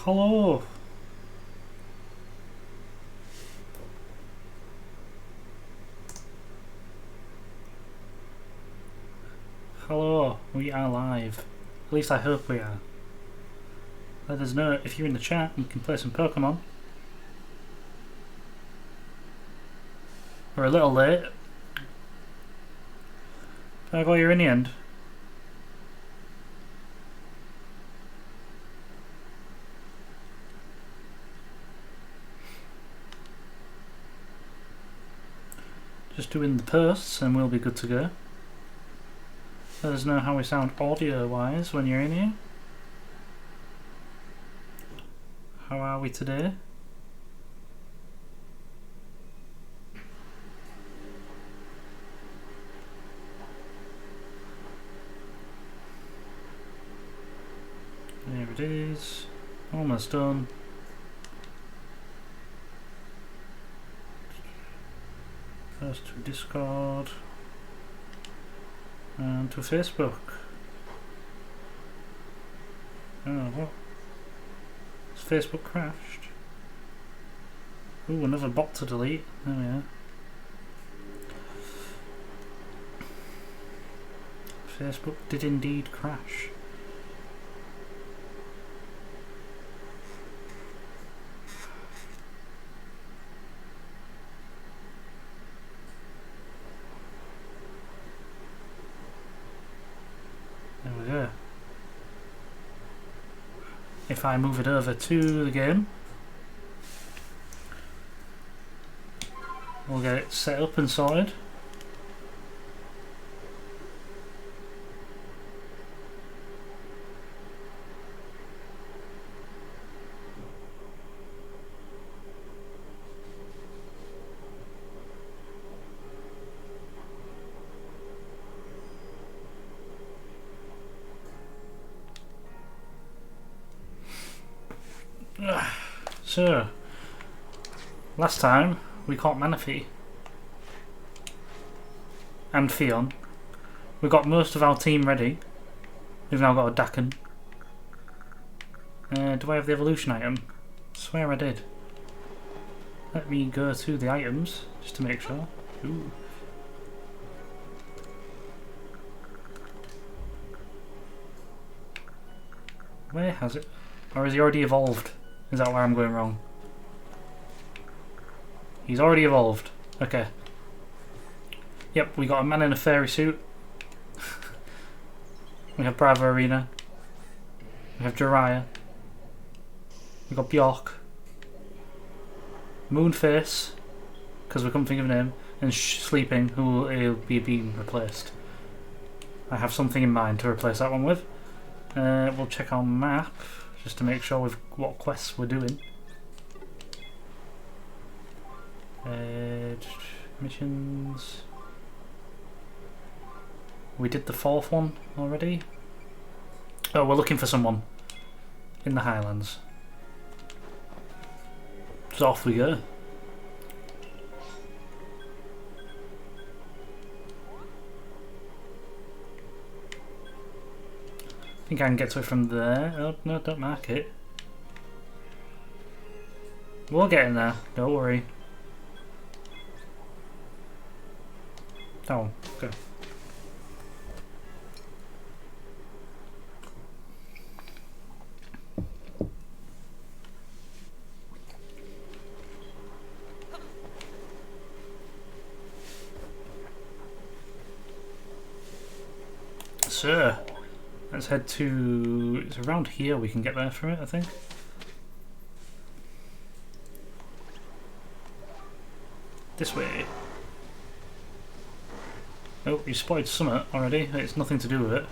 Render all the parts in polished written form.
Hello. Hello, we are live. At least I hope we are. Let us know if you're in the chat and can play some Pokemon. We're a little late. I got you in the end. Just doing the posts and we'll be good to go. Let us know how we sound audio wise when you're in here. How are we today? There it is. Almost done. First to Discord and to Facebook. Oh, what? Has Facebook crashed? Ooh, another bot to delete. There we are. Facebook did indeed crash. There we go. If I move it over to the game, we'll get it set up and sorted. So, last time we caught Manaphy and Fion. We got most of our team ready. We've now got a Dakin. Do I have the evolution item? I swear I did. Let me go to the items just to make sure. Ooh. Where has it? Or has he already evolved? Is that where I'm going wrong? He's already evolved. Okay. Yep, we got a man in a fairy suit. We have Bravo Arena. We have Jiraiya. We got Bjork. Moonface, because we couldn't think of a name, and Sleeping, who will be being replaced. I have something in mind to replace that one with. We'll check our map just to make sure with what quests we're doing. Missions. We did the fourth one already. Oh, we're looking for someone in the Highlands. So off we go. I think I can get to it from there. Oh, no, don't mark it. We'll get in there, don't worry. Oh, go. So, let's head to... it's around here we can get there from it, I think. This way. Oh, you spotted summit already. It's nothing to do with it.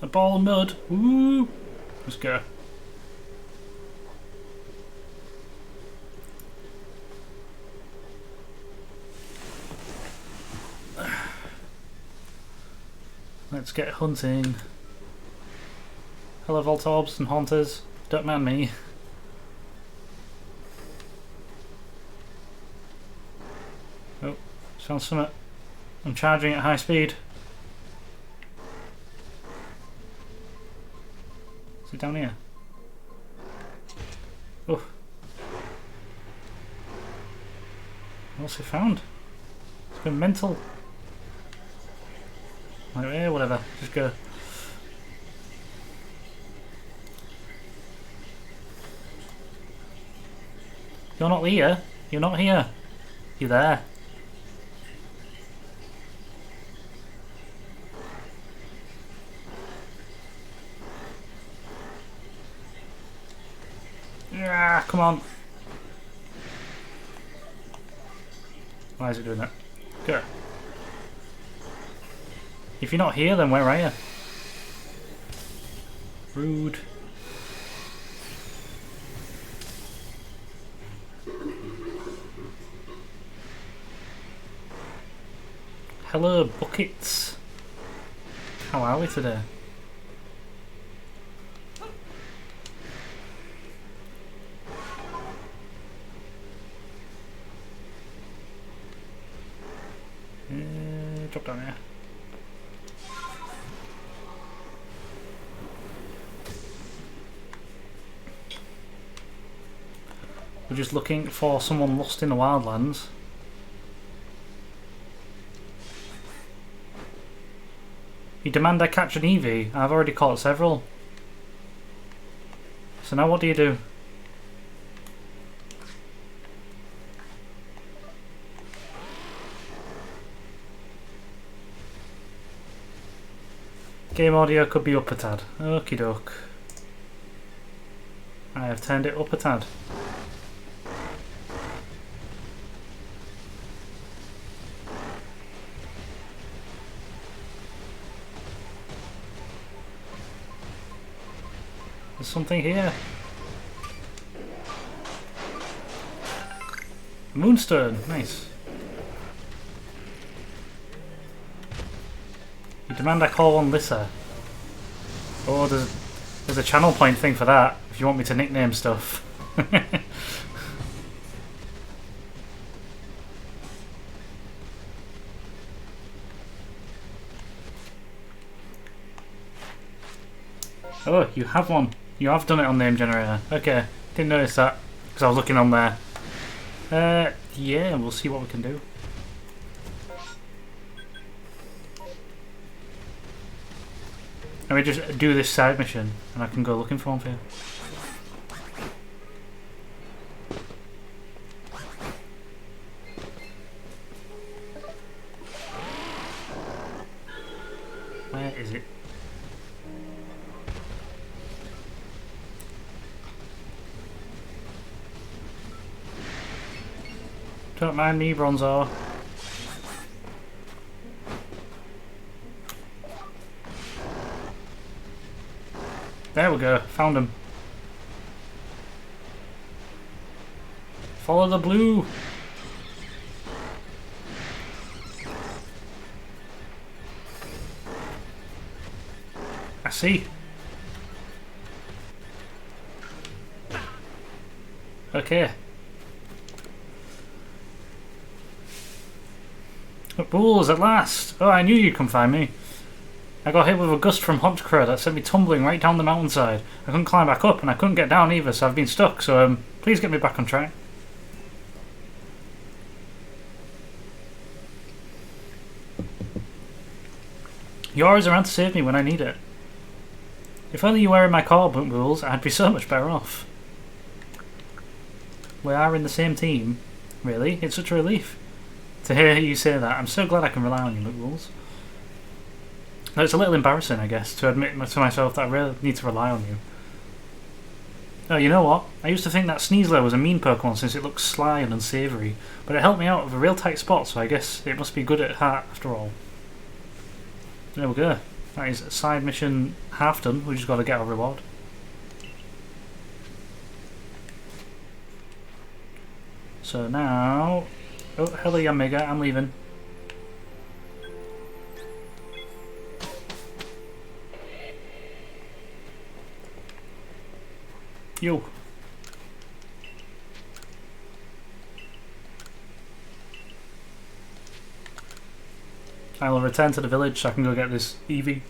A ball of mud. Woo! Let's go. Let's get hunting. Hello Voltorbs and Haunters. Don't mind me. Oh, found summit. I'm charging at high speed. Is it down here? Oh. What's he found? It's been mental. Like, yeah, whatever. Just go. You're not here. You're not here. You're there. Yeah, come on. Why is it doing that? Go. If you're not here, then where are you? Rude. Hello, buckets. How are we today? Drop down here. We're just looking for someone lost in the wildlands. You demand I catch an Eevee? I've already caught several. So now what do you do? Game audio could be up a tad. Okie doke. I have turned it up a tad. There's something here. Moonstone, nice. You demand I call one Lissa. Oh, there's a channel point thing for that, if you want me to nickname stuff. Oh, you have one. You have done it on name generator. Okay, didn't notice that, because I was looking on there. Yeah, we'll see what we can do. Let me just do this side mission and I can go looking for one for you. Where is it? Don't mind me, Bronzor. There we go, found him. Follow the blue. I see. Okay. Bulls at last! Oh, I knew you'd come find me. I got hit with a gust from Hopcrow that sent me tumbling right down the mountainside. I couldn't climb back up and I couldn't get down either, so I've been stuck, so please get me back on track. You're always around to save me when I need it. If only you were in my car, Bulls, I'd be so much better off. We are in the same team. Really? It's such a relief to hear you say that. I'm so glad I can rely on you, Bulls. No, it's a little embarrassing, I guess, to admit to myself that I really need to rely on you. Oh, you know what? I used to think that Sneasler was a mean Pokemon since it looks sly and unsavoury, but it helped me out of a real tight spot, so I guess it must be good at heart after all. There we go. That is side mission half done. We just got to get our reward. So now... Oh, hello, Yamiga. I'm leaving. Yo. I'll return to the village so I can go get this Eevee.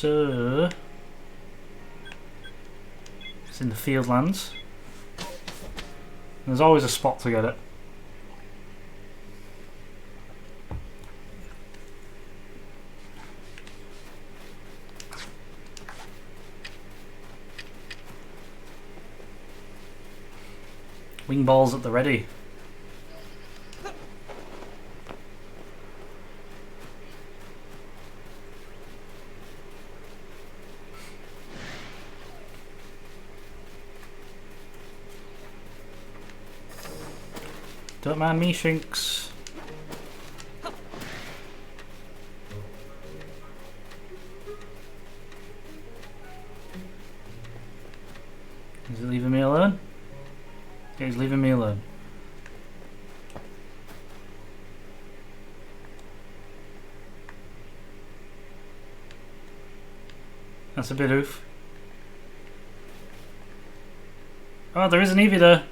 So it's in the Fieldlands. There's always a spot to get it. Wing balls at the ready. Don't mind me, Shinx. Is he leaving me alone? Yeah, he's leaving me alone. That's a bit oof. Oh, there is an Eevee there.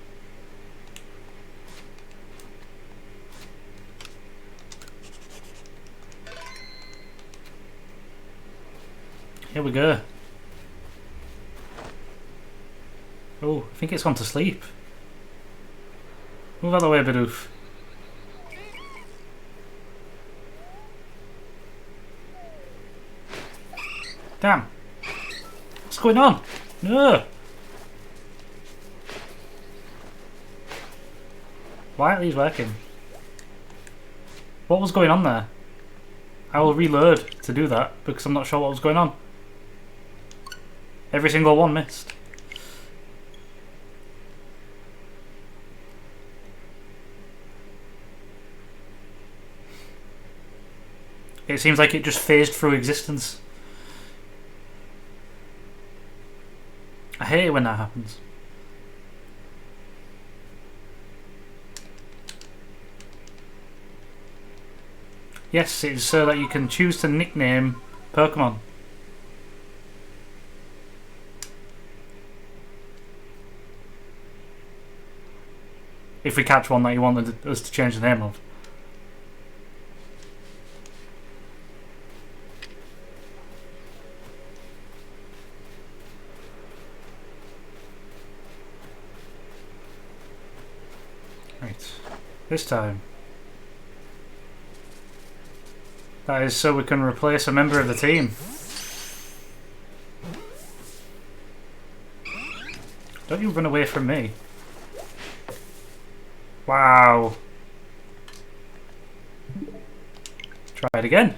Here we go. Oh, I think it's gone to sleep. Move out of the way, Bidoof. Damn. What's going on? No. Why aren't these working? What was going on there? I will reload to do that because I'm not sure what was going on. Every single one missed. It seems like it just phased through existence. I hate it when that happens. Yes, it's so that you can choose to nickname Pokemon. If we catch one that you wanted us to change the name of. Right, this time. That is so we can replace a member of the team. Don't you run away from me. Wow. Try it again.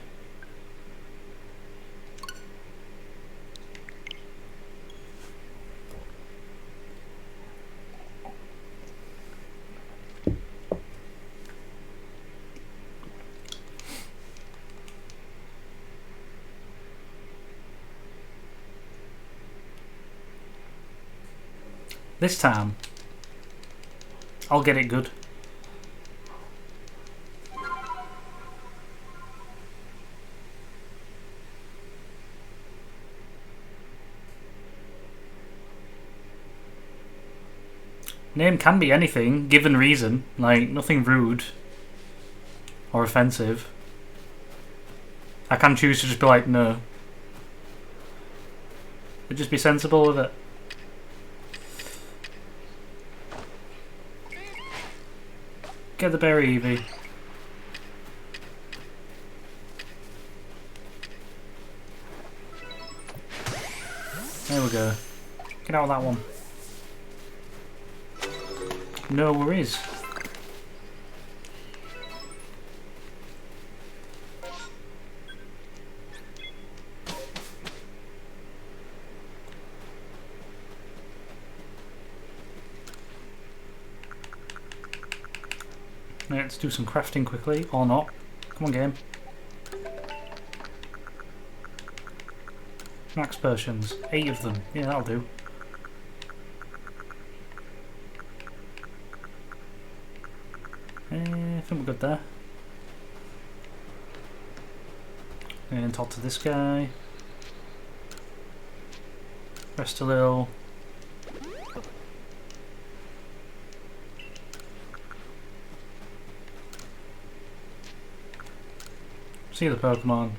This time, I'll get it good. Name can be anything, given reason, like nothing rude or offensive. I can choose to just be like, no. But just be sensible with it. Get the berry, Eevee. There we go. Get out of that one. No worries. Let's do some crafting quickly, or not. Come on, game. Max potions. 8 of them. Yeah, that'll do. I think we're good there. And talk to this guy. Rest a little. See the Pokemon.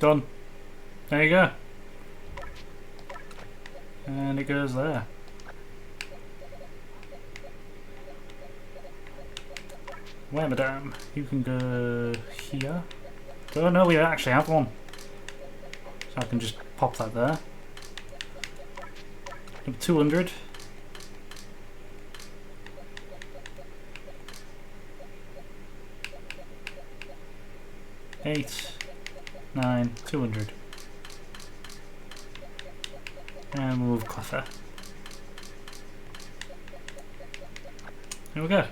Done. There you go. And it goes there. Where, madame? You can go here. Oh no, we actually have one. So I can just pop that there. Number 200. Eight, 9, 200. And we'll move Cleffer. There we go.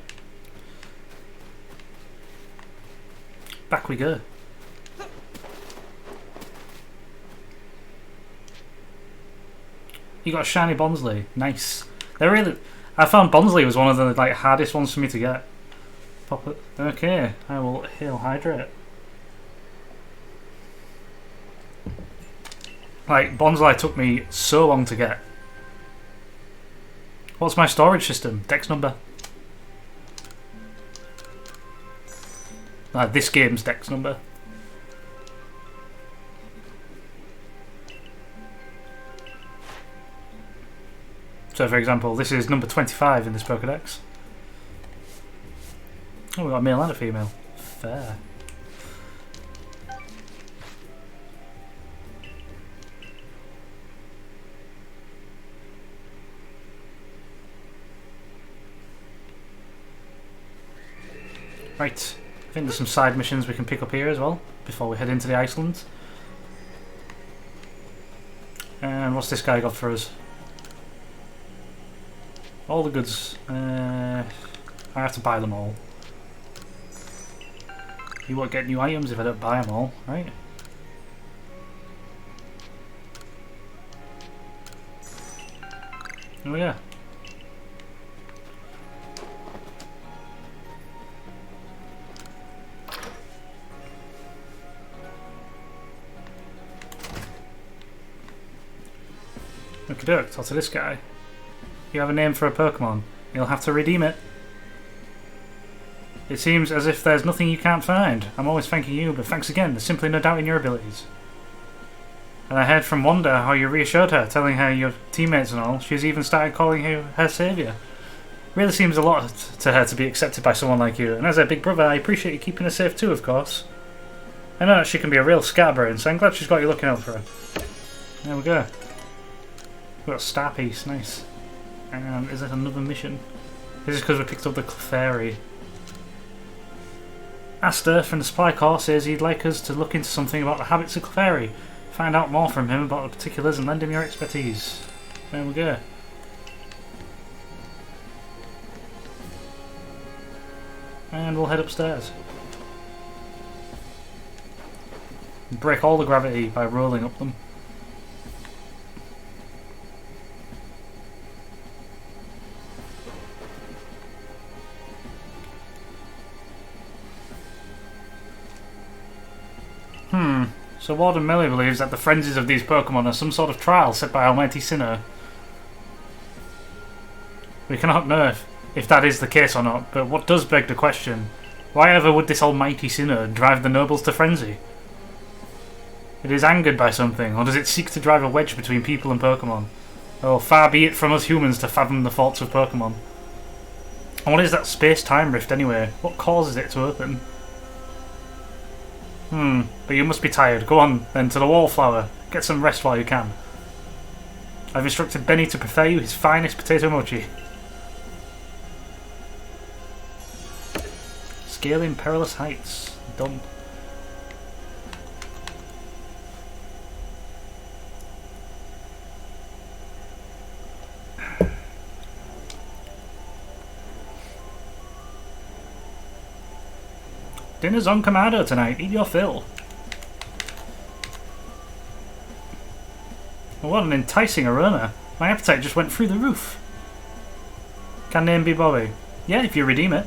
Back we go. You got a shiny Bonsley. Nice. They're really. I found Bonsley was one of the hardest ones for me to get. Pop it. Okay, I will heal hydrate. Bonsley took me so long to get. What's my storage system? Dex number. This game's Dex number. So for example, this is number 25 in this Pokédex. Oh, we got a male and a female. Fair. Right, I think there's some side missions we can pick up here as well before we head into the Iceland. And what's this guy got for us? All the goods. I have to buy them all. You won't get new items if I don't buy them all, right? Oh yeah. Okie doke, talk to this guy. You have a name for a Pokemon. You'll have to redeem it. It seems as if there's nothing you can't find. I'm always thanking you, but thanks again. There's simply no doubt in your abilities. And I heard from Wanda how you reassured her, telling her your teammates and all. She's even started calling you her saviour. Really seems a lot to her to be accepted by someone like you. And as her big brother, I appreciate you keeping her safe too, of course. I know that she can be a real scatterbrain, so I'm glad she's got you looking out for her. There we go. We've got a star piece, nice. And is that another mission? This is because we picked up the Clefairy. Aster from the supply corps says he'd like us to look into something about the habits of Clefairy. Find out more from him about the particulars and lend him your expertise. There we go. And we'll head upstairs. Break all the gravity by rolling up them. So Warden Melee believes that the frenzies of these Pokemon are some sort of trial set by Almighty Sinnoh. We cannot know if that is the case or not, but what does beg the question, why ever would this Almighty Sinnoh drive the nobles to frenzy? It is angered by something, or does it seek to drive a wedge between people and Pokemon? Oh, far be it from us humans to fathom the thoughts of Pokemon. And what is that space-time rift anyway? What causes it to open? But you must be tired. Go on, then, to the Wallflower. Get some rest while you can. I've instructed Benny to prepare you his finest potato mochi. Scaling perilous heights. Done. Dinner's on commando tonight. Eat your fill. Well, what an enticing aroma. My appetite just went through the roof. Can name be Bobby? Yeah, if you redeem it.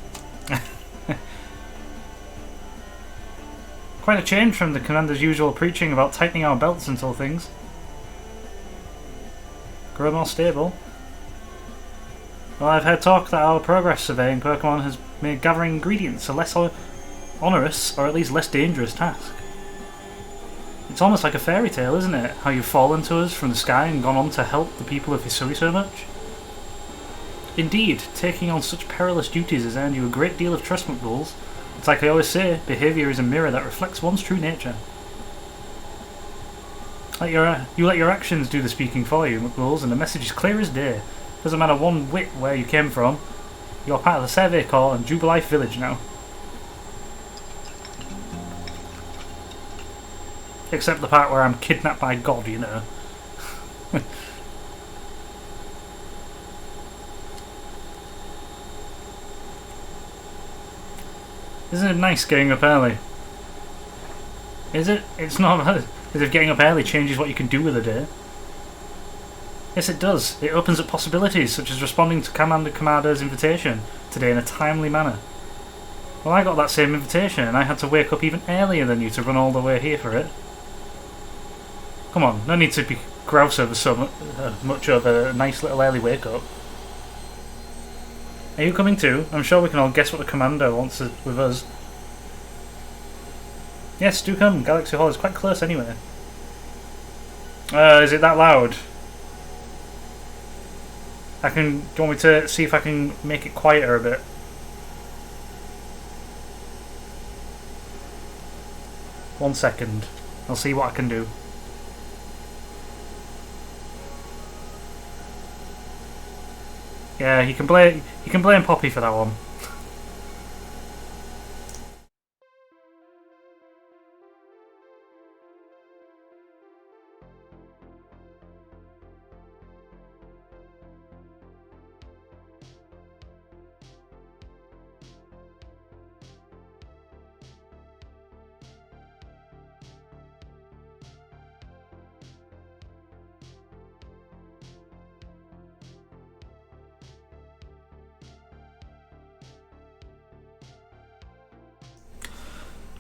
Quite a change from the commander's usual preaching about tightening our belts and all things. Grow more stable. Well, I've heard talk that our progress surveying Pokemon has made gathering ingredients a less onerous, or at least less dangerous task. It's almost like a fairy tale, isn't it? How you've fallen to us from the sky and gone on to help the people of Hisui so much. Indeed, taking on such perilous duties has earned you a great deal of trust, McBulls. It's like I always say, behaviour is a mirror that reflects one's true nature. You let your actions do the speaking for you, McBulls, and the message is clear as day. Doesn't matter one whit where you came from. You're part of the Survey Corps and Jubilife Village now. Except the part where I'm kidnapped by God, you know. Isn't it nice getting up early? Is it? It's not as if getting up early changes what you can do with a day. Yes, it does. It opens up possibilities, such as responding to Commander Kamado's invitation today in a timely manner. Well, I got that same invitation, and I had to wake up even earlier than you to run all the way here for it. Come on, no need to be grouse over so much over a nice little early wake-up. Are you coming too? I'm sure we can all guess what the Commander wants with us. Yes, do come. Galaxy Hall is quite close anyway. Is it that loud? Do you want me to see if I can make it quieter a bit? One second. I'll see what I can do. Yeah, you can blame Poppy for that one.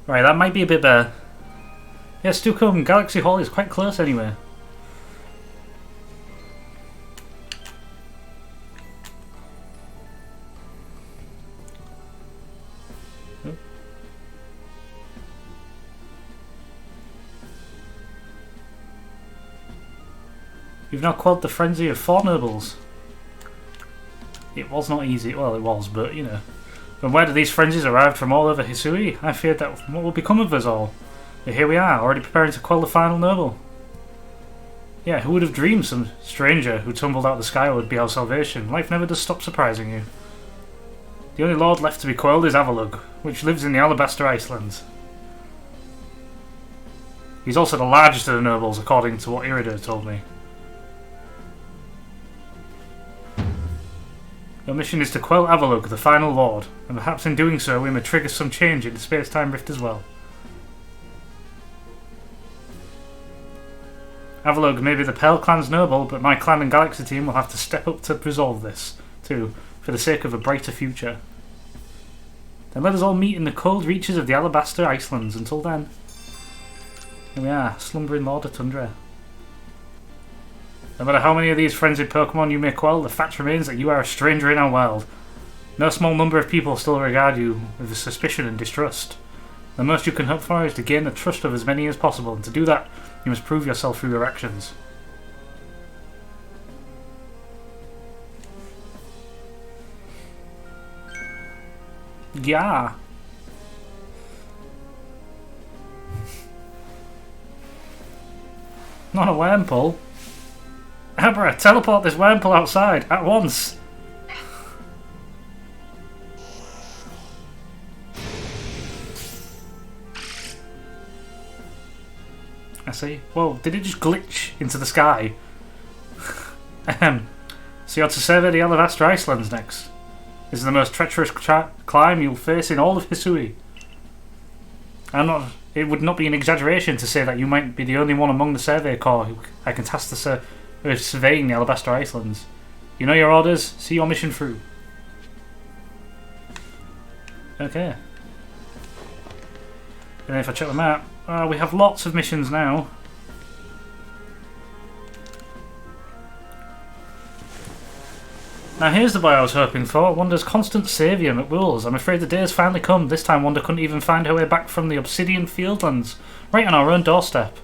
Right, that might be a bit better. Yes, do come. Galaxy Hall is quite close anyway. You've now quelled the frenzy of 4 nobles. It was not easy. Well, it was, but you know. From where do these frenzies arrive from all over Hisui? I feared that what will become of us all. But here we are, already preparing to quell the final noble. Yeah, who would have dreamed some stranger who tumbled out of the sky would be our salvation? Life never does stop surprising you. The only lord left to be quelled is Avalug, which lives in the Alabaster Icelands. He's also the largest of the nobles, according to what Irider told me. Your mission is to quell Avalug, the final lord, and perhaps in doing so we may trigger some change in the space-time rift as well. Avalug may be the Pearl Clan's noble, but my clan and Galaxy team will have to step up to resolve this, too, for the sake of a brighter future. Then let us all meet in the cold reaches of the Alabaster Icelands. Until then, here we are, slumbering Lord of Tundra. No matter how many of these frenzied Pokemon you may quell, the fact remains that you are a stranger in our world. No small number of people still regard you with suspicion and distrust. The most you can hope for is to gain the trust of as many as possible, and to do that, you must prove yourself through your actions. Yeah. Not a Wurmple. Abra, teleport this Wurmple outside, at once! I see. Whoa, did it just glitch into the sky? So you're to survey the Alabaster Icelands next. This is the most treacherous climb you'll face in all of Hisui. It would not be an exaggeration to say that you might be the only one among the Survey Corps who I can task with surveying the Alabaster Icelands. You know your orders, see your mission through. Okay. And if I check the map, we have lots of missions now. Now here's the boy I was hoping for, Wanda's constant saviour, McWills. I'm afraid the day has finally come. This time Wanda couldn't even find her way back from the Obsidian Fieldlands, right on our own doorstep.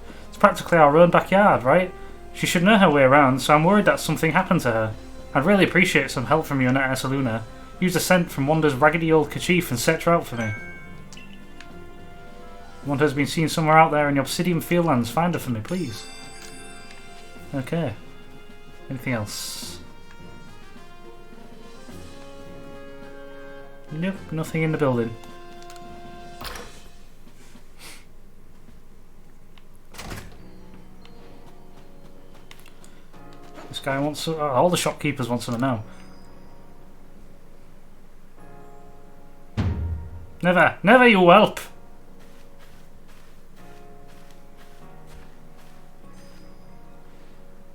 practically our own backyard, right? She should know her way around, so I'm worried that something happened to her. I'd really appreciate some help from you and Ursaluna. Use the scent from Wanda's raggedy old kerchief and set her out for me. Wanda's been seen somewhere out there in the Obsidian Fieldlands. Find her for me, please. Okay. Anything else? Nope, nothing in the building. This guy wants to, all the shopkeepers want to know. Never, never, you whelp!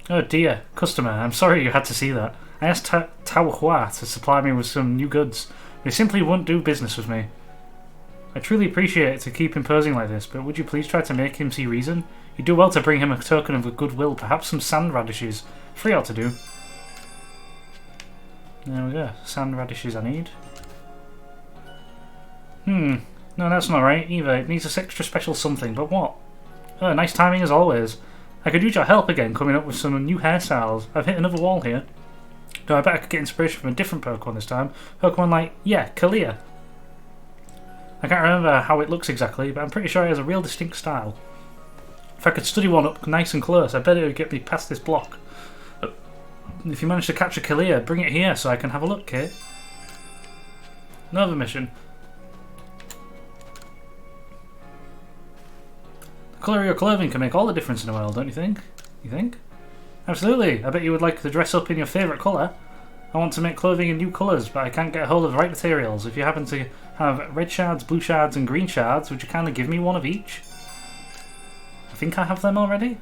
Oh dear, customer, I'm sorry you had to see that. I asked Tao Hua to supply me with some new goods. They simply won't do business with me. I truly appreciate it to keep him posing like this, but would you please try to make him see reason? You'd do well to bring him a token of goodwill, perhaps some sand radishes. Free ought to do. There we go, sand radishes I need. No, that's not right either. It needs a extra special something, but what? Oh, nice timing as always. I could use your help again coming up with some new hairstyles. I've hit another wall here. Though I bet I could get inspiration from a different Pokemon this time. Pokemon like, yeah, Kalia. I can't remember how it looks exactly, but I'm pretty sure it has a real distinct style. If I could study one up nice and close, I bet it would get me past this block. If you manage to capture Kalia, bring it here so I can have a look, Kate. Another mission. The colour of your clothing can make all the difference in the world, don't you think? You think? Absolutely. I bet you would like to dress up in your favourite colour. I want to make clothing in new colours, but I can't get a hold of the right materials. If you happen to have red shards, blue shards and green shards, would you kindly give me one of each? I think I have them already.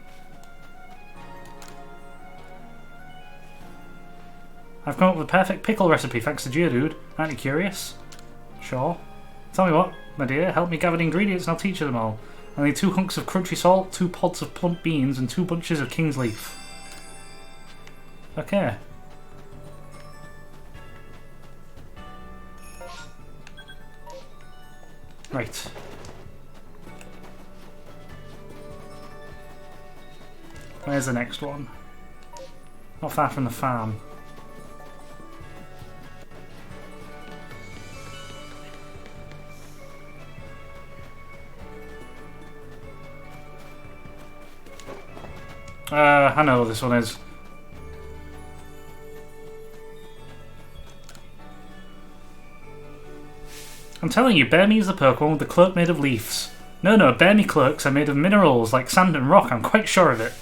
I've come up with a perfect pickle recipe thanks to Geodude. Aren't you curious? Sure. Tell me what, my dear, help me gather the ingredients and I'll teach you them all. I need 2 hunks of crunchy salt, 2 pods of plump beans and 2 bunches of king's leaf. Okay. Right. Where's the next one? Not far from the farm. I know what this one is. I'm telling you, Bear Me is the Pokemon with the cloak made of leaves. No, Bear Me cloaks are made of minerals like sand and rock, I'm quite sure of it.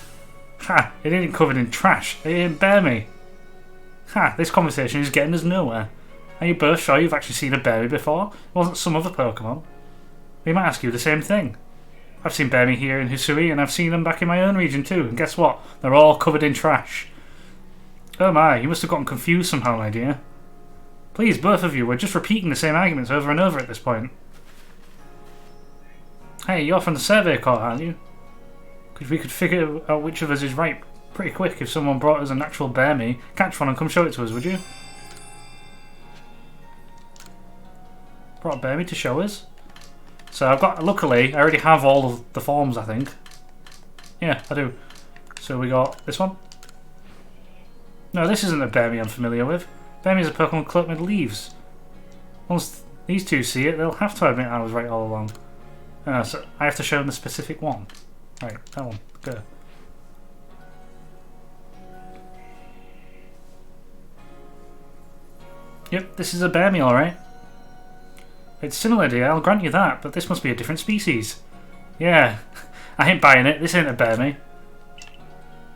Ha, it ain't covered in trash, it ain't Bear Me. Ha, this conversation is getting us nowhere. Are you both sure you've actually seen a Bear Me before? It wasn't some other Pokemon. We might ask you the same thing. I've seen Bear Me here in Hisui, and I've seen them back in my own region too, and guess what? They're all covered in trash. Oh my, you must have gotten confused somehow, my dear. Please, both of you, we're just repeating the same arguments over and over at this point. Hey, you're from the survey court, aren't you? Because we could figure out which of us is right pretty quick if someone brought us an actual Bear Me. Catch one and come show it to us, would you? Brought a Bear Me to show us? So I've got, luckily, I already have all of the forms, I think. Yeah, I do. So we got this one. No, this isn't a Bear Me I'm familiar with. Bear Me is a Pokemon cloaked with leaves. Once these two see it, they'll have to admit I was right all along. So I have to show them the specific one. Right, that one. Go. Yep, this is a Bear Me, alright. It's similar, dear, I'll grant you that, but this must be a different species. Yeah, I ain't buying it, this ain't a Bear Me.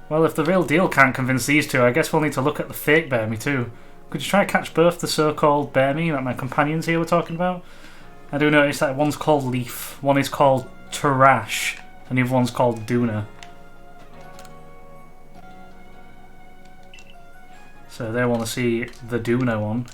Well, if the real deal can't convince these two, I guess we'll need to look at the fake Bear Me too. Could you try to catch both the so-called Bear Me that my companions here were talking about? I do notice that one's called Leaf, one is called Tarash, and the other one's called Duna. So they want to see the Duna one.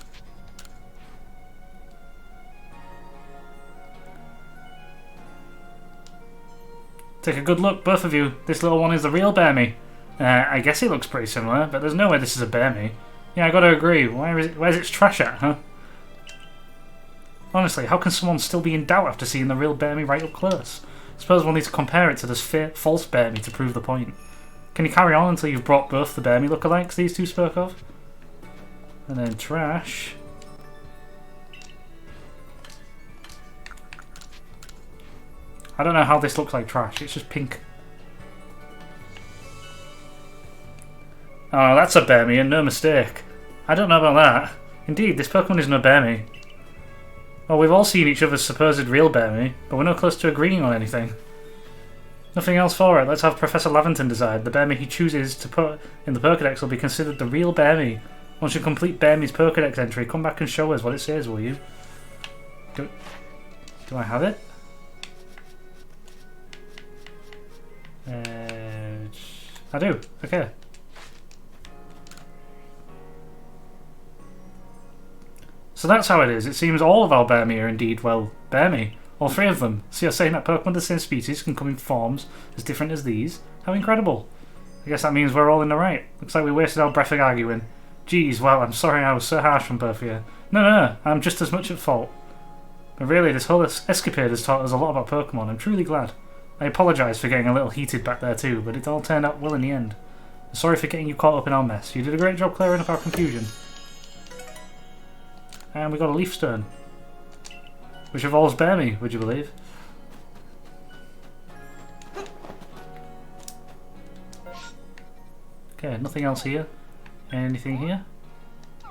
Take a good look, both of you. This little one is the real Bear Me. I guess it looks pretty similar, but there's no way this is a Bear Me. Yeah, I gotta agree. Where's its trash at, huh? Honestly, how can someone still be in doubt after seeing the real Bear Me right up close? Suppose we'll need to compare it to this false bear me to prove the point. Can you carry on until you've brought both the bear me lookalikes these two spoke of? And then trash. I don't know how this looks like trash, it's just pink. Oh, that's a bear me and no mistake. I don't know about that. Indeed, this Pokemon is no bear me. Well, we've all seen each other's supposed real bear me, but we're not close to agreeing on anything. Nothing else for it, let's have Professor Laventon decide. The bear me he chooses to put in the Pokedex will be considered the real bear me. Once you complete bear me's Pokedex entry, come back and show us what it says, will you? Do I have it? I do, okay. So that's how it is. It seems all of our bear me are indeed, well, bear me. All three of them. So you're saying that Pokemon of the same species can come in forms as different as these? How incredible. I guess that means we're all in the right. Looks like we wasted our breath of arguing. Geez, well, I'm sorry I was so harsh on both of you. No, I'm just as much at fault. But really, this whole escapade has taught us a lot about Pokemon. I'm truly glad. I apologise for getting a little heated back there too, but it all turned out well in the end. I'm sorry for getting you caught up in our mess. You did a great job clearing up our confusion. And we got a Leaf Stone, which evolves bear me, would you believe? Okay, nothing else here. Anything here?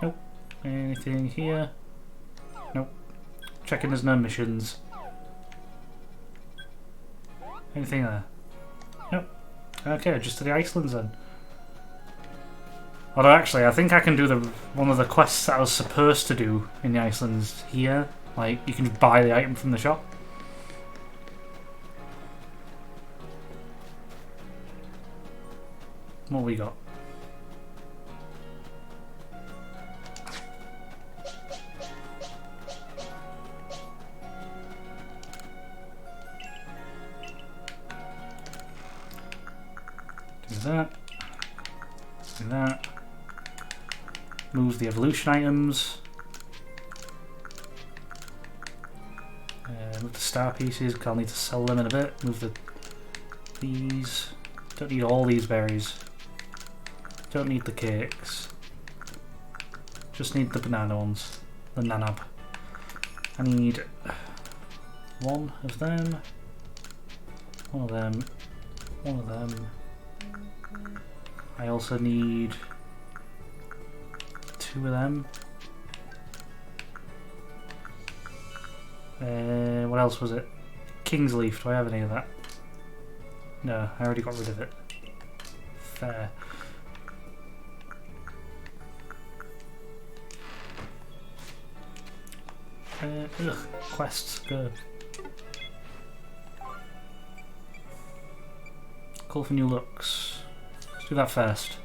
Nope. Anything here? Nope. Checking there's no missions. Anything there? Nope. Okay, just to the Icelands then. Although actually, I think I can do one of the quests that I was supposed to do in the Icelands here. Like, you can buy the item from the shop. What we got? Do that. Do that. Move the evolution items. Move the star pieces, because I'll need to sell them in a bit. Move these. Don't need all these berries. Don't need the cakes. Just need the banana ones. The nanab. I need one of them. One of them. One of them. I also need 2 of them. What else was it? King's Leaf. Do I have any of that? No, I already got rid of it. Fair. Quests, go. Call for new looks. Let's do that first.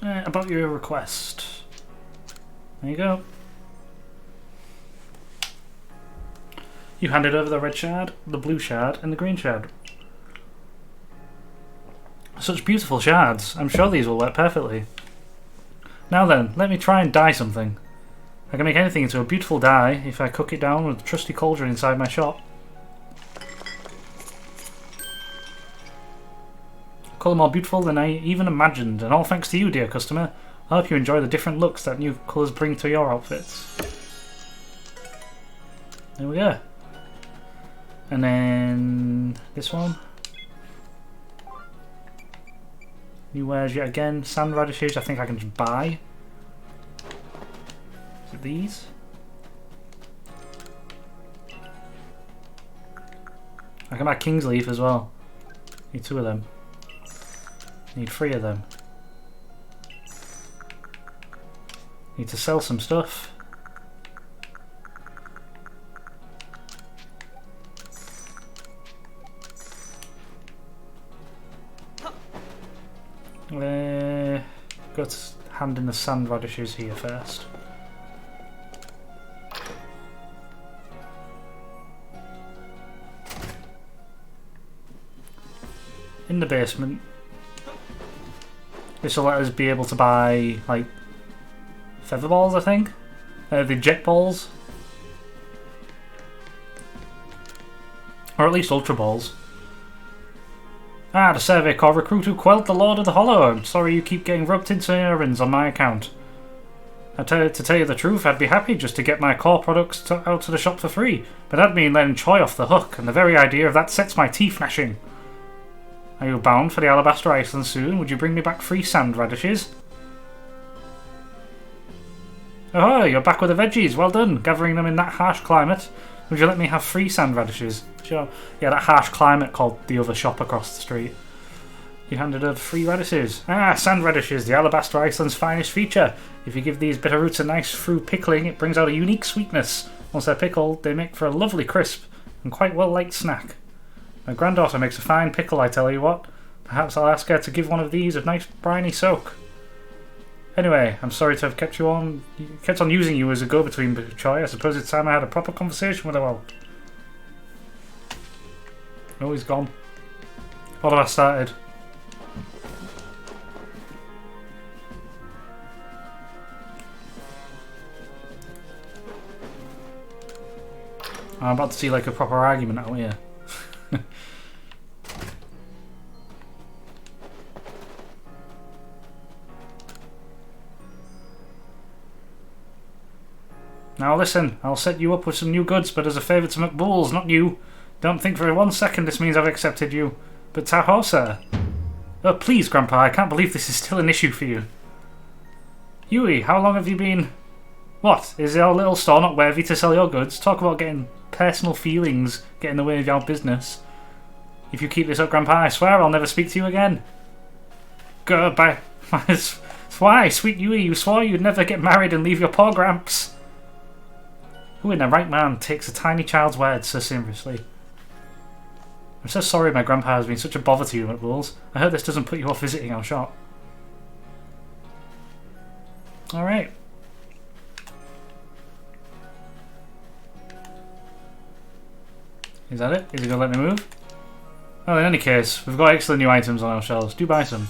About your request. There you go. You handed over the red shard, the blue shard, and the green shard. Such beautiful shards. I'm sure these will work perfectly. Now then, let me try and dye something. I can make anything into a beautiful dye if I cook it down with the trusty cauldron inside my shop. Colour more beautiful than I even imagined, and all thanks to you, dear customer. I hope you enjoy the different looks that new colours bring to your outfits. There we go. And then this one. New wares yet again. Sand radishes, I think I can just buy. Is it these? I can buy King's Leaf as well. Need 2 of them. Need 3 of them. Need to sell some stuff. Got to hand in the sand radishes here first. In the basement. This will let us be able to buy like feather balls, I think. The jet balls. Or at least ultra balls. Ah, the Survey Corps recruit who quelled the Lord of the Hollow. I'm sorry you keep getting roped into errands on my account. To tell you the truth, I'd be happy just to get my core products out to the shop for free, but that'd mean letting Choi off the hook, and the very idea of that sets my teeth gnashing. Are you bound for the Alabaster Island soon? Would you bring me back 3 sand radishes? Oh, you're back with the veggies. Well done, gathering them in that harsh climate. Would you let me have 3 sand radishes? Sure. Yeah, that harsh climate called the other shop across the street. You handed over 3 radishes. Ah, sand radishes, the Alabaster Iceland's finest feature. If you give these bitter roots a nice through pickling, it brings out a unique sweetness. Once they're pickled, they make for a lovely crisp and quite well-liked snack. My granddaughter makes a fine pickle, I tell you what. Perhaps I'll ask her to give one of these a nice briny soak. Anyway, I'm sorry to have kept on using you as a go-between, Choi. I suppose it's time I had a proper conversation with her. Well, oh, he's gone. What have I started? I'm about to see like a proper argument out here. Now listen, I'll set you up with some new goods, but as a favour to McBool's, not you. Don't think for 1 second this means I've accepted you. But Tahoe, sir. Oh, please, Grandpa, I can't believe this is still an issue for you. Yui, how long have you been... What? Is your little store not worthy to sell your goods? Talk about getting personal feelings get in the way of your business. If you keep this up, Grandpa, I swear I'll never speak to you again. Goodbye. Why, sweet Yui, you swore you'd never get married and leave your poor Gramps. Who in their right mind takes a tiny child's words so seriously? I'm so sorry my grandpa has been such a bother to you, McBulls. I hope this doesn't put you off visiting our shop. Alright. Is that it? Is he going to let me move? Well, in any case, we've got excellent new items on our shelves. Do buy some.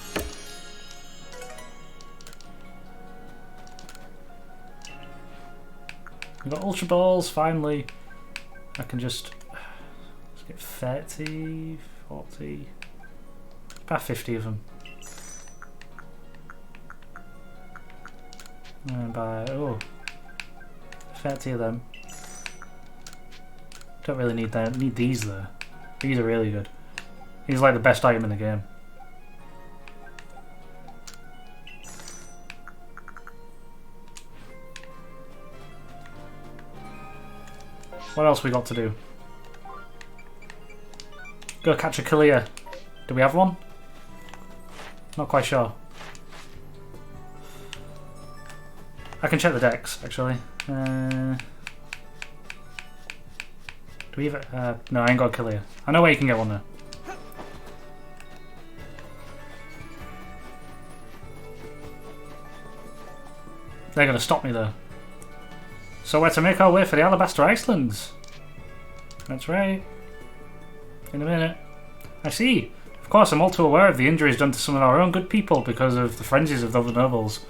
We've got Ultra Balls, finally. I can just... Let's get 30, 40... About 50 of them. And buy... Oh. 30 of them. Don't really need that. Need these though. These are really good. These are like the best item in the game. What else we got to do? Go catch a Kalia. Do we have one? Not quite sure. I can check the decks actually. Do we even... no, I ain't got a Kalia. I know where you can get one though. They're going to stop me though. So we're to make our way for the Alabaster Islands. That's right. In a minute. I see. Of course, I'm all too aware of the injuries done to some of our own good people because of the frenzies of the other nobles.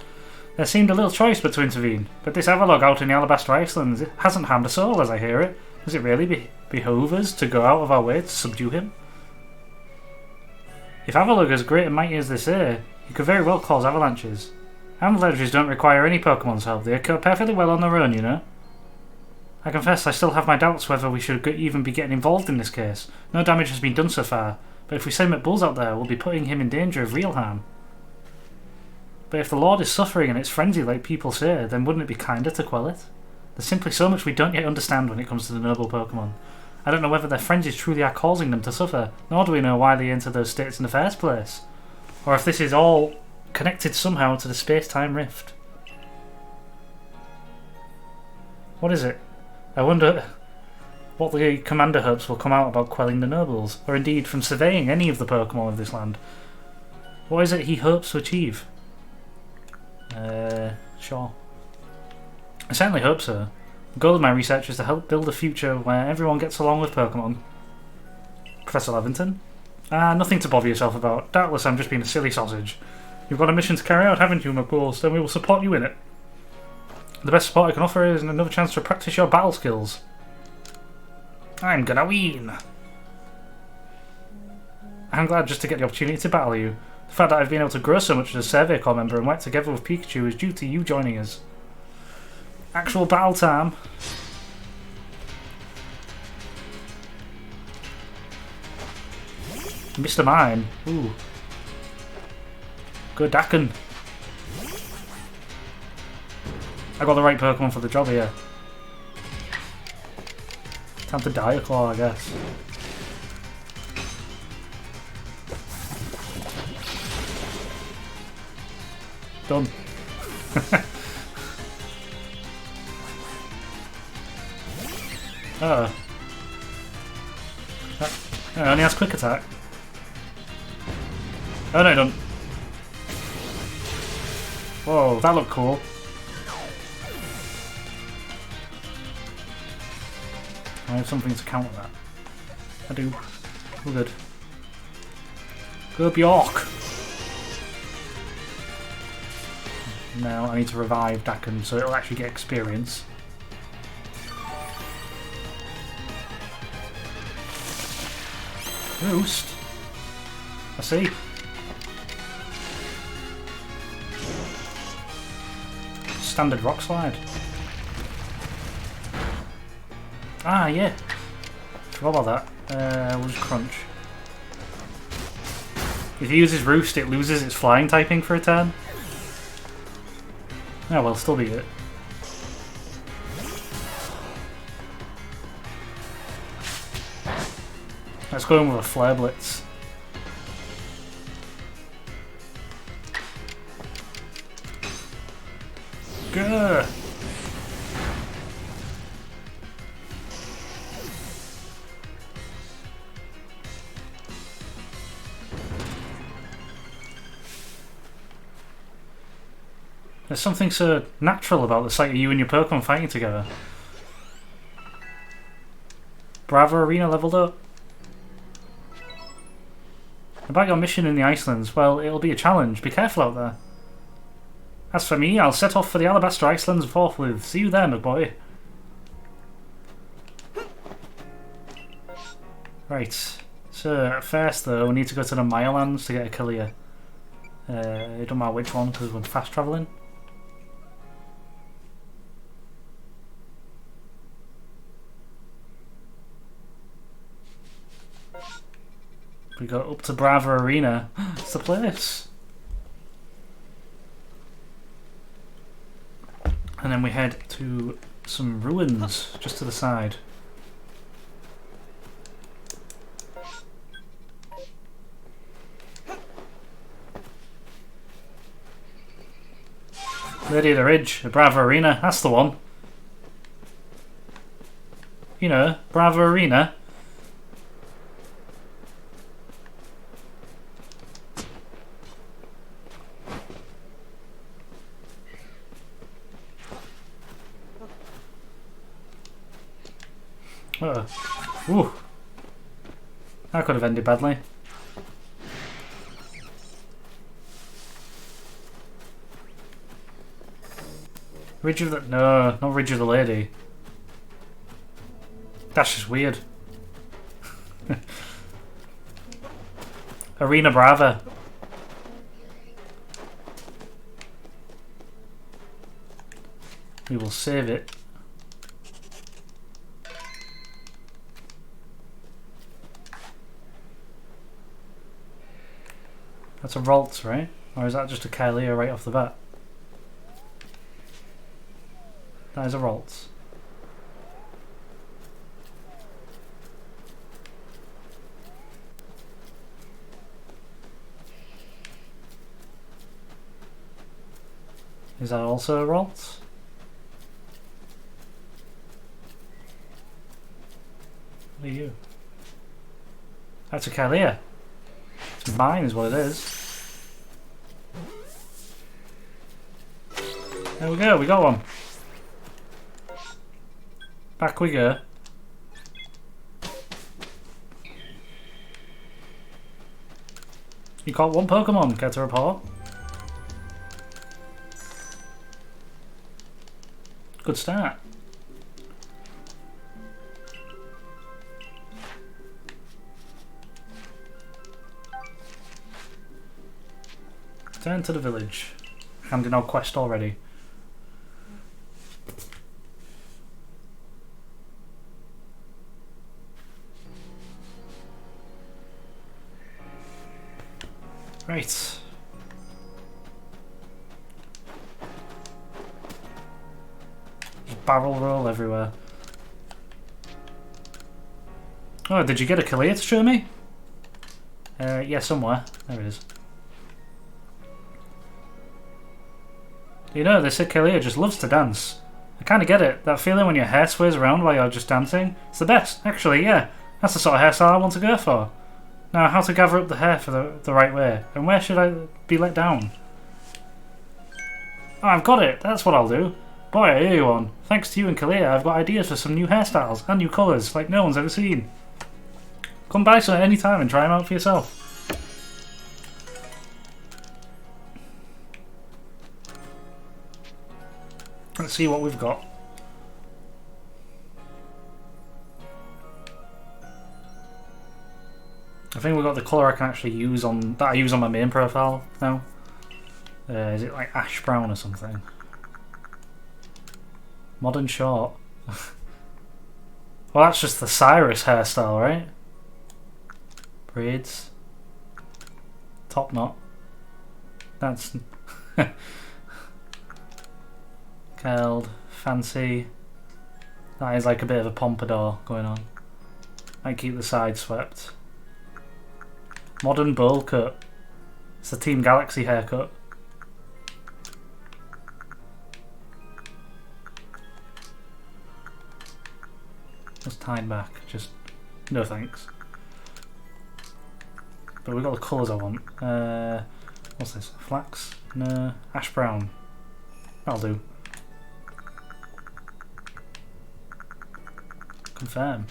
There seemed a little choice but to intervene, but this Avalog out in the Alabaster Islands hasn't harmed us all as I hear it. Does it really behove us to go out of our way to subdue him? If Avalog is great and mighty as they say, he could very well cause avalanches. Avalanches don't require any Pokemon's help, they occur perfectly well on their own, you know. I confess I still have my doubts whether we should even be getting involved in this case. No damage has been done so far, but if we send McBulls out there, we'll be putting him in danger of real harm. But if the Lord is suffering and it's frenzy like people say, then wouldn't it be kinder to quell it? There's simply so much we don't yet understand when it comes to the noble Pokemon. I don't know whether their frenzies truly are causing them to suffer, nor do we know why they enter those states in the first place. Or if this is all connected somehow to the space-time rift. What is it? I wonder what the commander hopes will come out about quelling the nobles, or indeed from surveying any of the Pokemon of this land. What is it he hopes to achieve? Sure. I certainly hope so. The goal of my research is to help build a future where everyone gets along with Pokemon. Professor Levington? Nothing to bother yourself about. Doubtless I'm just being a silly sausage. You've got a mission to carry out, haven't you, McBulls? Then we will support you in it. The best support I can offer is another chance to practice your battle skills. I'm gonna win! I'm glad just to get the opportunity to battle you. The fact that I've been able to grow so much as a Survey Corps member and work together with Pikachu is due to you joining us. Actual battle time. Mr. Mime. Ooh. Good Dakin. I got the right Pokemon for the job here. Time to Diaclaw, I guess. Done. Oh. It only has quick attack. Oh no, it don't. Whoa, that looked cool. I have something to counter that. I do. We're good. Good Bjork! Now I need to revive Dakin so it'll actually get experience. Roost? I see. Standard Rock Slide. Ah, yeah. Forgot about that. We'll just crunch. If he uses Roost, it loses its flying typing for a turn. Oh well, still beat it. Let's go in with a Flare Blitz. Gah! There's something so natural about the sight of you and your Pokemon fighting together. Bravo Arena leveled up. About your mission in the Icelands, well, it'll be a challenge. Be careful out there. As for me, I'll set off for the Alabaster Icelands forthwith. See you there, my boy. Right. So, at first though, we need to go to the Mirelands to get a Kalia. It don't matter which one, because we're fast travelling. We go up to Bravo Arena. It's the place. And then we head to some ruins just to the side. Lady of the Ridge, the Bravo Arena, that's the one. You know, Bravo Arena. Ooh. That could have ended badly. Ridge of the... No, not Ridge of the Lady. That's just weird. Arena Brava. We will save it. That's a Ralts, right? Or is that just a Kalia right off the bat? That is a Ralts. Is that also a Ralts? What are you? That's a Kalia. It's mine is what it is. There we go, we got one. Back we go. You caught one Pokemon, care to report? Good start. Return to the village. Handing out quest already. Right. Just barrel roll everywhere. Oh, did you get a Kalia to show me? Yeah, somewhere. There it is. You know, they said Kalia just loves to dance. I kind of get it. That feeling when your hair sways around while you're just dancing. It's the best, actually, yeah. That's the sort of hairstyle I want to go for. Now, how to gather up the hair for the right way, and where should I be let down? Oh, I've got it! That's what I'll do. Boy, I hear you on. Thanks to you and Kalia, I've got ideas for some new hairstyles and new colours like no one's ever seen. Come by some any time and try them out for yourself. Let's see what we've got. I think we've got the colour I can actually use on that I use on my main profile now. Is it like ash brown or something? Modern short. Well, that's just the Cyrus hairstyle, right? Braids. Top knot. That's curled, fancy. That is like a bit of a pompadour going on. I keep the sides swept. Modern bowl cut. It's the Team Galaxy haircut. Just tied back. Just no thanks. But we've got the colours I want. What's this? Flax? No. Ash brown. That'll do. Confirm.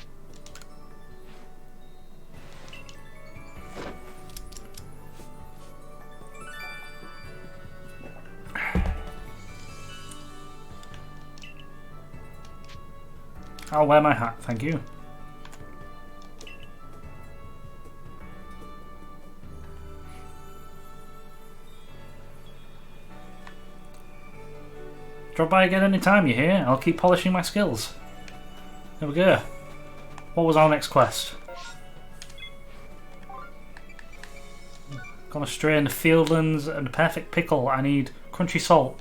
I'll wear my hat, thank you. Drop by again anytime you're here. I'll keep polishing my skills. There we go. What was our next quest? Gone astray in the fieldlands and the perfect pickle. I need crunchy salt.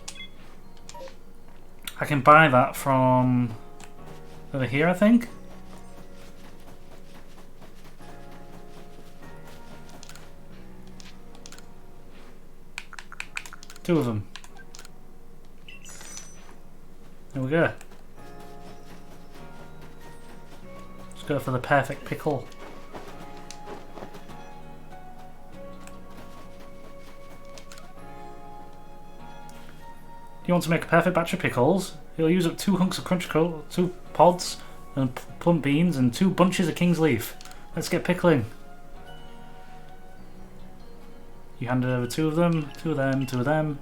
I can buy that from over here, I think. Two of them. There we go. Let's go for the perfect pickle. You want to make a perfect batch of pickles? You'll use up 2 hunks of crunch coal, 2 pods, and plump beans, and 2 bunches of king's leaf. Let's get pickling. You handed over 2 of them, 2 of them, 2 of them.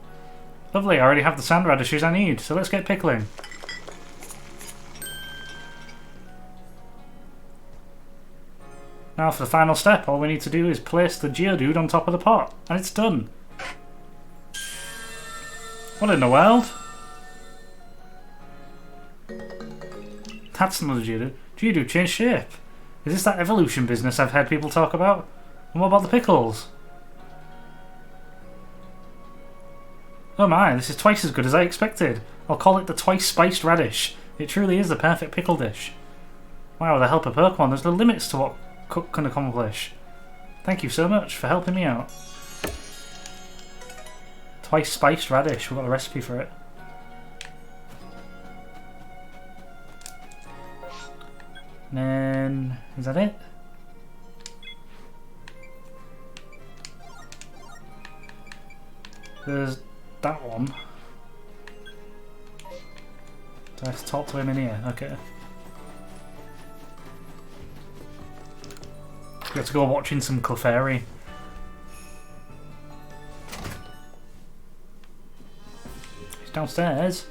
Lovely, I already have the sand radishes I need, so let's get pickling. Now for the final step, all we need to do is place the Geodude on top of the pot, and it's done. What in the world? That's another Geodude. Geodude changed shape. Is this that evolution business I've heard people talk about? And what about the pickles? Oh my, this is twice as good as I expected. I'll call it the twice spiced radish. It truly is the perfect pickle dish. Wow, with the help of Pokemon, there's no limits to what cook can accomplish. Thank you so much for helping me out. Twice spiced radish, we've got a recipe for it. And then, is that it? There's that one. Do I have to talk to him in here? Okay. We have to go watching some Clefairy. He's downstairs.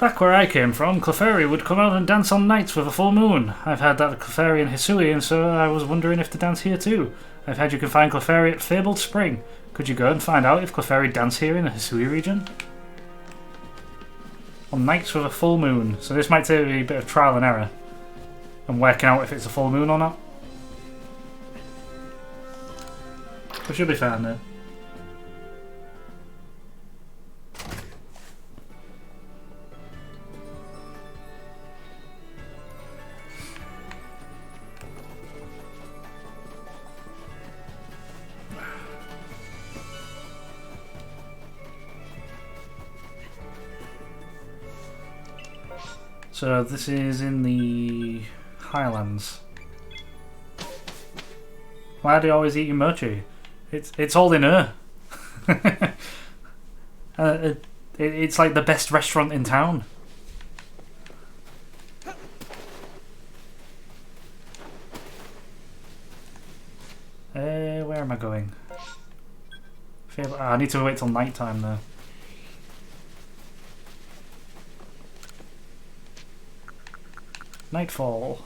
Back where I came from, Clefairy would come out and dance on nights with a full moon. I've had that at Clefairy and Hisui, and so I was wondering if to dance here too. I've heard you can find Clefairy at Fabled Spring. Could you go and find out if Clefairy dance here in the Hisui region? On nights with a full moon. So this might take a bit of trial and error. And working out if it's a full moon or not. We should be fine though. So this is in the Highlands. Why are they always eating mochi? It's all in her. It's like the best restaurant in town. Where am I going? I need to wait till night time though. Nightfall.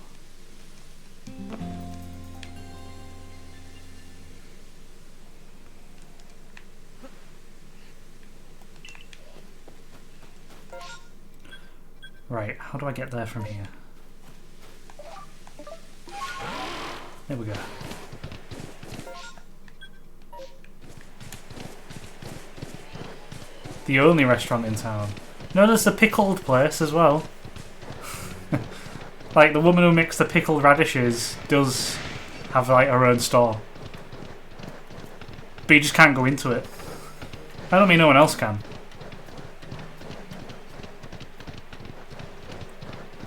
Right, how do I get there from here? There we go. The only restaurant in town. No, there's the pickled place as well. Like, the woman who makes the pickled radishes does have, like, her own store. But you just can't go into it. I don't mean no one else can.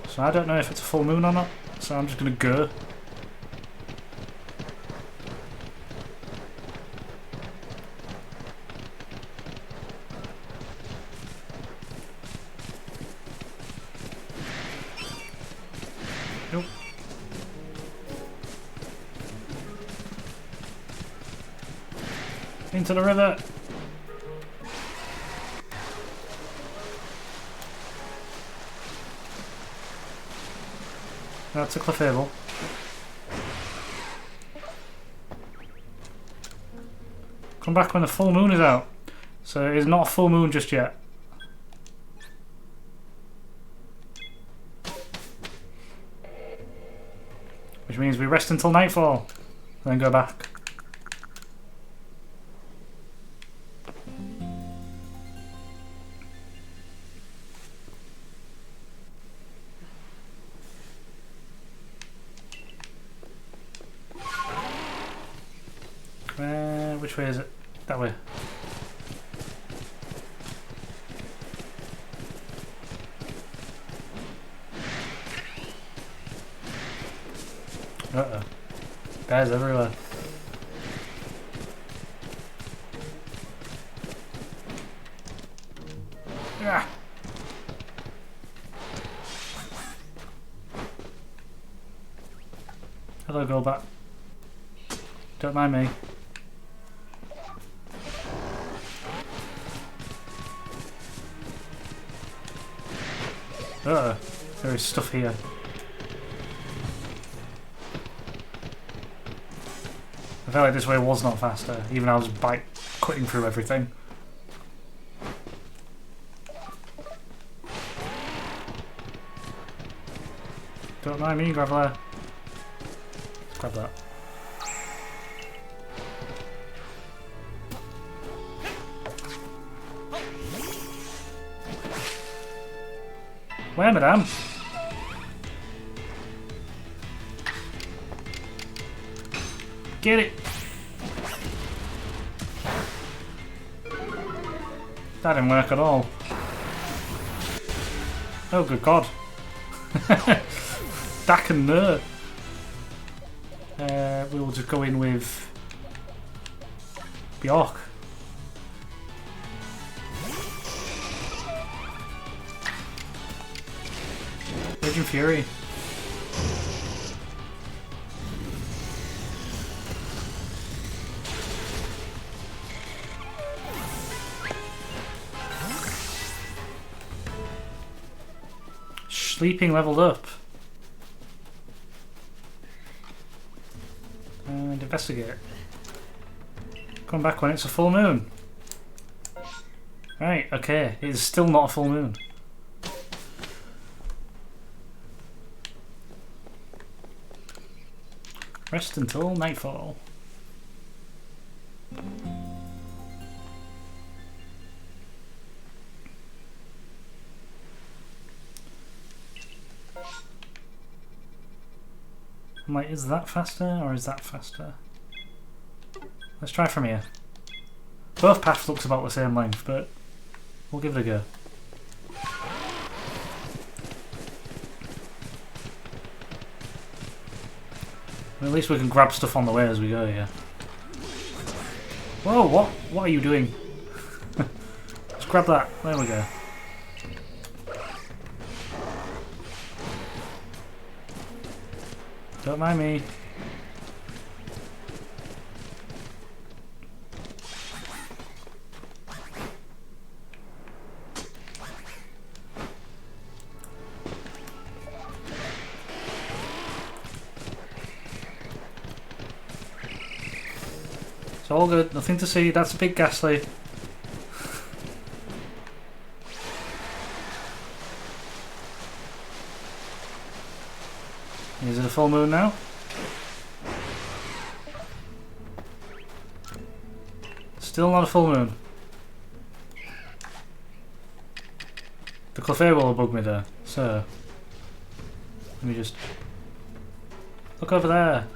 So I don't know if it's a full moon or not, so I'm just gonna go. Nope. Into the river. That's a Clefable. Come back when the full moon is out. So it is not a full moon just yet. Which means we rest until nightfall, and then go back. Which way is it? That way. Uh-oh. Bears everywhere. Ah. Hello, Golbat. Don't mind me. There is stuff here. I felt like this way was not faster, even though I was cutting through everything. Don't mind me, Graveler. Let's grab that. Where, madame? Get it! That didn't work at all. Oh, good God. Dak and Nerd. We will just go in with Bjork. Raging Fury. Sleeping leveled up. And investigate. Come back when it's a full moon. Right, okay. It's still not a full moon. Rest until nightfall. I'm like, is that faster or is that faster? Let's try from here. Both paths looks about the same length, but we'll give it a go. At least we can grab stuff on the way as we go, yeah. Whoa, what are you doing? Let's grab that. There we go. Don't mind me. It's all good, nothing to see, that's a big ghastly. Is it a full moon now? Still not a full moon. The Clefairy will bug me there, so let me just look over there.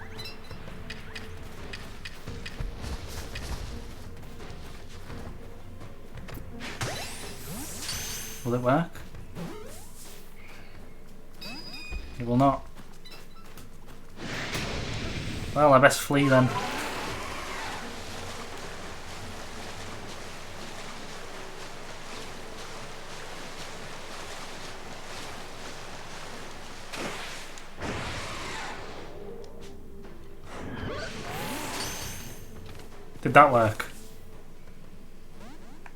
Will it work? It will not. Well, I best flee then. Did that work?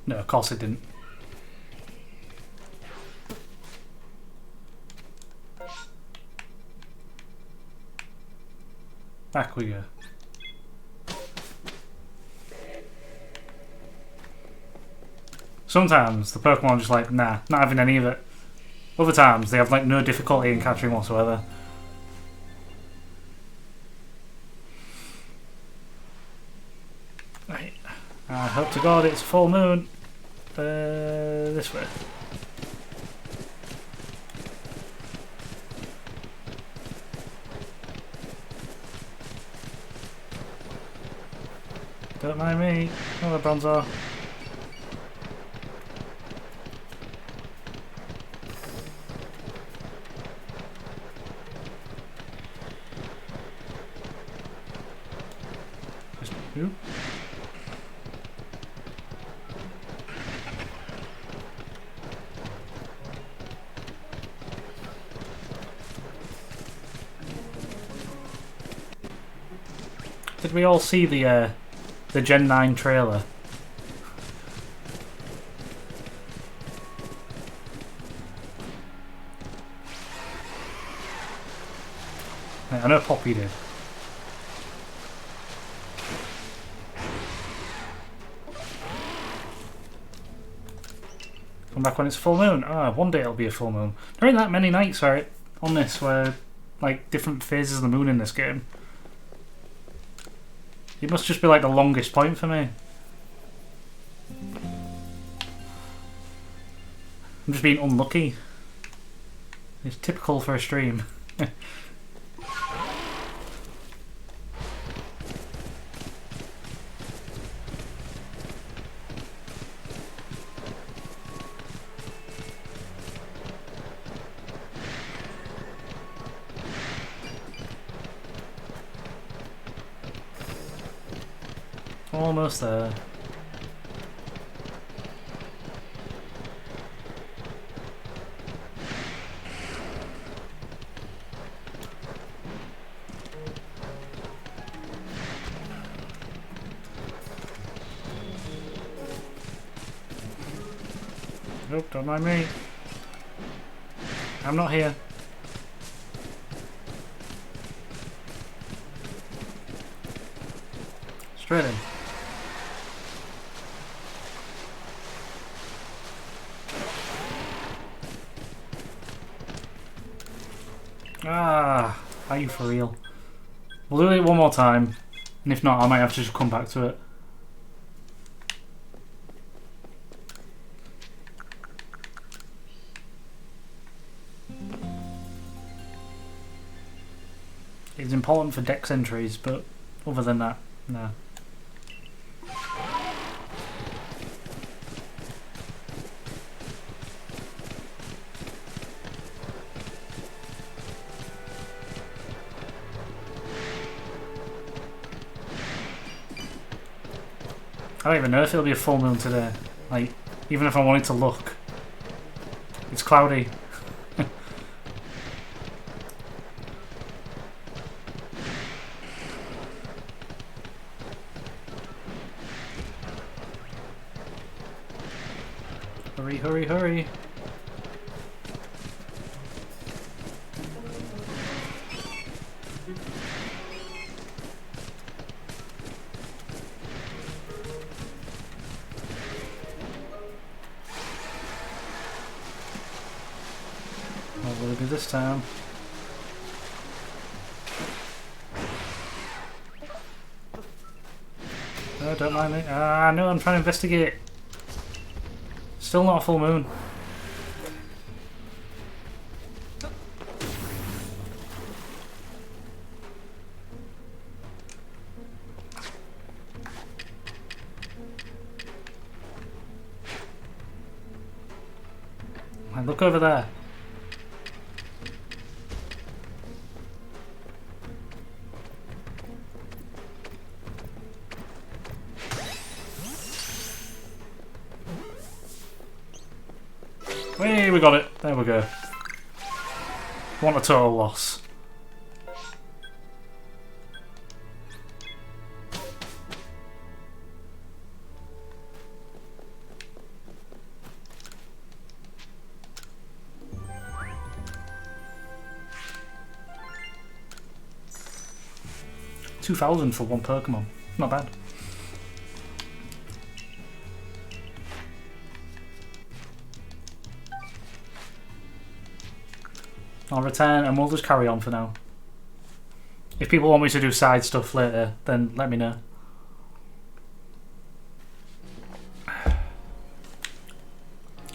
No, of course it didn't. Back we go. Sometimes the Pokemon are just like, nah, not having any of it. Other times they have like no difficulty in capturing whatsoever. Right. I hope to God it's full moon. This way. Don't mind me. Hello, Bronzor. Who? Did we all see the Gen 9 trailer? I know Poppy did. Come back when it's full moon. Ah, one day it'll be a full moon. There ain't that many nights on this where like different phases of the moon in this game. It must just be like the longest point for me. I'm just being unlucky. It's typical for a stream. Almost there. Nope, don't mind me. I'm not here. Straight in. Ah, are you for real? We'll do it one more time, and if not, I might have to just come back to it. It's important for dex entries, but other than that, no. I don't even know if it'll be a full moon today. Like, even if I wanted to look. It's cloudy. Hurry, hurry, hurry. What will it be this time? No, don't mind me. Ah, no, I'm trying to investigate. Still not a full moon. Look over there. Hey, we got it. There we go. Want a total loss. $2,000 for one Pokemon. Not bad. I'll return and we'll just carry on for now. If people want me to do side stuff later, then let me know.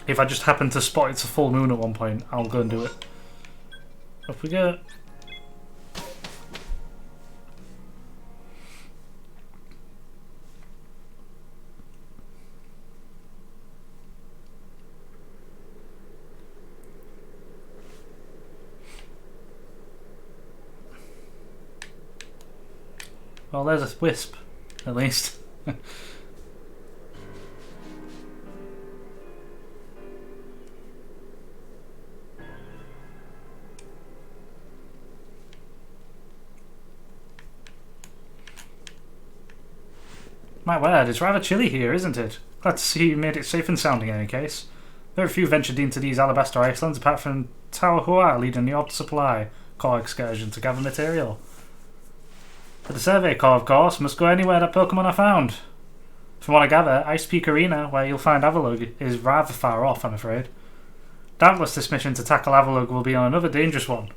If I just happen to spot it's a full moon at one point, I'll go and do it. Up we go. Well, there's a wisp, at least. My word, it's rather chilly here, isn't it? Glad to see you made it safe and sound in any case. Very few ventured into these alabaster islands apart from Tauhua leading the odd supply corps excursion to gather material. For the Survey Corps, of course, must go anywhere that Pokemon are found. From what I gather, Ice Peak Arena, where you'll find Avalugg, is rather far off, I'm afraid. Doubtless this mission to tackle Avalugg will be on another dangerous one.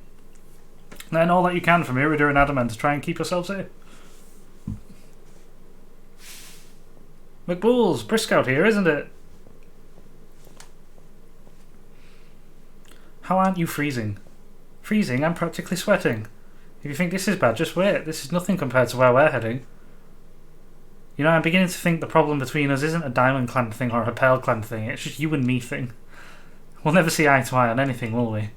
Learn all that you can from Iridir and Adamant to try and keep yourself safe. McBool's, brisk out here, isn't it? How aren't you freezing? Freezing? I'm practically sweating. If you think this is bad, just wait. This is nothing compared to where we're heading. You know, I'm beginning to think the problem between us isn't a Diamond Clan thing or a Pearl Clan thing. It's just you and me thing. We'll never see eye to eye on anything, will we?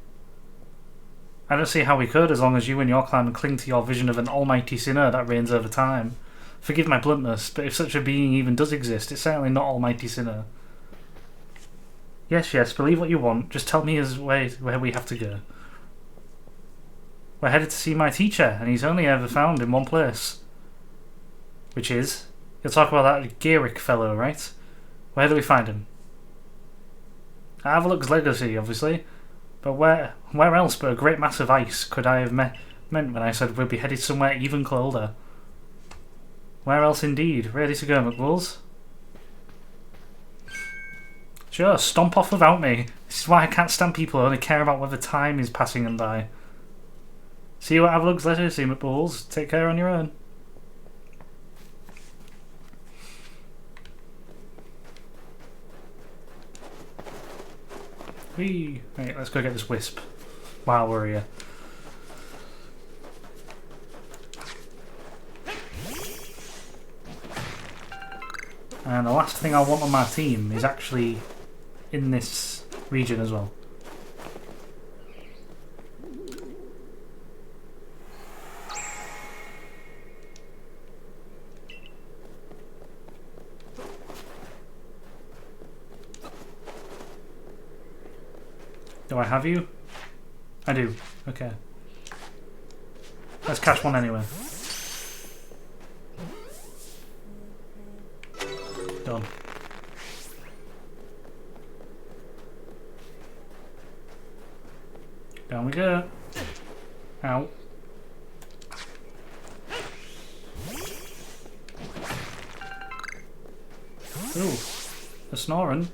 I don't see how we could, as long as you and your clan cling to your vision of an almighty sinner that reigns over time. Forgive my bluntness, but if such a being even does exist, it's certainly not almighty sinner. Yes, yes, believe what you want. Just tell me where we have to go. We're headed to see my teacher, and he's only ever found in one place. Which is? You'll talk about that Garrick fellow, right? Where do we find him? Avalugg's legacy, obviously. But where else but a great mass of ice could I have meant when I said we'd be headed somewhere even colder? Where else indeed? Ready to go, McWolves? Sure, stomp off without me. This is why I can't stand people who only care about whether time is passing them by. See you at Avalug's later, see you, McWolves. Take care on your own. Whee! Right, let's go get this wisp while we're here. And the last thing I want on my team is actually in this region as well. Do I have you? I do. Okay. Let's catch one anyway. Done. Down we go. Ow. Ooh, the snoring.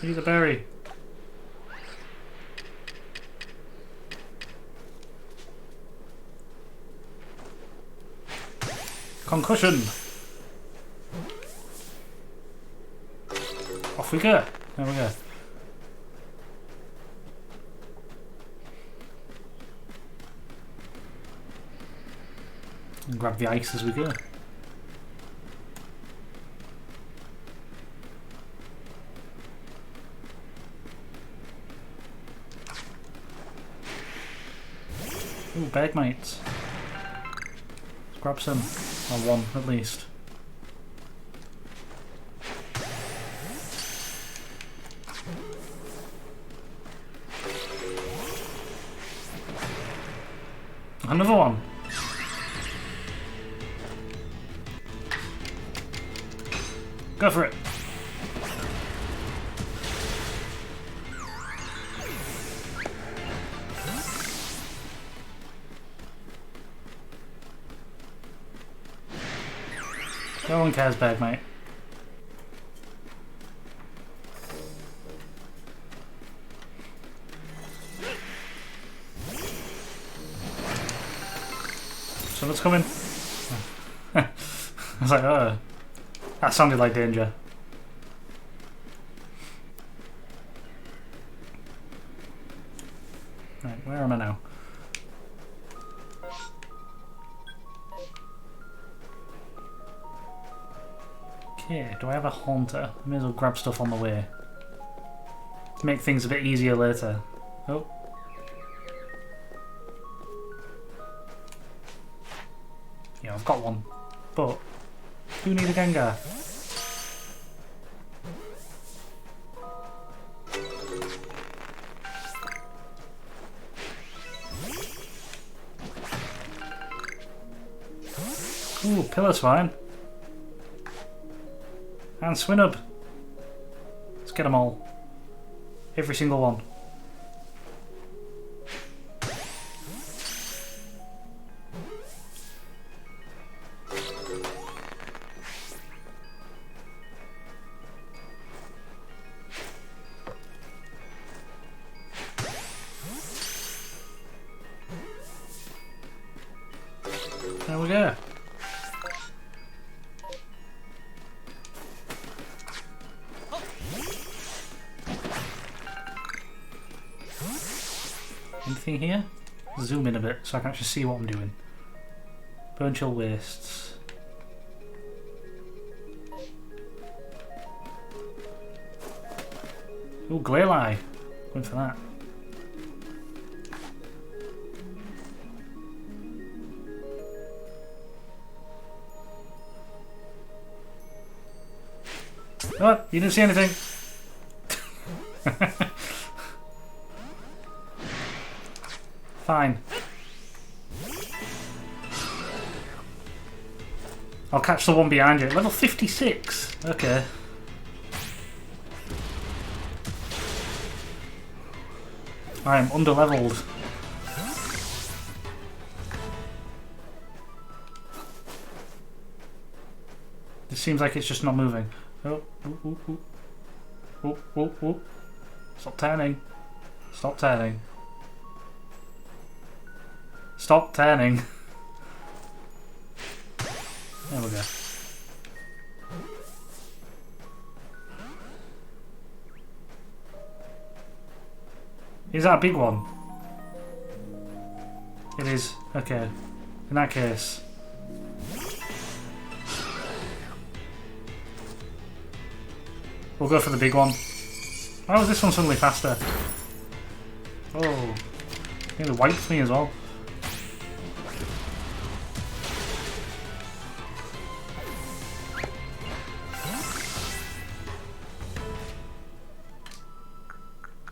Eat a berry. Concussion. Off we go. There we go. And grab the ice as we go. Ooh, bag mates. Let's grab some. Or one, at least. Another one. Go for it. No one cares, bag mate. Someone's coming. I was like, oh. That sounded like danger. Right, where am I now? Okay, do I have a haunter? I may as well grab stuff on the way. Make things a bit easier later. Oh. Yeah, I've got one. But, do need a Gengar. Ooh, Pillar Swine. And Swinub. Let's get them all. Every single one. There we go. Anything here? Zoom in a bit so I can actually see what I'm doing. Burn Chill Wastes. Ooh, Glalie. Going for that. Oh, you didn't see anything. Fine. I'll catch the one behind you. Level 56. Okay. I am underleveled. It seems like it's just not moving. Oh, ooh, ooh, ooh. Ooh, ooh, ooh. Stop turning. Stop turning. Stop turning. There we go. Is that a big one? It is. Okay. In that case. We'll go for the big one. Why was this one suddenly faster? Oh. Nearly wiped me as well.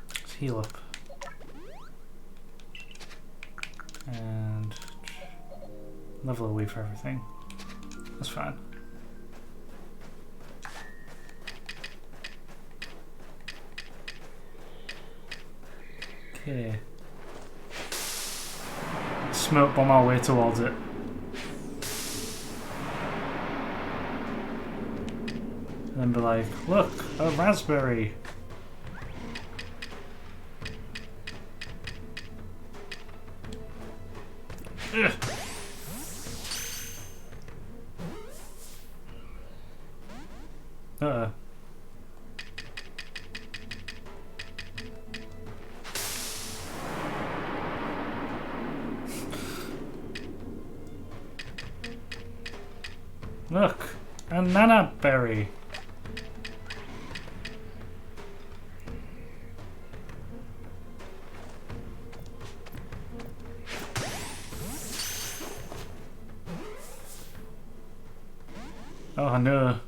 Let's heal up. And level away for everything. That's fine. Okay. Smoke bomb our way towards it. And then be like, look, a raspberry. Ugh. Uh-oh. Look, a nana berry. Oh no.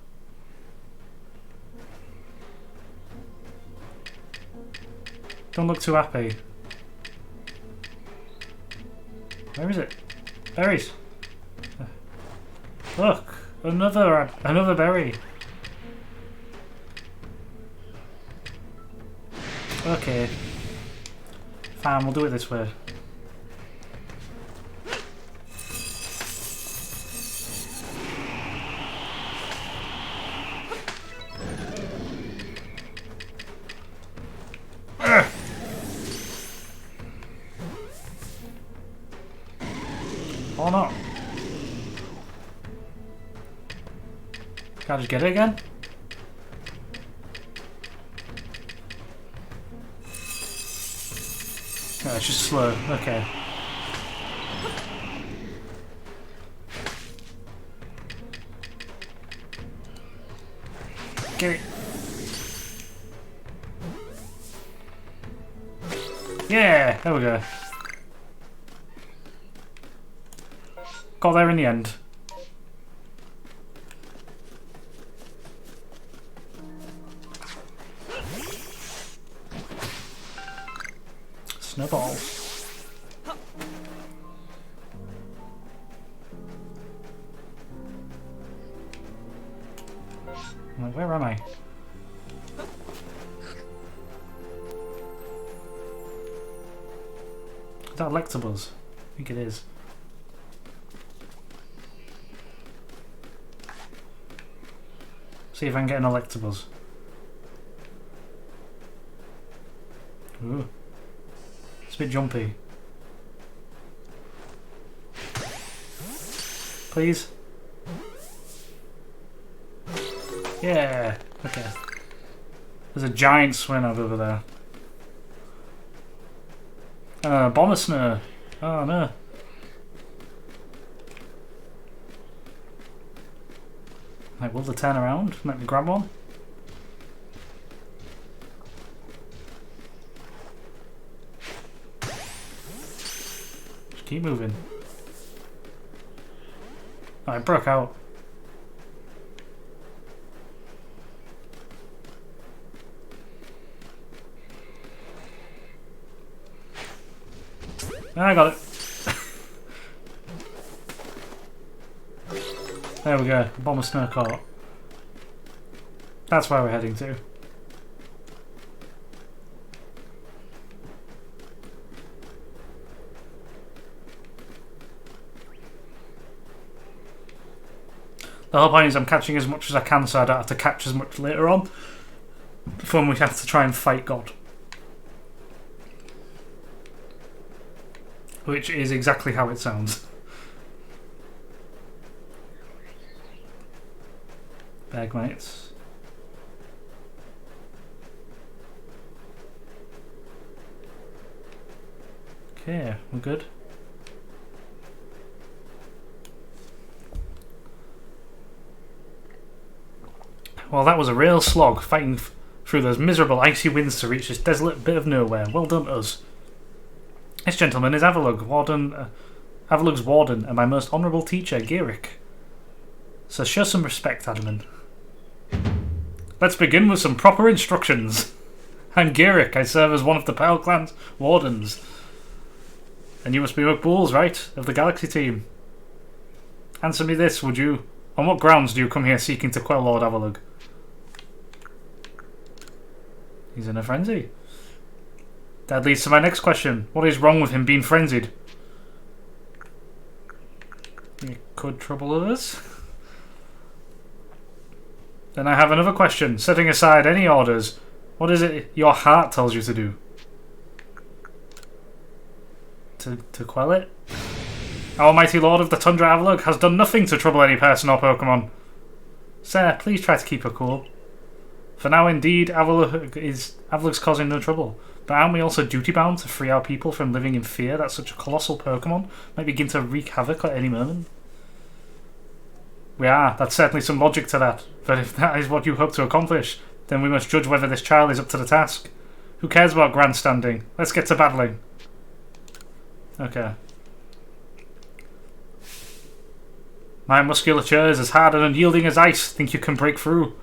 Don't look too happy. Where is it? Berries. Look, another berry. Okay. Fine, we'll do it this way. Or not. Can I just get it again? No, it's just slow. Okay. Get it. Yeah, there we go. Got there in the end. Snowball. I'm like, where am I? Is that Electabuzz? I think it is. See if I can get an Electabuzz. Ooh. It's a bit jumpy. Please? Yeah, okay. There's a giant Swinub over there. Bomber Snare. Oh no. Like, will they turn around? Let me grab one. Just keep moving. Oh, it broke out. I got it. There we go. Bomber Snow Cart. That's where we're heading to. The whole point is I'm catching as much as I can so I don't have to catch as much later on when we have to try and fight God. Which is exactly how it sounds. Bagmates. Okay, we're good. Well, that was a real slog, fighting through those miserable icy winds to reach this desolate bit of nowhere. Well done, us. This gentleman is Avalug's warden, and my most honourable teacher, Garrick. So show some respect, Adamant. Let's begin with some proper instructions. I'm Garrick. I serve as one of the Pearl Clan's wardens. And you must be McBools, right? Of the Galaxy team. Answer me this, would you? On what grounds do you come here seeking to quell Lord Avalug? He's in a frenzy. That leads to my next question. What is wrong with him being frenzied? It could trouble others. Then I have another question. Setting aside any orders, what is it your heart tells you to do? To quell it? Our mighty Lord of the Tundra Avalug has done nothing to trouble any person or Pokemon. Sir, please try to keep her cool. For now, indeed, Avalug's causing no trouble. But aren't we also duty-bound to free our people from living in fear that such a colossal Pokemon might begin to wreak havoc at any moment? We are. That's certainly some logic to that. But if that is what you hope to accomplish, then we must judge whether this child is up to the task. Who cares about grandstanding? Let's get to battling. Okay. My musculature is as hard and unyielding as ice. Think you can break through?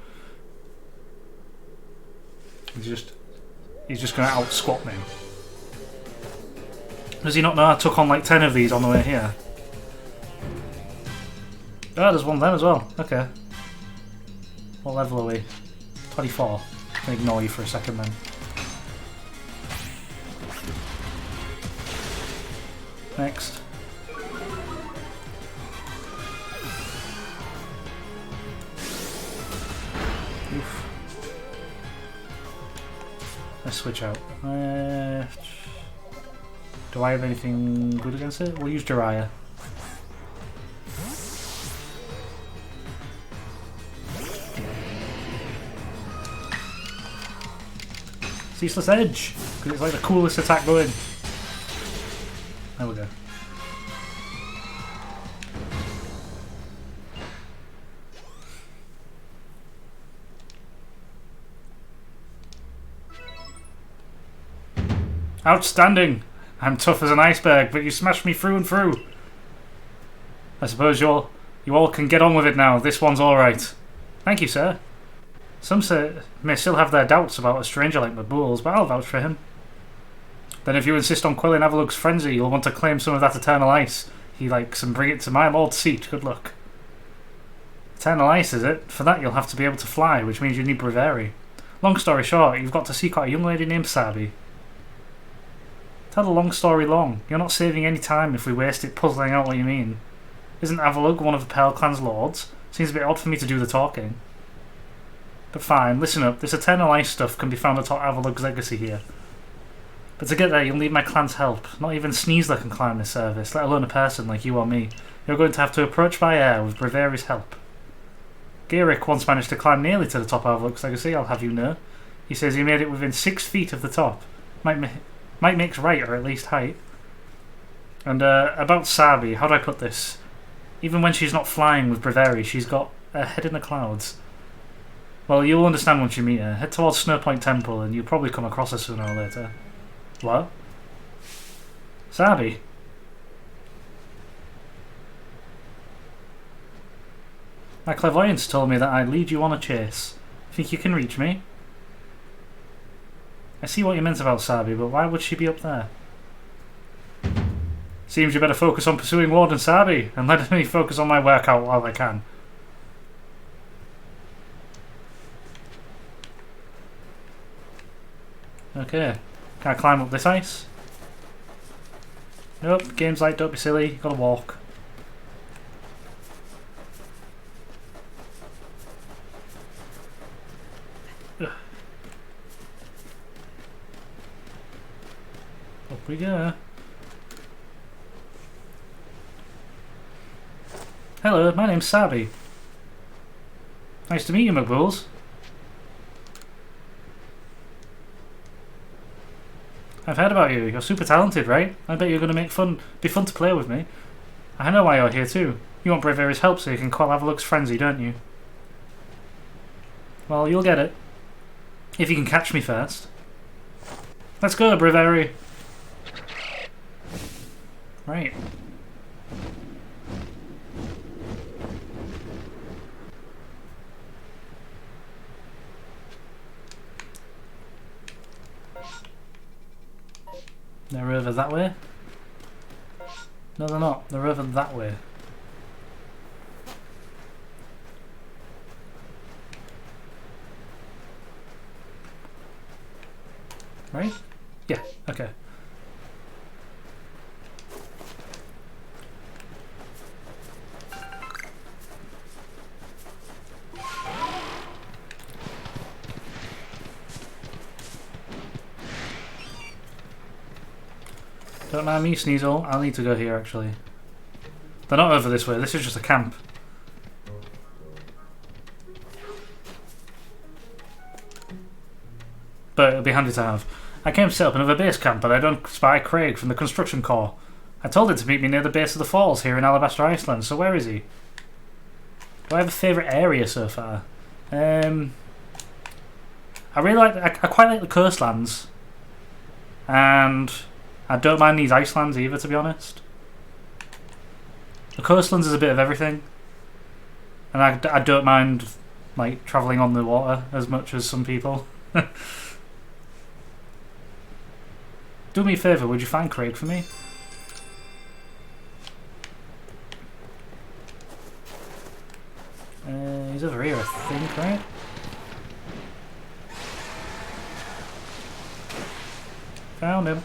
He's just going to out-squat me. Does he not know I took on like 10 of these on the way here? Oh, there's one there as well. Okay. What level are we? 24. I can ignore you for a second then. Next. Oof. Let's switch out. Do I have anything good against it? We'll use Jiraiya. Ceaseless Edge! Because it's like the coolest attack going. There we go. Outstanding! I'm tough as an iceberg, but you smashed me through and through. I suppose you all can get on with it now. This one's alright. Thank you, sir. Some may still have their doubts about a stranger like McBools, but I'll vouch for him. Then if you insist on quelling Avalug's frenzy, you'll want to claim some of that eternal ice he likes and bring it to my lord's seat. Good luck. Eternal ice, is it? For that you'll have to be able to fly, which means you need bravery. Long story short, you've got to seek out a young lady named Sabi. Tell the long story long. You're not saving any time if we waste it puzzling out what you mean. Isn't Avalug one of the Pearl Clan's lords? Seems a bit odd for me to do the talking. But fine, listen up. This eternal ice stuff can be found atop Avalug's legacy here. But to get there, you'll need my clan's help. Not even Sneasler can climb this service, let alone a person like you or me. You're going to have to approach by air with Bravari's help. Garrick once managed to climb nearly to the top of Avalug's legacy, I'll have you know. He says he made it within 6 feet of the top. Might makes right, or at least height. And about Sabi, how do I put this? Even when she's not flying with Bravari, she's got her head in the clouds. Well, you'll understand once you meet her. Head towards Snowpoint Temple and you'll probably come across her sooner or later. What? Sabi? My clairvoyance told me that I'd lead you on a chase. Think you can reach me? I see what you meant about Sabi, but why would she be up there? Seems you better focus on pursuing Warden Sabi, and let me focus on my workout while I can. Okay, can I climb up this ice? Nope, game's like, don't be silly, gotta walk. Up we go. Hello, my name's Sabi. Nice to meet you, McBulls. I've heard about you. You're super talented, right? I bet you're going to be fun to play with me. I know why you're here too. You want Breveri's help so you can quell Avalok's frenzy, don't you? Well, you'll get it. If you can catch me first. Let's go, Breveri. Right. They're over that way? No, they're not. They're over that way. Right? Yeah, okay. Don't mind me, Sneasel. I'll need to go here, actually. They're not over this way. This is just a camp. But it'll be handy to have. I came to set up another base camp, but I don't spy Craig from the construction corps. I told him to meet me near the base of the falls here in Alabaster Iceland, so where is he? Do I have a favourite area so far? I really like... I quite like the coastlands. And I don't mind these Icelands either, to be honest. The coastlands is a bit of everything. And I don't mind, like, travelling on the water as much as some people. Do me a favour, would you find Craig for me? He's over here, I think, right? Found him.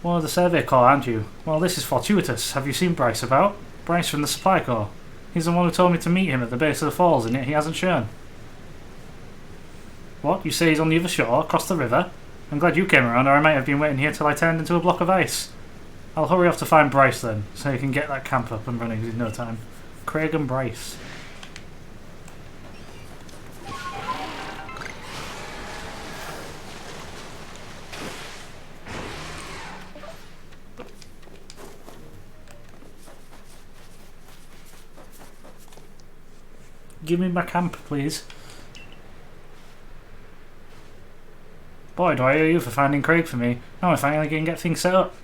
One of the survey corps, aren't you? Well, this is fortuitous. Have you seen Bryce about? Bryce from the supply corps. He's the one who told me to meet him at the base of the falls, and yet he hasn't shown. What? You say he's on the other shore, across the river? I'm glad you came around, or I might have been waiting here till I turned into a block of ice. I'll hurry off to find Bryce then, so you can get that camp up and running in no time. Craig and Bryce. Give me my camp, please. Boy, do I owe you for finding Craig for me. Now I finally can get things set up.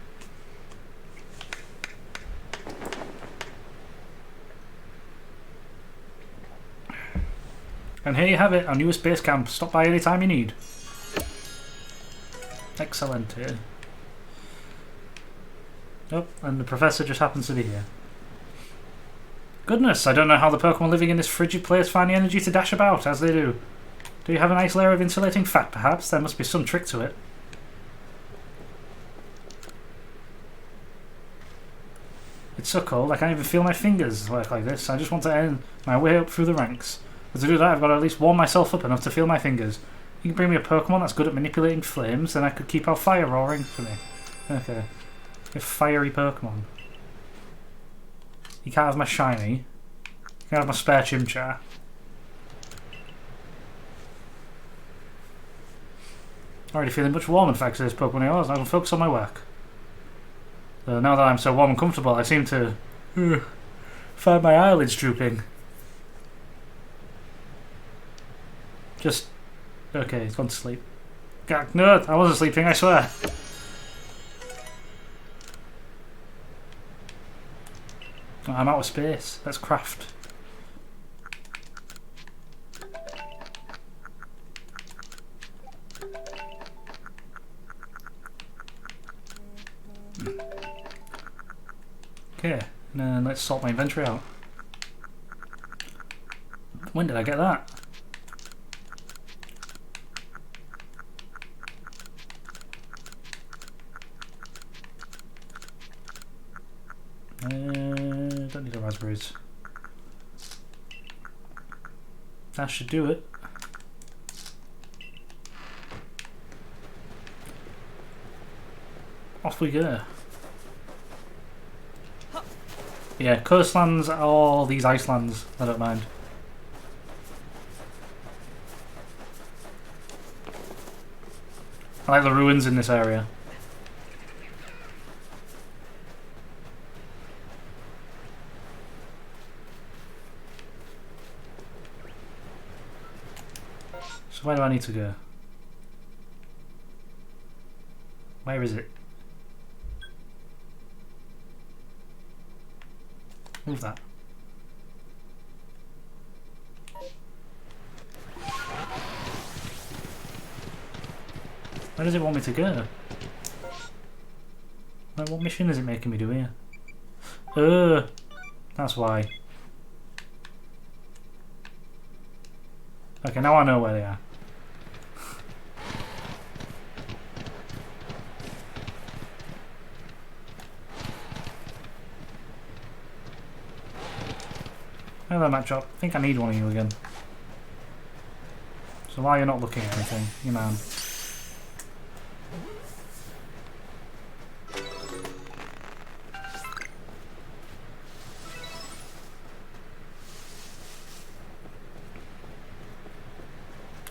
And here you have it, our newest base camp. Stop by anytime you need. Excellent. Oh, and the professor just happens to be here. Goodness, I don't know how the Pokemon living in this frigid place find the energy to dash about, as they do. Do you have a nice layer of insulating fat, perhaps? There must be some trick to it. It's so cold, I can't even feel my fingers work like this. I just want to end my way up through the ranks. But to do that, I've got to at least warm myself up enough to feel my fingers. You can bring me a Pokemon that's good at manipulating flames, then I could keep our fire roaring for me. Okay. A fiery Pokemon. You can't have my shiny. You can't have my spare Chimchar. Already feeling much warmer in fact to this Pokemon here, so I can focus on my work. So now that I'm so warm and comfortable, I seem to find my eyelids drooping. Just... okay, he's gone to sleep. No, I wasn't sleeping, I swear. Oh, I'm out of space. Let's craft. Okay, and then let's sort my inventory out. When did I get that? Don't need the raspberries. That should do it. Off we go. Yeah, coastlands or these icelands, I don't mind. I like the ruins in this area. So where do I need to go? Where is it? Move that. Where does it want me to go? Like, what mission is it making me do here? That's why. Okay, now I know where they are. Hello, Matchop. I think I need one of you again. So why are you not looking at anything, you man?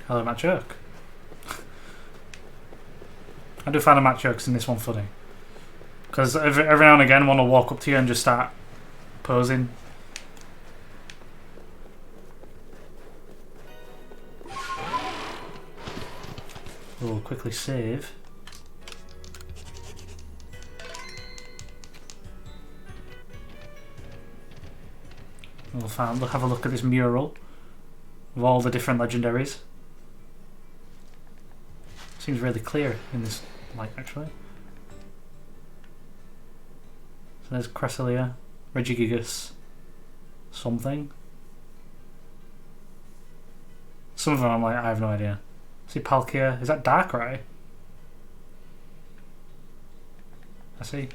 Hello, Matchok. I do find the Matchoks in this one funny. Because every now and again I want to walk up to you and just start posing. We'll quickly save. We'll have a look at this mural of all the different legendaries. Seems really clear in this light, actually. So there's Cresselia, Regigigas, something. Some of them I'm like, I have no idea. See Palkia, is that Darkrai? I see.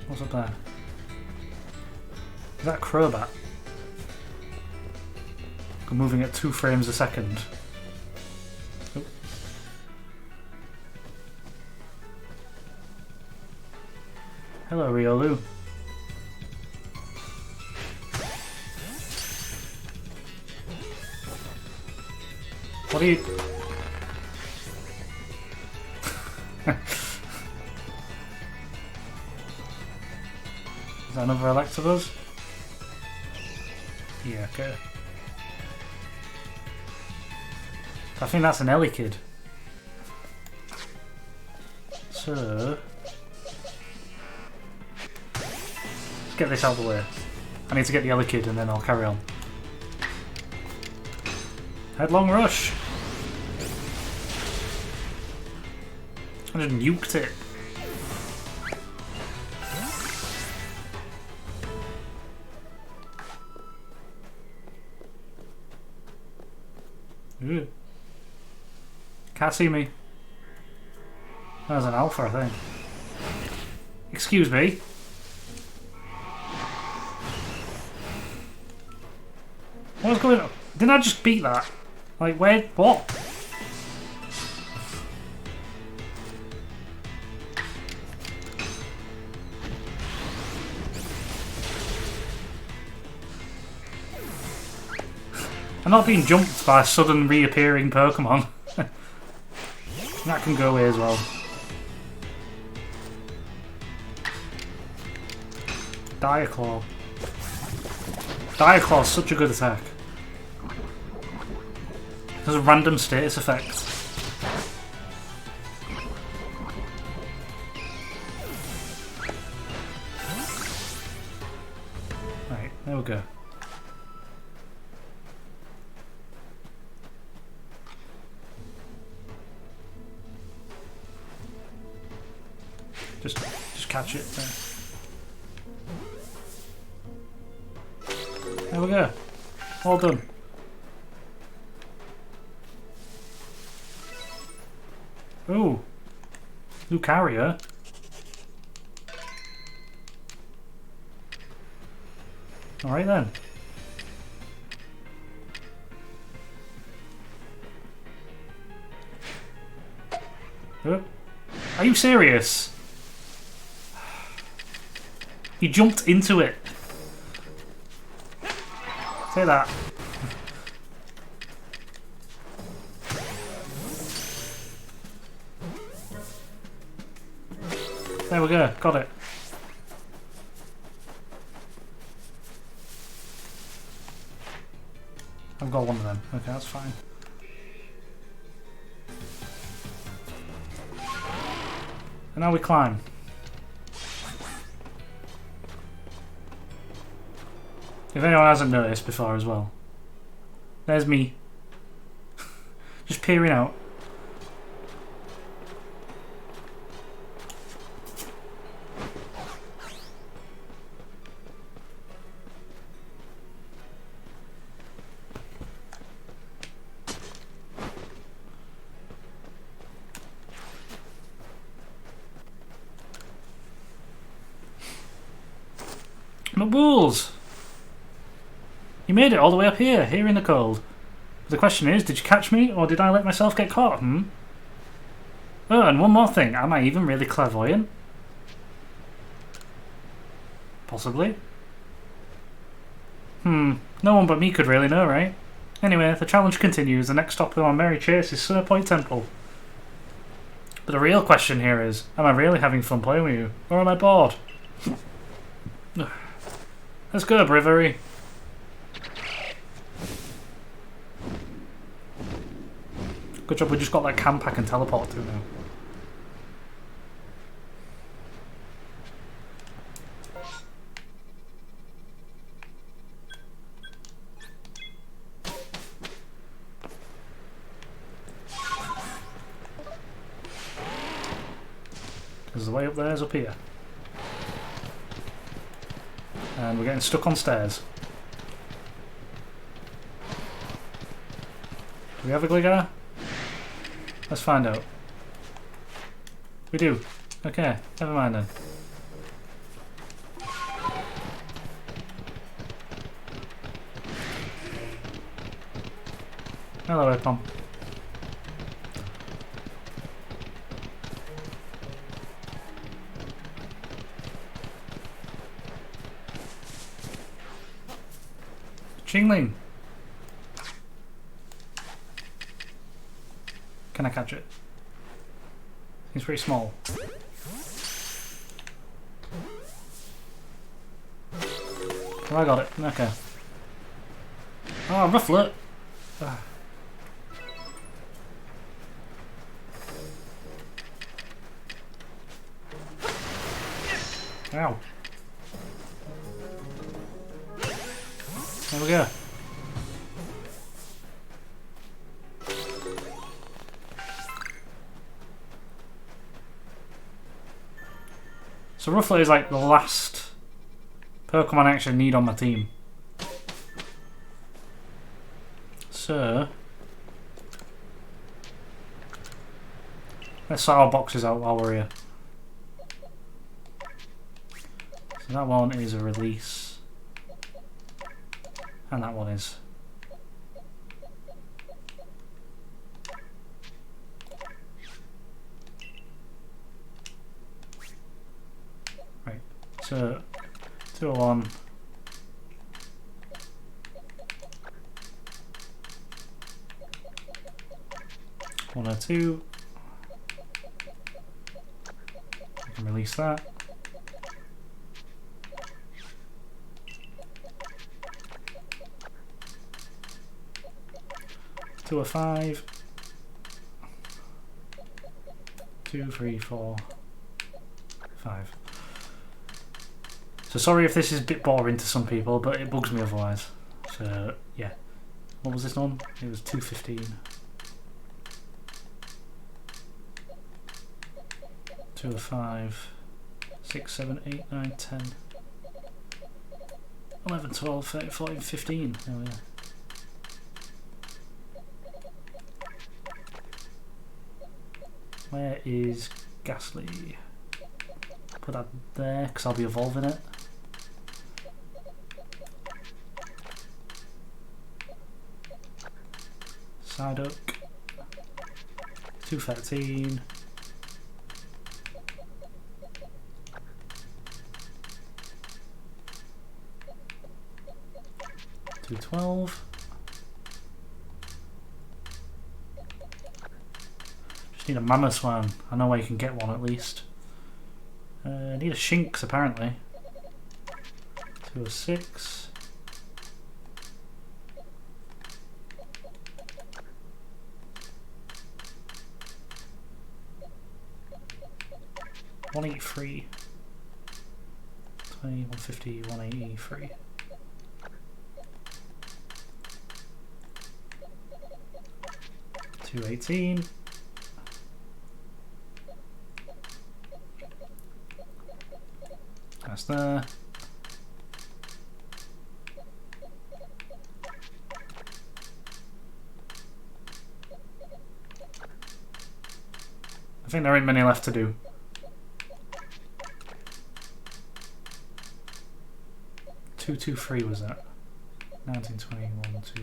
What's up there? Is that a Crobat? I'm moving at 2 frames a second. Oh. Hello, Riolu. What are you... Is that another Electabuzz? Yeah, okay. I think that's an Elekid. So... let's get this out of the way. I need to get the Elekid and then I'll carry on. Headlong Rush! I just nuked it. Ooh. Can't see me. That was an alpha, I think. Excuse me. What was going on? Didn't I just beat that? Like, where? What? I'm not being jumped by a sudden reappearing Pokemon. That can go away as well. Diaclaw. Diaclaw's such a good attack. There's a random status effect. Right, there we go. Just catch it there. There we go. All done. Ooh. Lucaria. Alright then. Are you serious? He jumped into it. Say that. There we go, got it. I've got one of them. Okay, that's fine. And now we climb. If anyone hasn't noticed before as well. There's me. Just peering out. McBools! You made it all the way up here in the cold. The question is, did you catch me, or did I let myself get caught, Oh, and one more thing, am I even really clairvoyant? Possibly. No one but me could really know, right? Anyway, the challenge continues. The next stop on our merry chase is Sir Point Temple. But the real question here is, am I really having fun playing with you, or am I bored? Let's go, Bravery. Good job we just got that camp I can teleport to now. Because the way up there is up here. And we're getting stuck on stairs. Do we have a Gligar? Let's find out. We do. Okay, never mind then. Hello, Epom. Chingling. Can I catch it? Seems pretty small. Oh, I got it. Okay. Oh, Rufflet! Ugh. Ow. There we go. So Rufflet is like the last Pokemon I actually need on my team. So let's sort our boxes out while we're here. So that one is a release. And that one is. Right, so 201. One or two. I can release that. Two or five. 2, 3, 4, 5. So sorry if this is a bit boring to some people, but it bugs me otherwise. So yeah. What was this one? It was 215. 2 or 5. 6, 7, 8, 9, 10. 11, 12, 13, 14, 15. There we are. Where is Ghastly? Put that there because I'll be evolving it. Psyduck. 213. 212. Just need a Mamoswine. I know where you can get one at least. Need a Shinx apparently. 206. $183. 20, 150, 183. $218. That's there. I think there ain't many left to do. $223 was that? 1921 to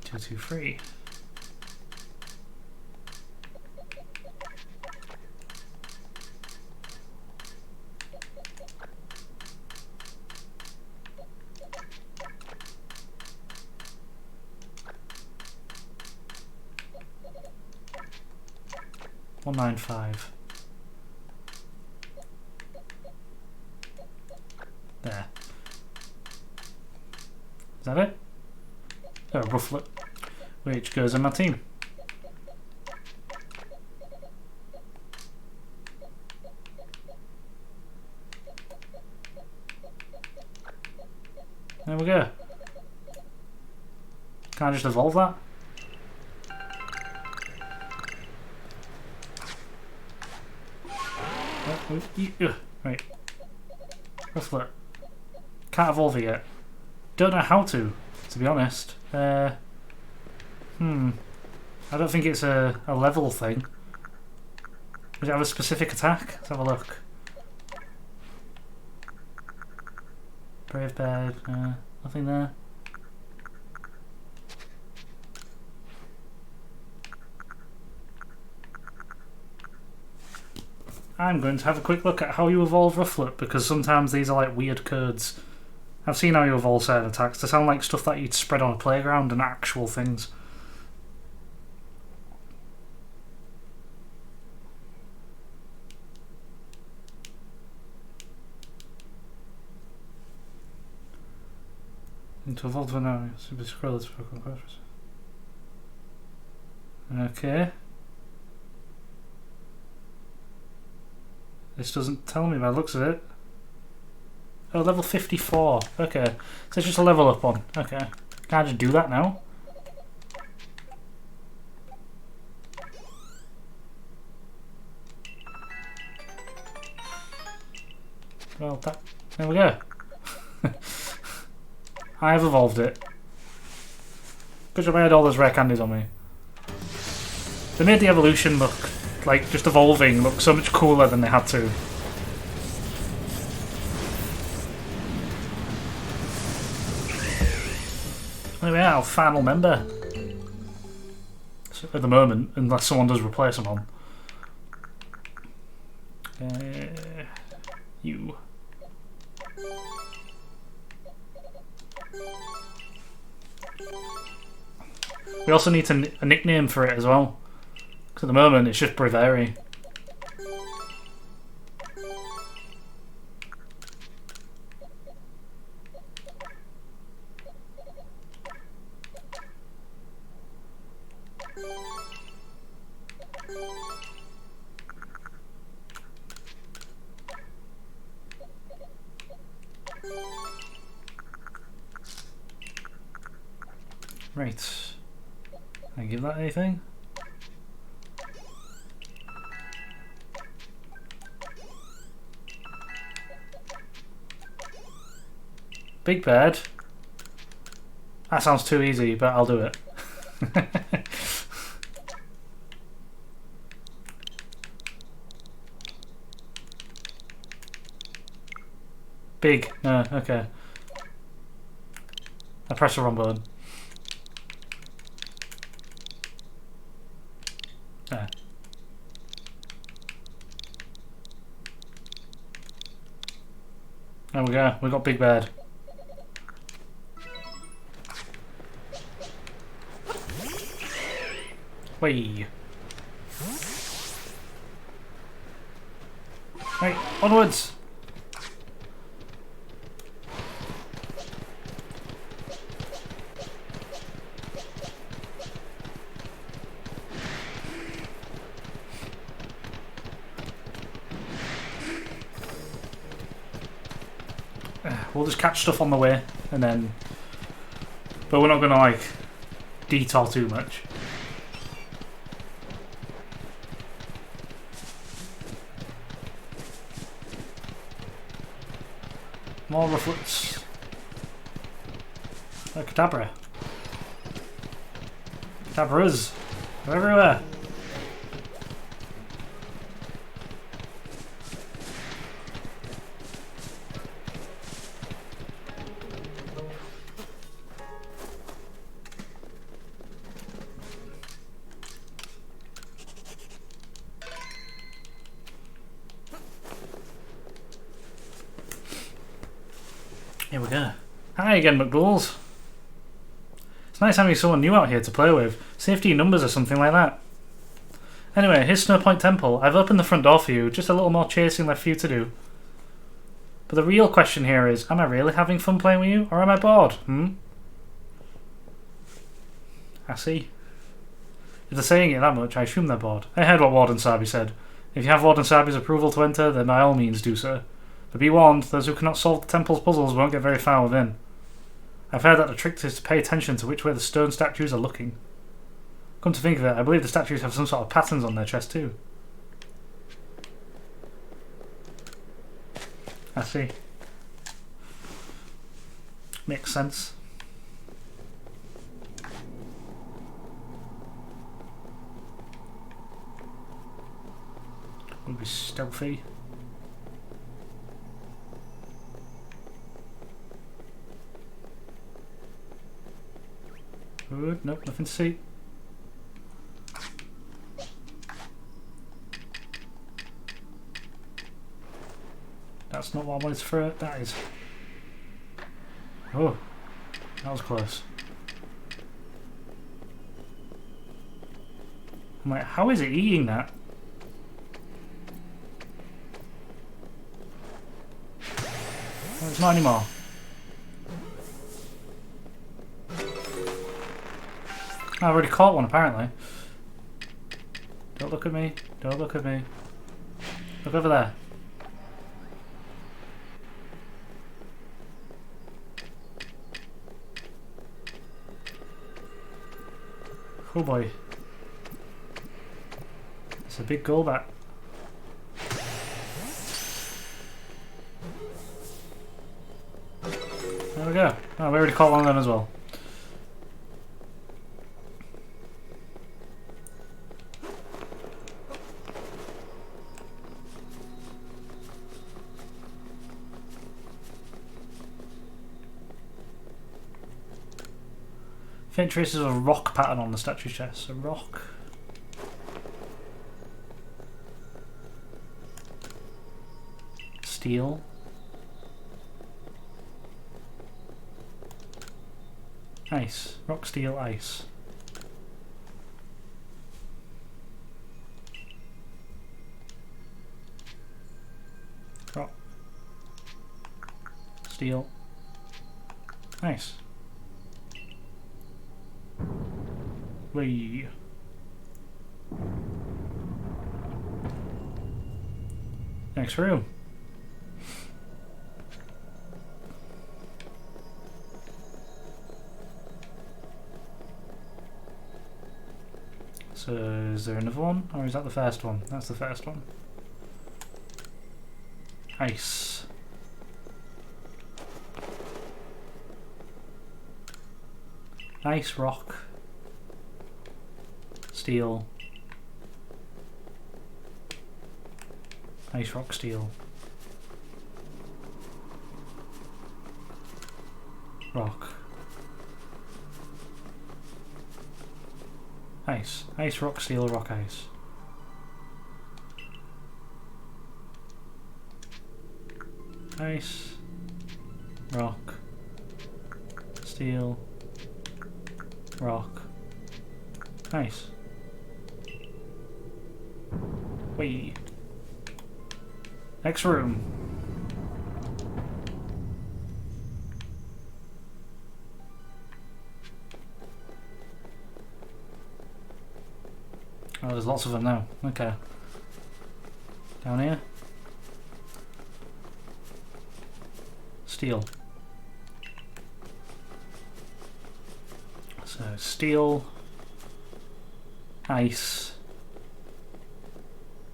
223. $195. There. Is that it? Oh, Rufflet, which goes in my team. There we go. Can I just evolve that? Right. Rufflet. Can't evolve it yet. Don't know how to be honest. I don't think it's a level thing. Does it have a specific attack? Let's have a look. Brave Bird, nothing there. I'm going to have a quick look at how you evolve Rufflet, because sometimes these are like weird codes. I've seen how you evolve certain attacks. They sound like stuff that you'd spread on a playground and actual things. To evolve to now, super scroll this for questions. Okay. This doesn't tell me by the looks of it. Oh, level 54. Okay. So it's just a level up on. Okay. Can I just do that now? Well, there we go. I have evolved it. Good job I had all those rare candies on me. They made the evolution look, like, just evolving look so much cooler than they had to. Anyway, our final member. So at the moment, unless someone does replace them on. You. We also need a nickname for it as well. Because at the moment it's just Bravery. Right. Can I give that anything? Big Bird. That sounds too easy, but I'll do it. Big. No, okay. I pressed the wrong button. There. There we go. We got Big Bird. Whee! Right, onwards! We'll just catch stuff on the way, and then... But we're not gonna, like, detour too much. More rufflets. Oh, Kadabra. Kadabras. They're everywhere. Here we go. Hi again, McDougalls. It's nice having someone new out here to play with. Safety in numbers or something like that. Anyway, here's Snow Point Temple. I've opened the front door for you. Just a little more chasing left for you to do. But the real question here is, am I really having fun playing with you, or am I bored? I see. If they're saying it that much, I assume they're bored. I heard what Warden Sabi said. If you have Warden Sabi's approval to enter, then by all means do so. But be warned, those who cannot solve the temple's puzzles won't get very far within. I've heard that the trick is to pay attention to which way the stone statues are looking. Come to think of it, I believe the statues have some sort of patterns on their chest too. I see. Makes sense. We'll be stealthy. Good, nope, nothing to see. That's not what I wanted to throw. That is. Oh, that was close. I'm like, how is it eating that? Oh, it's not anymore. I've already caught one, apparently. Don't look at me. Don't look at me. Look over there. Oh boy. It's a big goalback. There we go. Oh, we already caught one of them as well. Faint traces of a rock pattern on the statue chest. A rock. Steel. Ice. Rock, steel, ice. Rock. Steel. Nice. Whee. Next room. So is there another one, or is that the first one? That's the first one. Ice. Ice, rock. Steel. Ice, rock, steel. Rock. Ice. Ice, rock, steel, rock, ice. Ice. Rock. Steel. Rock. Nice. Wait. Next room. Oh, there's lots of them now. Okay. Down here. Steel. So, steel. Ice.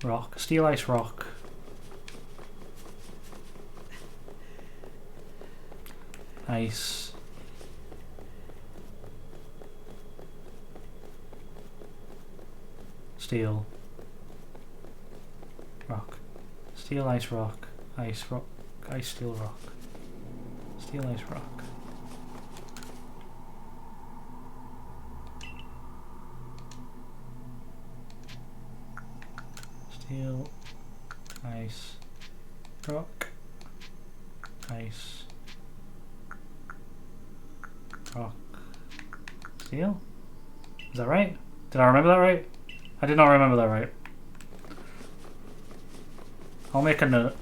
Rock. Steel, ice, rock. Ice. Steel. Rock. Steel, ice, rock. Ice, rock. Ice, steel, rock. Steel, ice, rock. Steel, ice, rock, ice, rock, steel? Is that right? Did I remember that right? I did not remember that right. I'll make a note.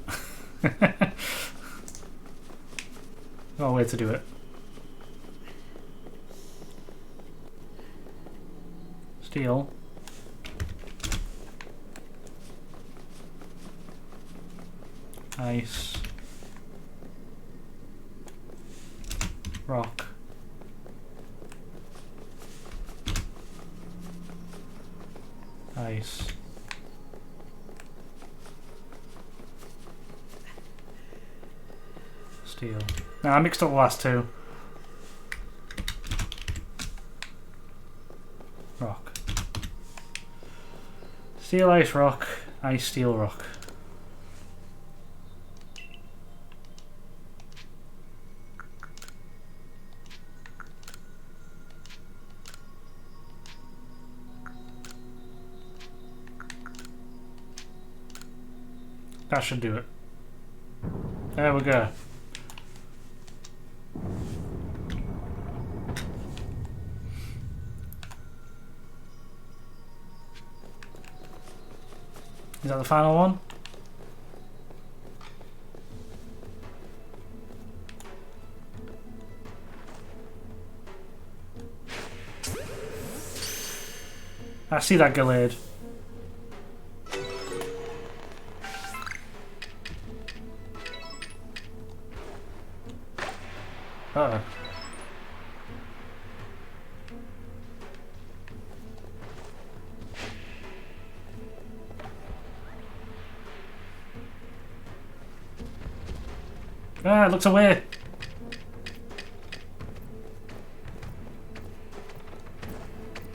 Got a way to do it. Steel. Ice. Rock. Ice. Steel. Now I mixed up the last two. Rock. Steel, ice, rock. Ice, steel, rock. That should do it. There we go. Is that the final one? I see that Gallade. Uh-oh. Ah, it looks away.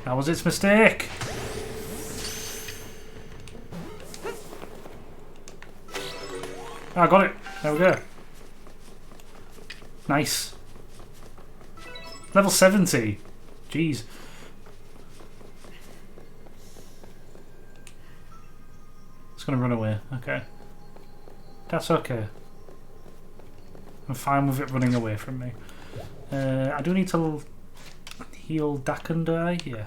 That was its mistake. Ah, I got it. There we go. Nice. Level 70. Jeez. It's gonna run away. Okay. That's okay. I'm fine with it running away from me. I do need to heal Dakan, do I? Yeah.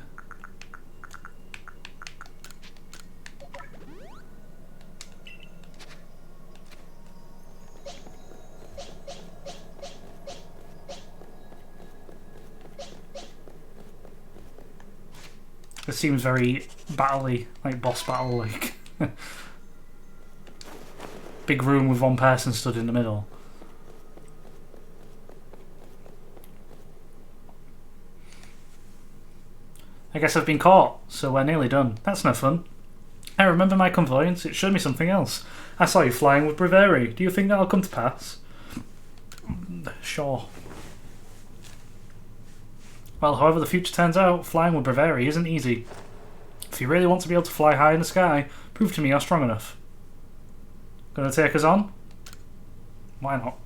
It seems very battle-y, like boss battle, like big room with one person stood in the middle. I guess I've been caught, so we're nearly done. That's no fun. I remember my convoyance, it showed me something else. I saw you flying with Breveri. Do you think that'll come to pass? Sure. Well, however the future turns out, flying with Breveri isn't easy. If you really want to be able to fly high in the sky, prove to me you're strong enough. Gonna take us on? Why not?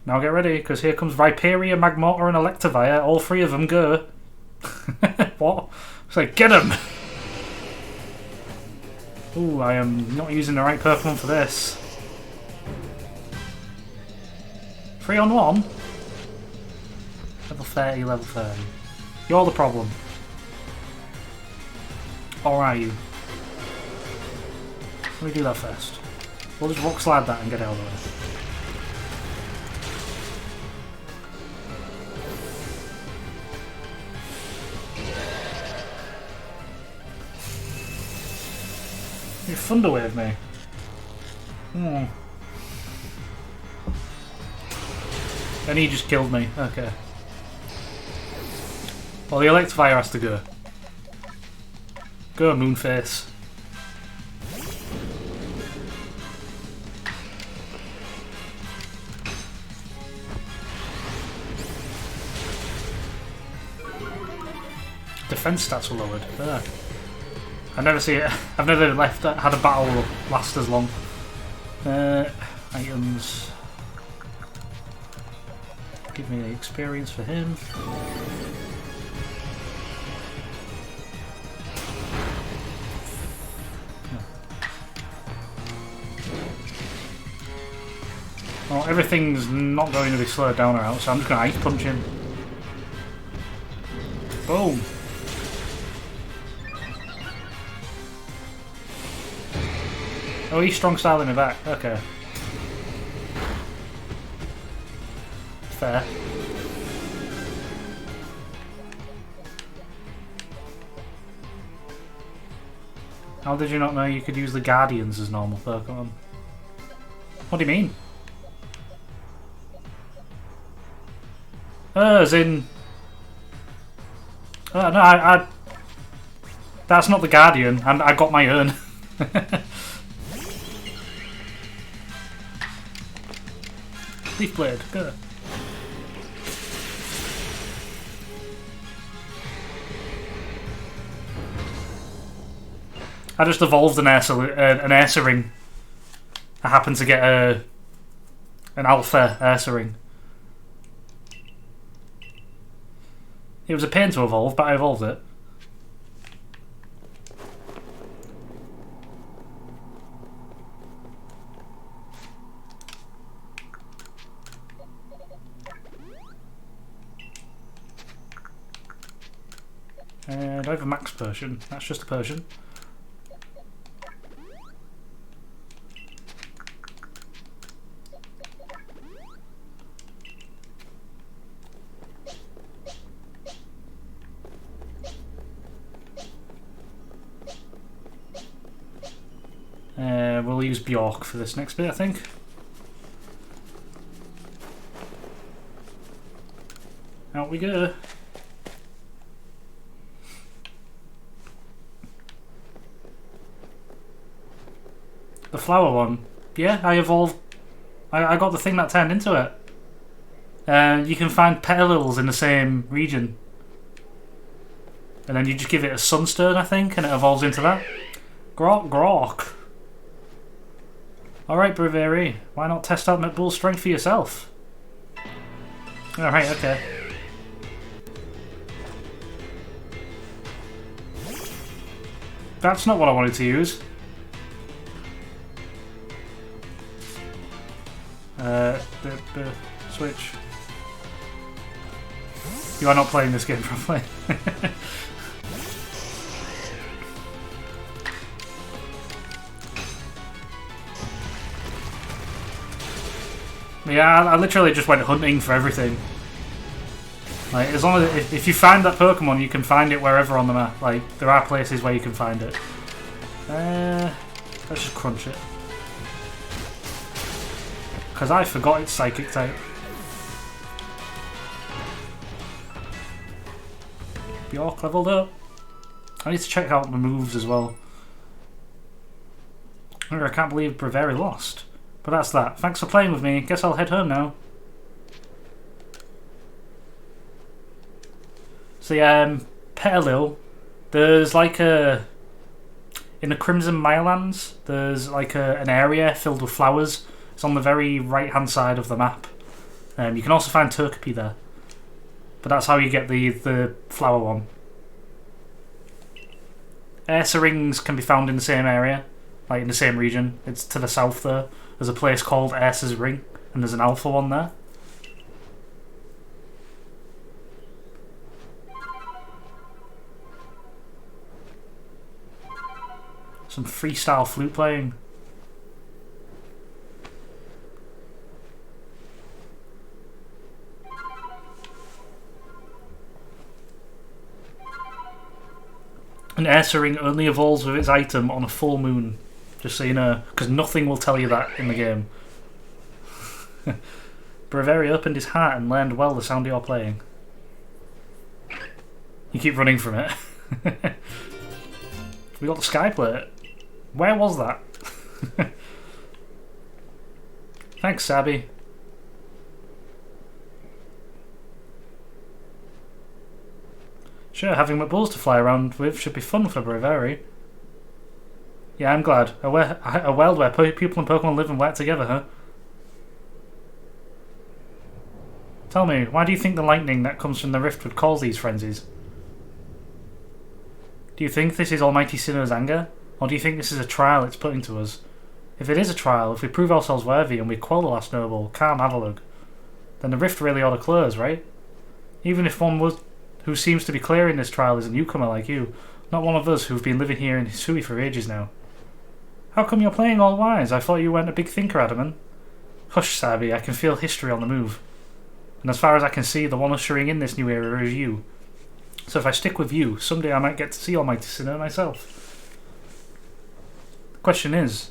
Now get ready, because here comes Viperia, Magmortar and Electivire. All three of them go. What? It's like, get him! Ooh, I am not using the right Pokemon for this. on 1? Level 30, level 30. You're the problem. Or are you? Let me do that first. We'll just rock slide that and get out of the way. You thunder wave me. And he just killed me. Okay. Well, the Electivire has to go. Go, Moonface. Defense stats were lowered. There. I never see it. I've never had a battle last as long. Items. Give me the experience for him. Well, everything's not going to be slowed down or out, so I'm just going to ice punch him. Boom! Oh, he's strong styling me back. Okay. Fair. How did you not know you could use the Guardians as normal Pokemon? What do you mean? As in... no, I... That's not the Guardian, and I got my own. Leaf Blade, go. I just evolved an Ursaring. I happened to get an Alpha Ursaring. It was a pain to evolve, but I evolved it. Do I have a max potion? That's just a potion. We'll use Bjork for this next bit, I think. Out we go. The flower one. Yeah, I evolved. I got the thing that turned into it. You can find Petalils in the same region. And then you just give it a Sunstone, I think, and it evolves into that. Grok. Alright, Bravery. Why not test out McBull's strength for yourself? Alright, okay. That's not what I wanted to use. Switch. You are not playing this game properly. Yeah, I literally just went hunting for everything. Like, as long as if you find that Pokemon, you can find it wherever on the map. Like, there are places where you can find it. Let's just crunch it. Because I forgot it's Psychic type. Bjork leveled up. I need to check out the moves as well. I can't believe Bravery lost. But that's that. Thanks for playing with me. Guess I'll head home now. So Petalil, there's like a... In the Crimson Mirelands, there's like an area filled with flowers. It's on the very right-hand side of the map. You can also find Togepi there. But that's how you get the flower one. Ursa can be found in the same area, like in the same region. It's to the south there. There's a place called Ursa's Ring, and there's an alpha one there. Some freestyle flute playing. An Air ring only evolves with its item on a full moon. Just so you know, because nothing will tell you that in the game. Bravery opened his heart and learned well the sound you're playing. You keep running from it. We got the sky plate. Where was that? Thanks, Sabby. Sure, having McBulls to fly around with should be fun for Bravery. Yeah, I'm glad. A world where people and Pokemon live and work together, huh? Tell me, why do you think the lightning that comes from the rift would cause these frenzies? Do you think this is Almighty Sinnoh's anger? Or do you think this is a trial it's putting to us? If it is a trial, if we prove ourselves worthy and we quell the last noble, calm Avalugg, then the rift really ought to close, right? Even if one who seems to be clearing this trial is a newcomer like you, not one of us who've been living here in Hisui for ages now. How come you're playing all wise? I thought you weren't a big thinker, Adaman. Hush, Sabi, I can feel history on the move. And as far as I can see, the one ushering in this new era is you. So if I stick with you, someday I might get to see Almighty Sinnoh myself. The question is,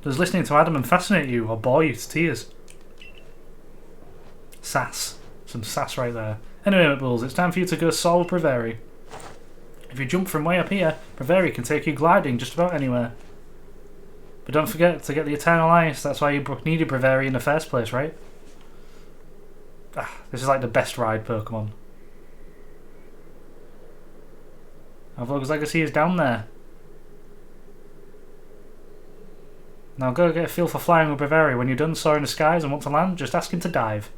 does listening to Adaman fascinate you or bore you to tears? Sass. Some sass right there. Anyway, McBulls, it's time for you to go solve Bravery. If you jump from way up here, Bravery can take you gliding just about anywhere. But don't forget to get the Eternal Ice, that's why you needed Bravery in the first place, right? This is like the best ride Pokemon. Avalugg's legacy is down there. Now go get a feel for flying with Bravery. When you're done soaring the skies and want to land, just ask him to dive.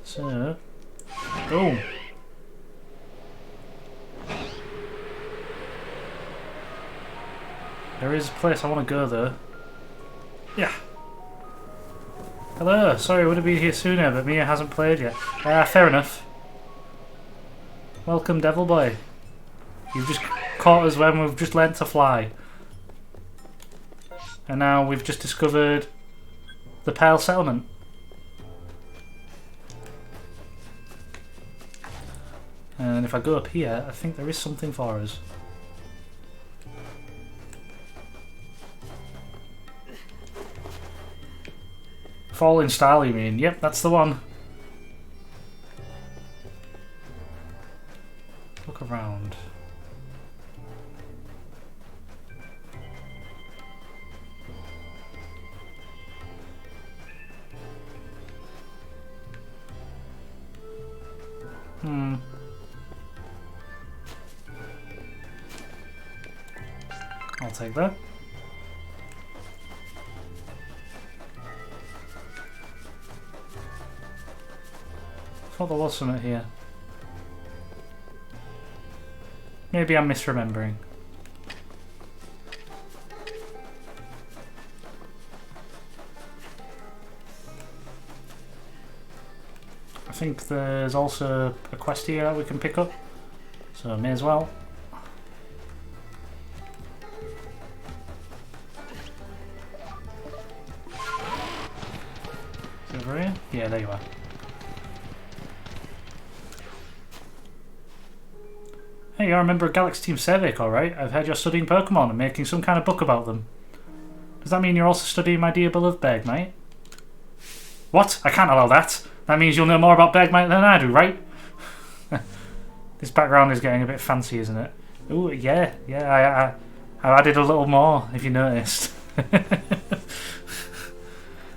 So, boom. There is a place I want to go though. Yeah. Hello, sorry I would have been here sooner, but Mia hasn't played yet. Fair enough. Welcome, Devil Boy. You've just caught us when we've just learnt to fly. And now we've just discovered the Pearl Settlement. And if I go up here, I think there is something for us. Fall in style, you mean? Yep, that's the one. Look around. I'll take that. I thought there was something here. Maybe I'm misremembering. I think there's also a quest here that we can pick up, so may as well. Is it over here? Yeah, there you are. Hey, you're a member of Galaxy Team Cervic, alright? I've heard you're studying Pokemon and making some kind of book about them. Does that mean you're also studying my dear beloved Bergmite? What? I can't allow that. That means you'll know more about Bergmite than I do, right? This background is getting a bit fancy, isn't it? Ooh, yeah, I added a little more, if you noticed.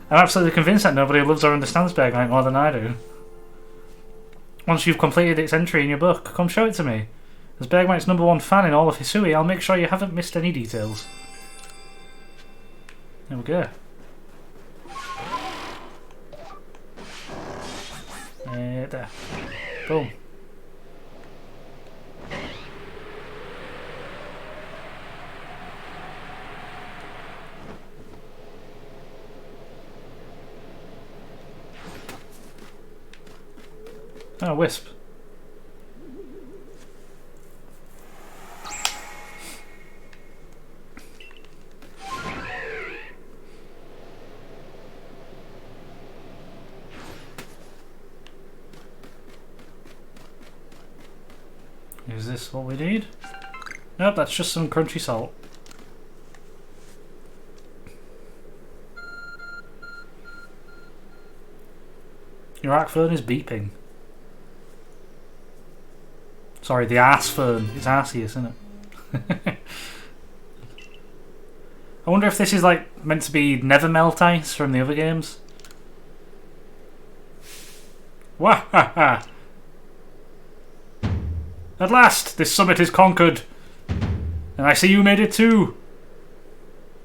I'm absolutely convinced that nobody loves or understands Bergmite more than I do. Once you've completed its entry in your book, come show it to me. As Bergmite's #1 fan in all of Hisui, I'll make sure you haven't missed any details. There we go. There. Boom. Oh, Wisp. Is this what we need? Nope, that's just some crunchy salt. Your arc fern is beeping. Sorry, the arse fern. It's Arceus, isn't it? I wonder if this is like meant to be never melt ice from the other games. Wahaha! At last, this summit is conquered. And I see you made it too.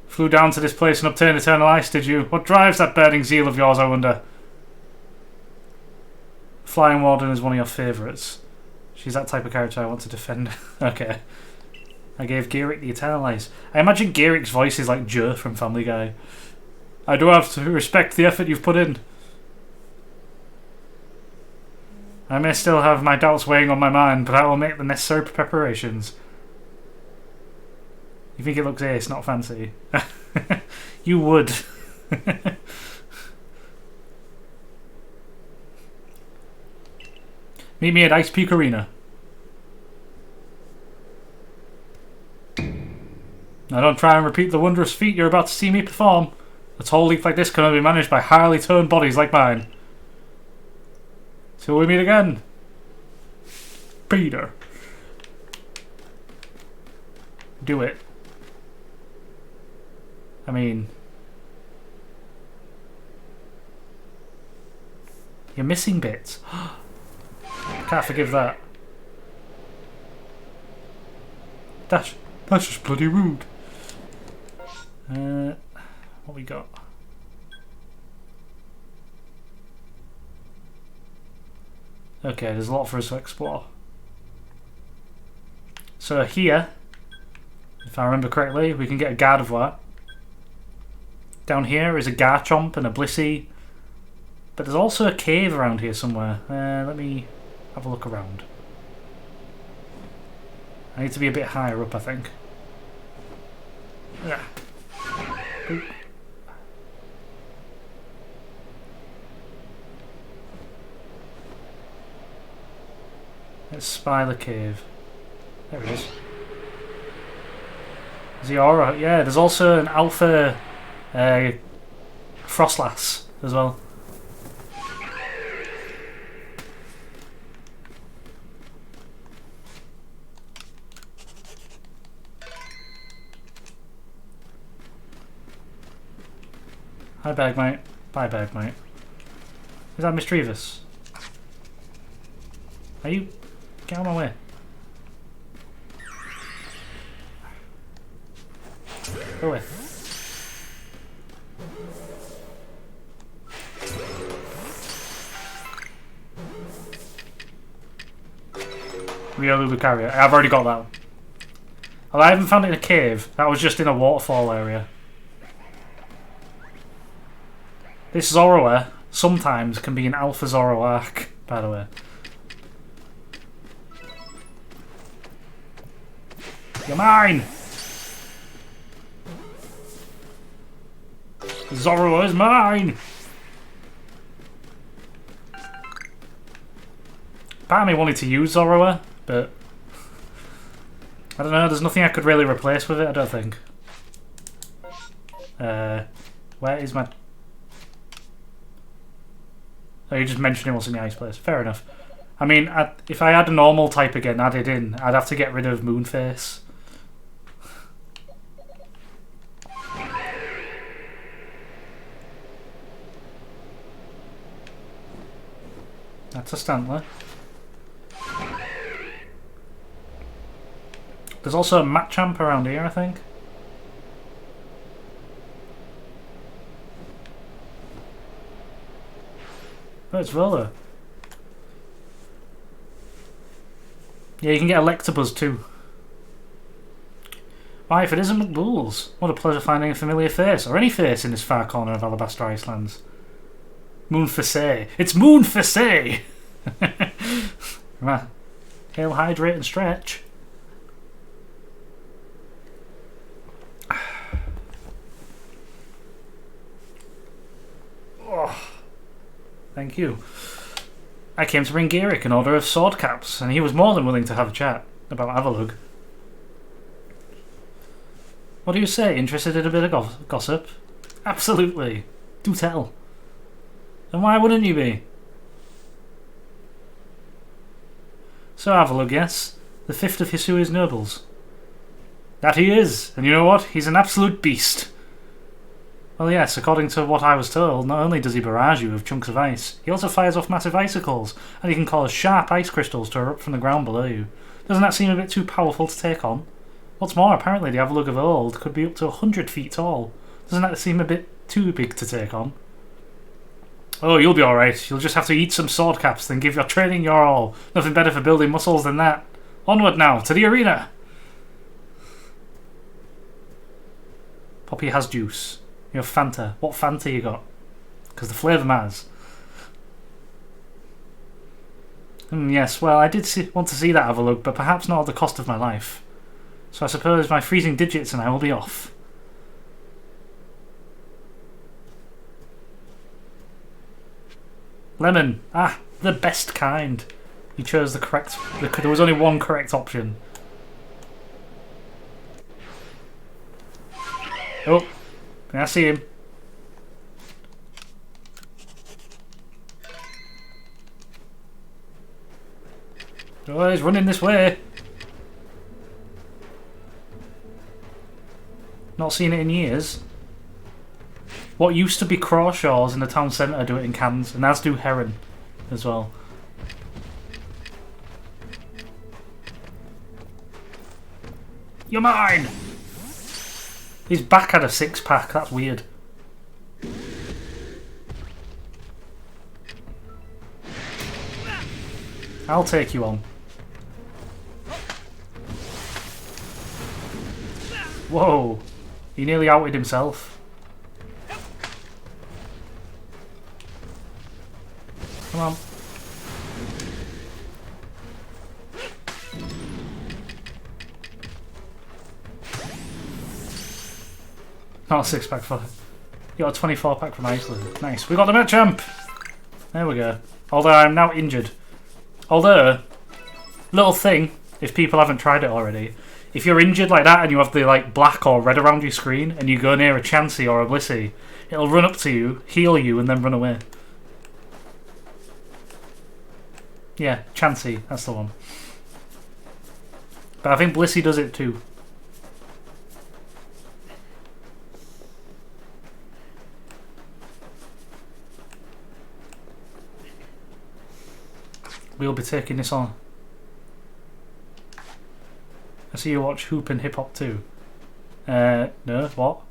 Flew down to this place and obtained eternal ice, did you? What drives that burning zeal of yours, I wonder? Flying Warden is one of your favourites. She's that type of character I want to defend. Okay. I gave Garrick the eternal ice. I imagine Garrick's voice is like Joe from Family Guy. I do have to respect the effort you've put in. I may still have my doubts weighing on my mind, but I will make the necessary preparations. You think it looks ace, not fancy? You would. Meet me at Ice Peak Arena. Now don't try and repeat the wondrous feat you're about to see me perform. A tall leap like this can only be managed by highly toned bodies like mine. Till we meet again. Peter. Do it. I mean... You're missing bits. Can't forgive that. That's just bloody rude. What we got? Okay, there's a lot for us to explore. So here, if I remember correctly, we can get a Gardevoir. Down here is a Garchomp and a Blissey. But there's also a cave around here somewhere. Let me have a look around. I need to be a bit higher up, I think. Yeah. Oop. Let's spy the cave. There it is. Is the aura? Yeah, there's also an alpha Frostlass as well. Hi Bagmite. Bye Bagmite. Is that Mischievous? Are you... Get out of my way. Go away. Rio Lucario. I've already got that one. Well, I haven't found it in a cave. That was just in a waterfall area. This Zorroa sometimes can be an Alpha Zoroark, by the way. You're mine! Zorroa is mine! Part of me wanted to use Zorroa, but I don't know, there's nothing I could really replace with it, I don't think. Where is my... Oh, you just mentioned it was in the ice place. Fair enough. I mean, if I had a normal type again added in, I'd have to get rid of Moonface. That's a Stantler. There's also a Machamp around here, I think. Oh, it's Volo. Yeah, you can get Electabuzz too. Why, if it isn't McBool's, what a pleasure finding a familiar face, or any face in this far corner of Alabaster Icelands. Moonface. It's Moonface! Hail, hydrate and stretch. Oh, thank you. I came to bring Garrick an order of sword caps, and he was more than willing to have a chat about Avalug. What do you say? Interested in a bit of gossip? Absolutely. Do tell. And why wouldn't you be? So Avalug, yes? The fifth of Hisui's nobles. That he is, and you know what? He's an absolute beast. Well, yes, according to what I was told, not only does he barrage you with chunks of ice, he also fires off massive icicles, and he can cause sharp ice crystals to erupt from the ground below you. Doesn't that seem a bit too powerful to take on? What's more, apparently the Avalug of old could be up to 100 feet tall. Doesn't that seem a bit too big to take on? Oh, you'll be alright. You'll just have to eat some sword caps, then give your training your all. Nothing better for building muscles than that. Onward now, to the arena! Poppy has juice. You have Fanta. What Fanta you got? Because the flavour matters. Yes, well, I did want to see that Avalug, but perhaps not at the cost of my life. So I suppose my freezing digits and I will be off. Lemon. Ah, the best kind. You chose the correct... There was only one correct option. Oh, I see him. Oh, he's running this way. Not seen it in years. What used to be Crawshaws in the town centre do it in cans, and as do Heron as well. You're mine! His back had a six-pack, that's weird. I'll take you on. Whoa, he nearly outed himself. Come on. Not a six-pack for... You got a 24-pack from Iceland. Nice. We got the Machamp! There we go. Although I'm now injured. Although, little thing, if people haven't tried it already, if you're injured like that and you have the like black or red around your screen and you go near a Chansey or a Blissey, it'll run up to you, heal you, and then run away. Yeah, Chansey, that's the one. But I think Blissey does it too. We'll be taking this on. I see you watch Hoop and Hip Hop too. No, what?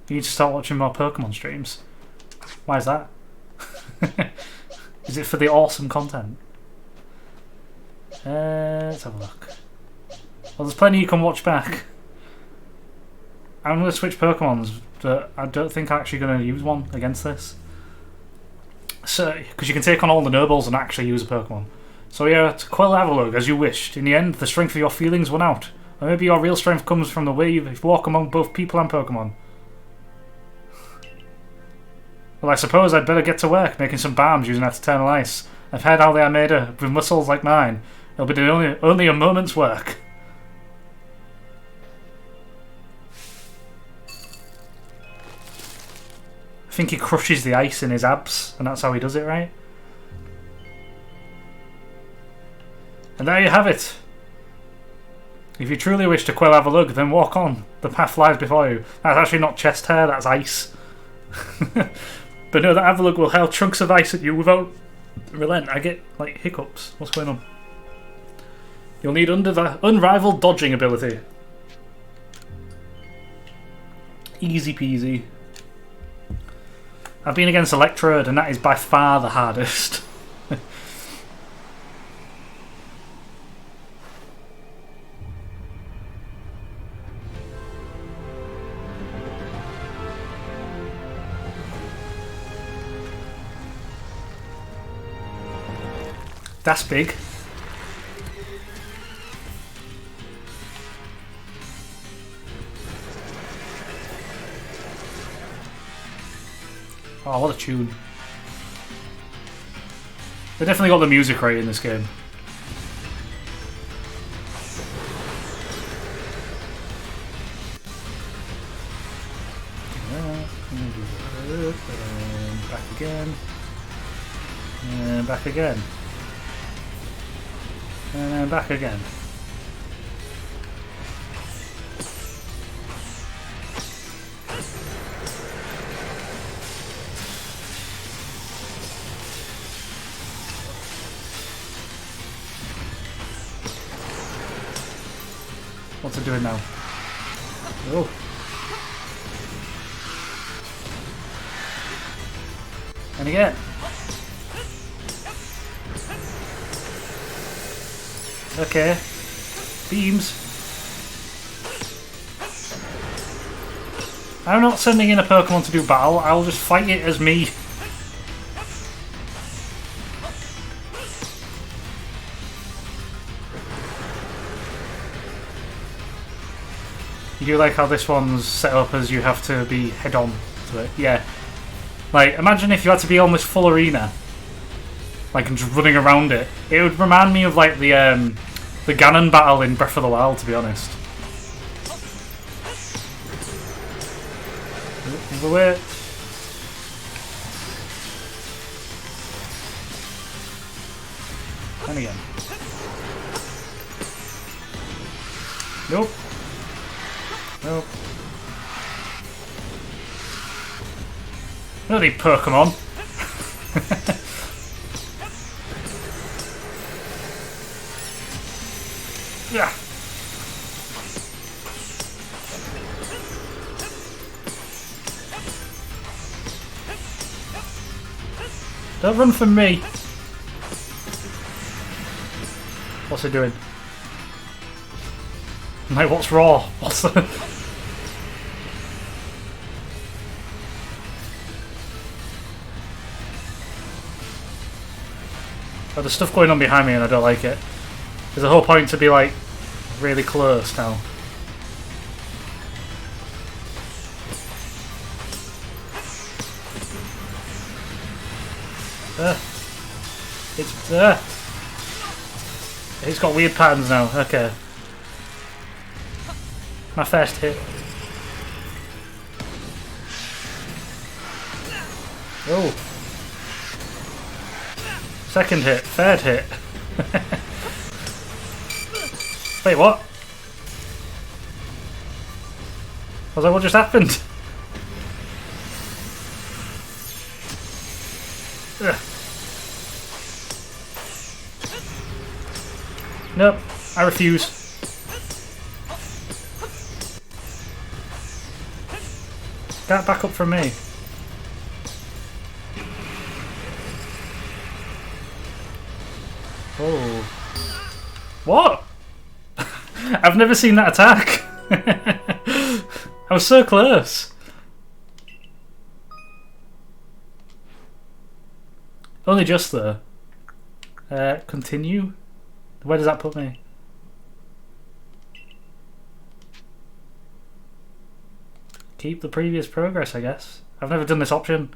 You need to start watching more Pokemon streams. Why is that? Is it for the awesome content? Let's have a look. Well, there's plenty you can watch back. I'm going to switch Pokemons, but I don't think I'm actually going to use one against this. So, because you can take on all the nobles and actually use a Pokemon. So yeah, to quell Avalug as you wished. In the end, the strength of your feelings won out. Or maybe your real strength comes from the way you walk among both people and Pokemon. Well, I suppose I'd better get to work making some balms using that eternal ice. I've heard how they are made with muscles like mine. It'll be only a moment's work. I think he crushes the ice in his abs, and that's how he does it, right? And there you have it. If you truly wish to quell Avalug, then walk on. The path lies before you. That's actually not chest hair, that's ice. But know that Avalug will hurl chunks of ice at you without relent. I get, like, hiccups. What's going on? You'll need unrivaled dodging ability. Easy peasy. I've been against Electrode, and that is by far the hardest. That's big. Oh, what a tune. They definitely got the music right in this game. Back again. And back again. And then back again. What's it doing now? Oh. And again. Okay. Beams. I'm not sending in a Pokemon to do battle, I'll just fight it as me. You do like how this one's set up as you have to be head on to it? Yeah. Like, imagine if you had to be almost full arena. Like, and just running around it. It would remind me of, like, the Ganon battle in Breath of the Wild, to be honest. Move away. And again. Nope. Nope. I don't need Pokemon. Yeah. Don't run from me. What's it doing? Like, what's raw? What's the... Oh, there's stuff going on behind me and I don't like it. There's a whole point to be, like, really close now. It's got weird patterns now. Okay. My first hit. Oh. Second hit. Third hit. Wait, what? I was like, what just happened? Ugh. Nope, I refuse. Get back up from me. Oh. What? I've never seen that attack. I was so close. Only just though. Continue? Where does that put me? Keep the previous progress, I guess. I've never done this option.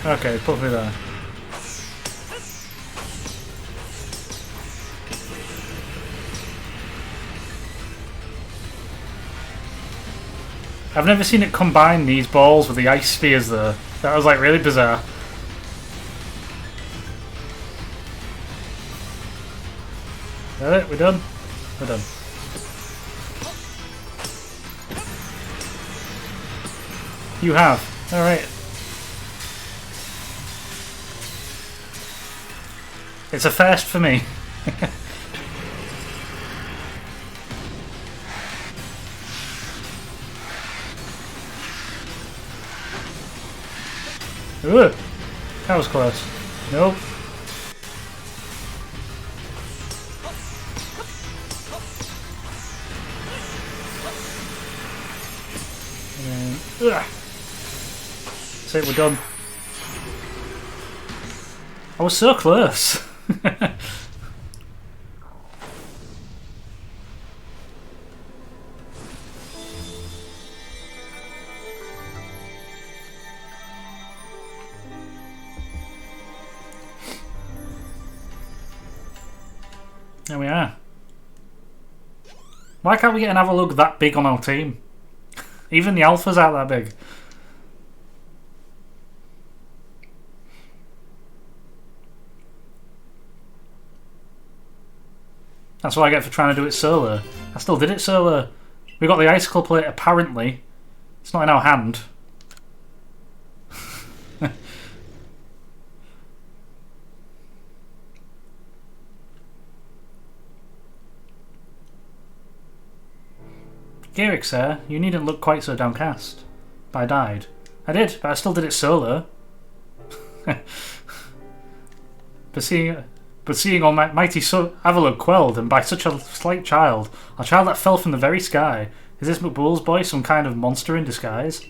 Okay, put me there. I've never seen it combine these balls with the ice spears though. That was like really bizarre. Got it? We're done? We're done. You have. Alright. It's a first for me. Ooh, that was close. Nope. And then, ugh. So we're done. I was so close. There we are. Why can't we get an Avalugg that big on our team? Even the alphas aren't that big. That's what I get for trying to do it solo. I still did it solo. We got the icicle plate apparently. It's not in our hand. Garrick, sir, you needn't look quite so downcast. But I died. I did, but I still did it solo. But seeing almighty Avalugg quelled, and by such a slight child, a child that fell from the very sky, is this McBool's boy some kind of monster in disguise?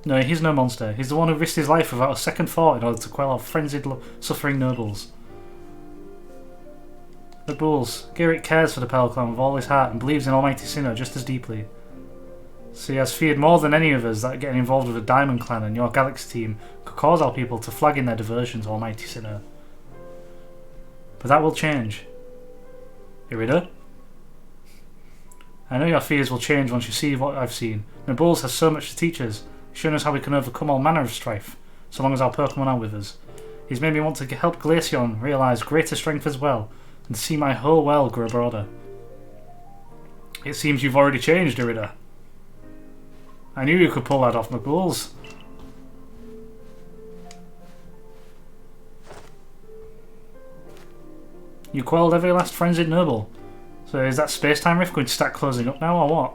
No, he's no monster. He's the one who risked his life without a second thought in order to quell our frenzied, suffering nobles. McBool's, Garrick cares for the Pearl Clan with all his heart and believes in Almighty Sinnoh just as deeply. So he has feared more than any of us that getting involved with the Diamond Clan and your Galaxy team could cause our people to flag in their diversion to Almighty Sinnoh. But that will change. Irida? I know your fears will change once you see what I've seen. McBool's has so much to teach us, showing us how we can overcome all manner of strife, so long as our Pokemon are with us. He's made me want to help Glaceon realise greater strength as well, and see my whole world grow broader. It seems you've already changed, Irida. I knew you could pull that off, McBool's. You quelled every last frenzied noble. So is that space-time rift going to start closing up now, or what?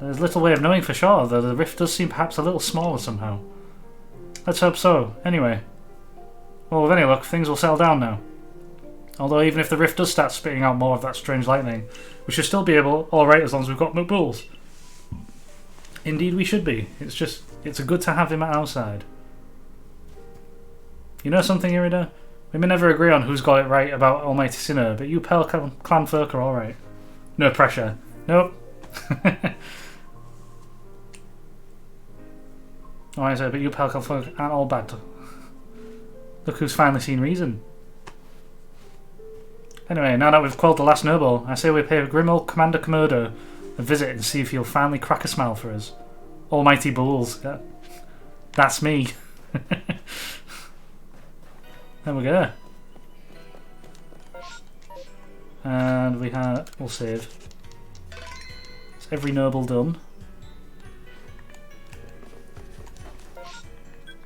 There's little way of knowing for sure, though the rift does seem perhaps a little smaller somehow. Let's hope so. Anyway. Well, with any luck, things will settle down now. Although even if the rift does start spitting out more of that strange lightning, we should still be alright as long as we've got McBool's. Indeed we should be. It's a good to have him at our side. You know something, Irida? We may never agree on who's got it right about Almighty Sinnoh, but you Pearl Clan folk are alright. No pressure. Nope. Alright, sir, but you Pearl Clan folk aren't all bad. Look who's finally seen reason. Anyway, now that we've quelled the last noble, I say we pay grim old Commander Komodo a visit and see if he'll finally crack a smile for us. Almighty Bulls. Yeah. That's me. There we go. And we'll save. Is every noble done?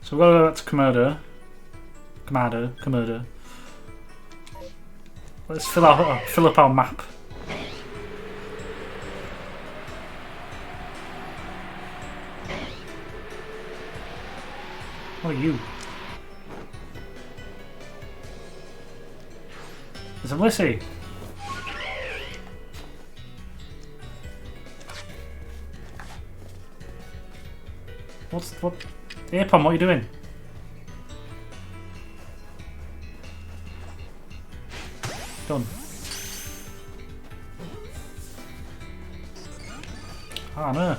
So we've got to go back to Komodo. Let's fill up our map. What are you? There's a Blissey. What? Apom, what are you doing? Done. Oh no.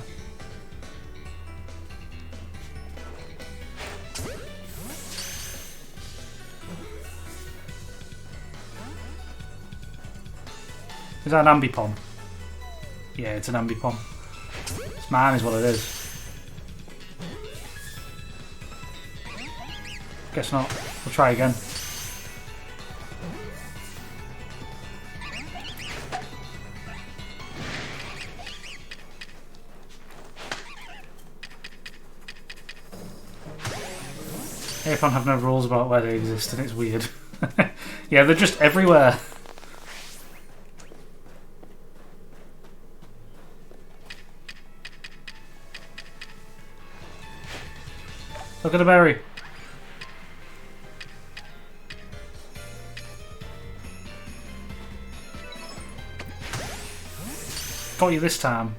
Is that an Ambipom? Yeah, it's an Ambipom. It's mine is what it is. Guess not. We'll try again. Apon have no rules about where they exist and it's weird. Yeah, they're just everywhere. Look at the berry. Got you this time.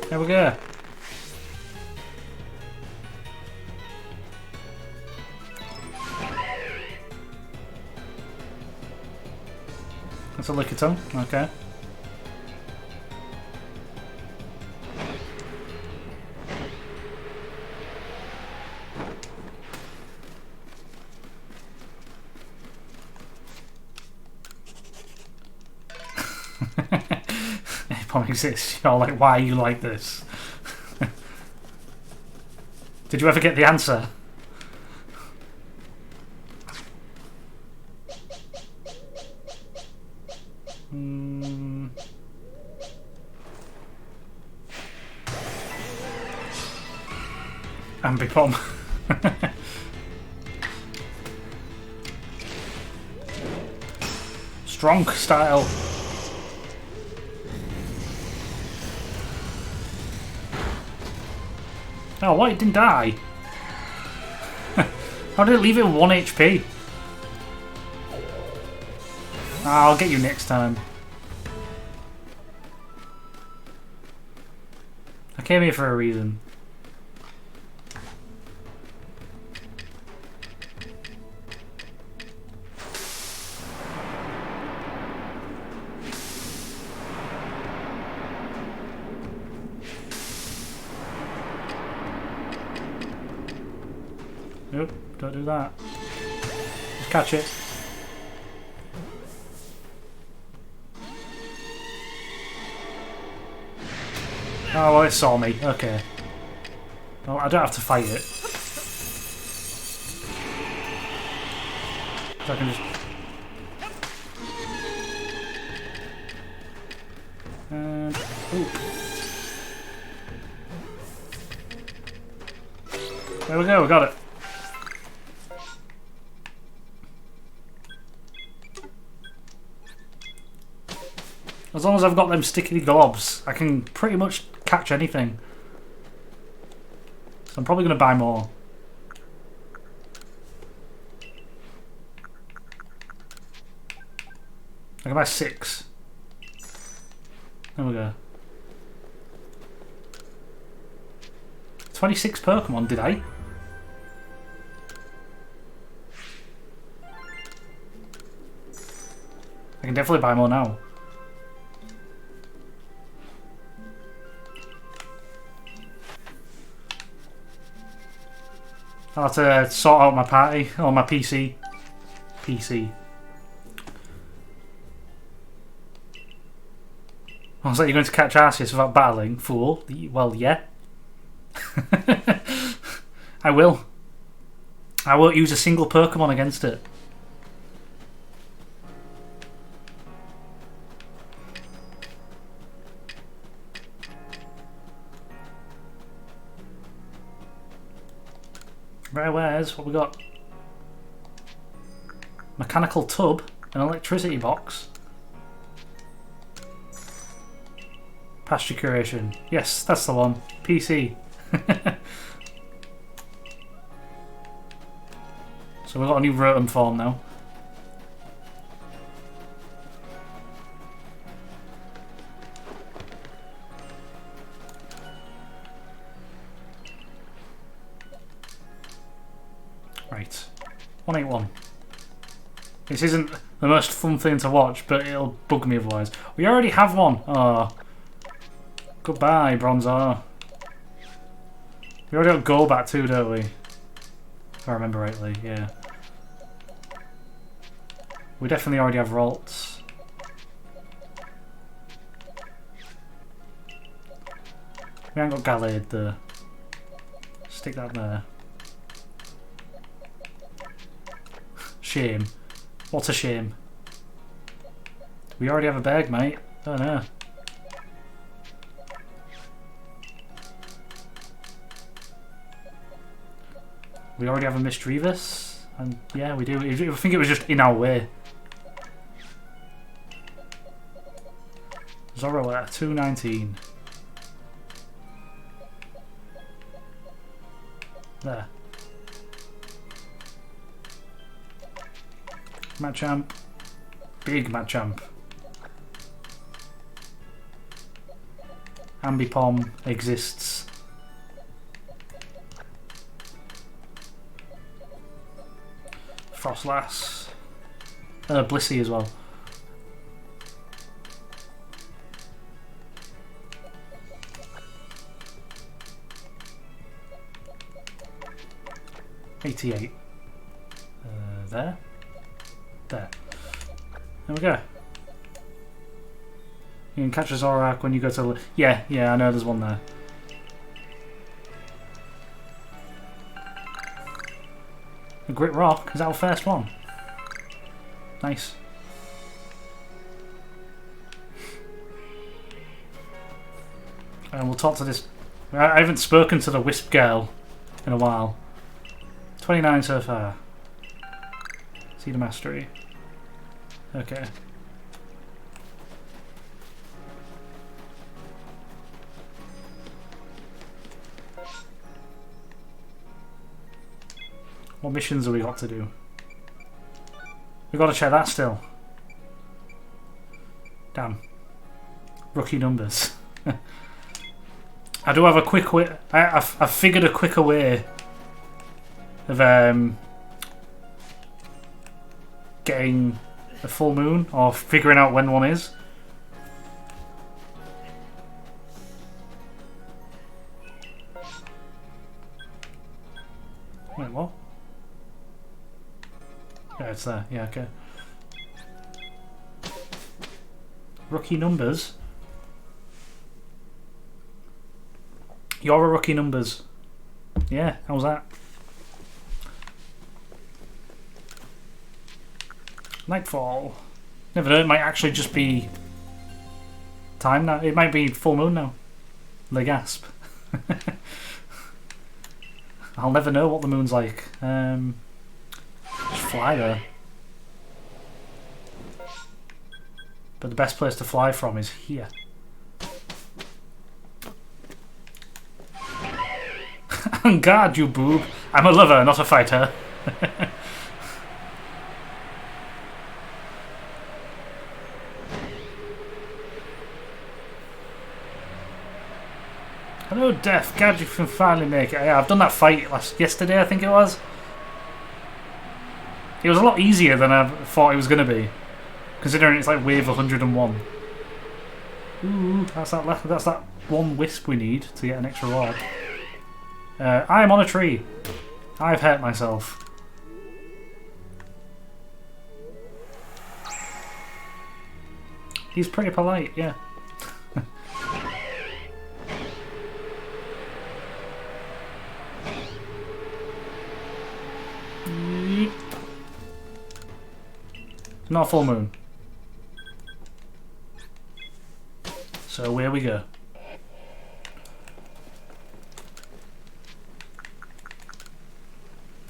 There we go. That's a Lickitung, okay. Pom exists. You're like, why are you like this? Did you ever get the answer? Ambipom. Strong style. Oh, what? It didn't die. How did it leave it 1 HP? I'll get you next time. I came here for a reason. Nope, don't do that. Just catch it. Oh, well, it saw me. Okay. Well, I don't have to fight it. So I can just... And... Ooh. There we go, we got it. As long as I've got them sticky globs, I can pretty much catch anything. So I'm probably going to buy more. I can buy 6. There we go. 26 Pokemon, did I? I can definitely buy more now. I'll have to sort out my party, or my PC. PC. I was like, you're going to catch Arceus without battling, fool. Well, yeah. I will. I won't use a single Pokemon against it. Rare wares, what we got? Mechanical tub, an electricity box. Pasture curation. Yes, that's the one. PC. So we've got a new Rotom form now. Right. 181. This isn't the most fun thing to watch, but it'll bug me otherwise. We already have one. Oh. Goodbye, Bronzor. We already got Golbat too, don't we? If I remember rightly, yeah. We definitely already have Ralts. We haven't got Gallade though. Stick that there. Shame. What a shame. We already have a bag, mate. Oh no. We already have a Misdreavus, and yeah, we do. I think it was just in our way. Zoro at 219. There. Machamp. Big Machamp. Ambipom exists. Frostlass. Blissey as well. 88. There. There. There we go. You can catch a Zorak when you go to... Yeah, I know there's one there. A Grit Rock, is that our first one? Nice. And we'll talk to this... I haven't spoken to the Wisp Girl in a while. 29 so far. See the mastery. Okay. What missions have we got to do? We've got to check that still. Damn. Rookie numbers. I do have a quick way. I've figured a quicker way of getting a full moon or figuring out when one is. Wait, what? Yeah, it's there. Yeah, okay. Rookie numbers. You're a rookie numbers. Yeah, how's that? Nightfall. Never know, it might actually just be time now. It might be full moon now. The gasp. I'll never know what the moon's like. Just fly there. But the best place to fly from is here. On guard, you boob. I'm a lover, not a fighter. Hello, Death. Glad you can finally make it. Yeah, I've done that fight yesterday, I think it was. It was a lot easier than I thought it was going to be, considering it's like wave 101. Ooh, that's that one wisp we need to get an extra reward. I'm on a tree. I've hurt myself. He's pretty polite, yeah. Not full moon. So where we go.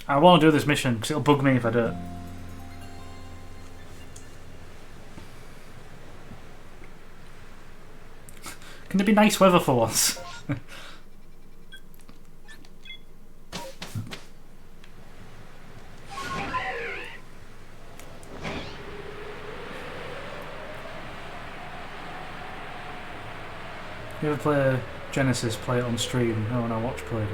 I want to do this mission because it'll bug me if I do it. Can there be nice weather for once? You ever play Genesis, play it on stream? No, when I watch played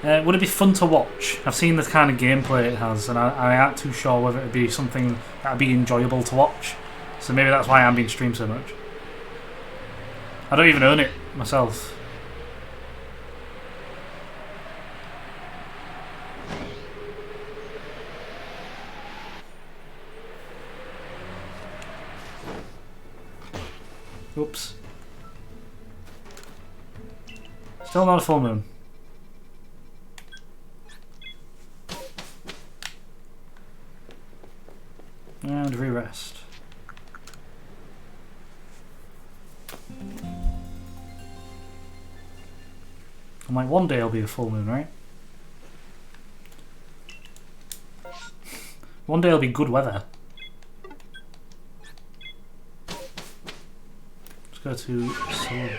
it. Would it be fun to watch? I've seen the kind of gameplay it has, and I aren't too sure whether it would be something that would be enjoyable to watch. So maybe that's why I'm being streamed so much. I don't even own it myself. Oops. Still not a full moon. And re-rest. I'm like, one day it'll be a full moon, right? One day it'll be good weather. Let's go to solar.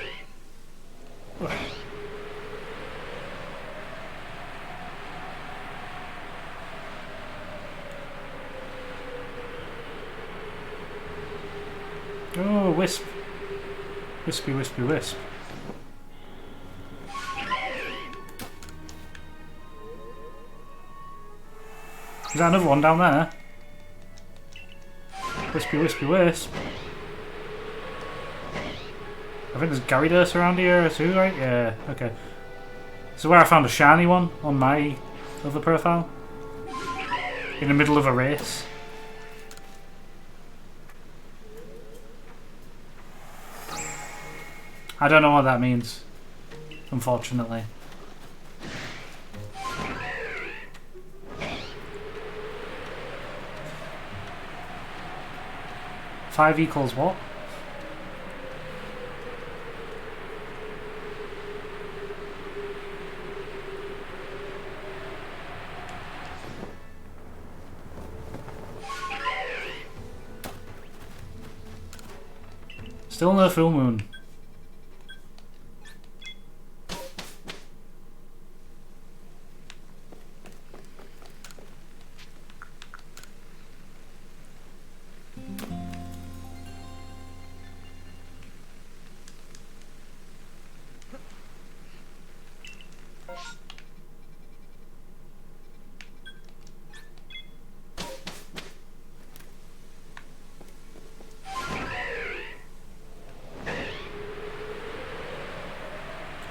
Oh, wisp. Wispy, wispy, wisp. Is that another one down there? Wispy, wispy, wisp. I think there's Gyarados around here too, right? Yeah, okay. This is where I found a shiny one on my Other profile? In the middle of a race? I don't know what that means, unfortunately. 5 equals what? Still no full moon.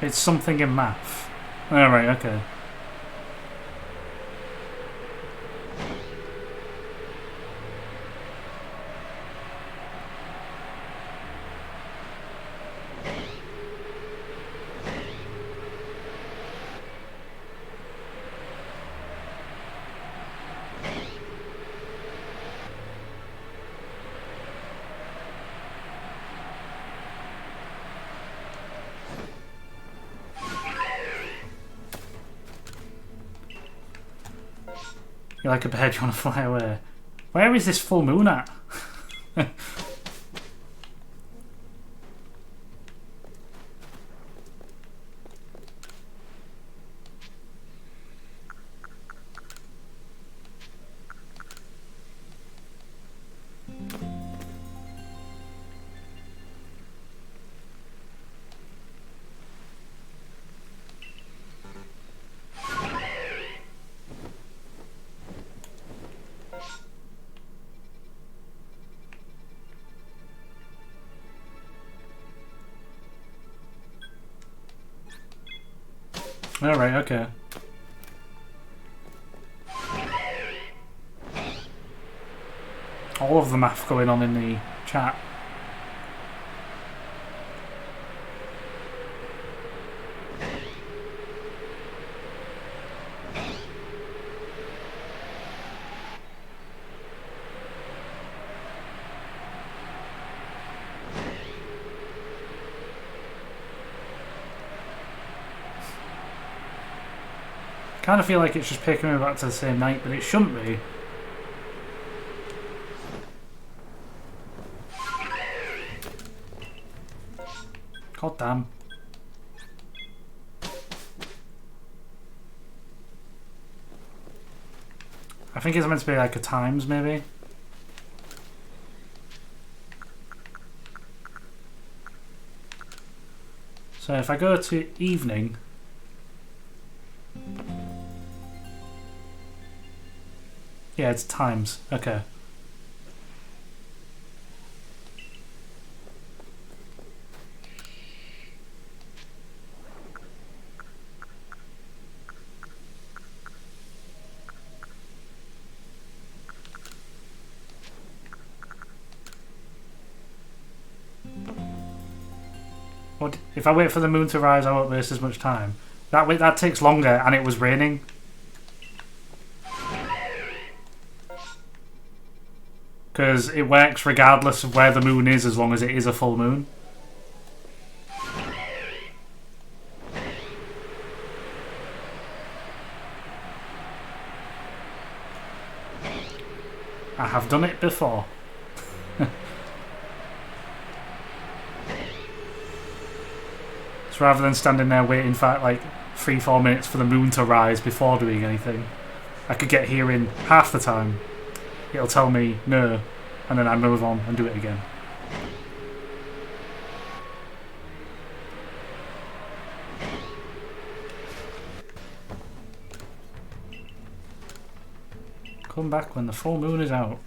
It's something in math. Alright, okay. You're like a bird, you want to fly away. Where is this full moon at? Alright, okay. All of the math going on in the chat. Kind of feel like it's just picking me back to the same night, but it shouldn't be. God damn. I think it's meant to be like a times, maybe. So if I go to evening... Yeah, it's times. Okay. What if I wait for the moon to rise? I won't waste as much time. That takes longer, and it was raining. Because it works regardless of where the moon is, as long as it is a full moon. I have done it before. So rather than standing there waiting for like 3-4 minutes for the moon to rise before doing anything, I could get here in half the time. It'll tell me no, and then I move on and do it again. Come back when the full moon is out.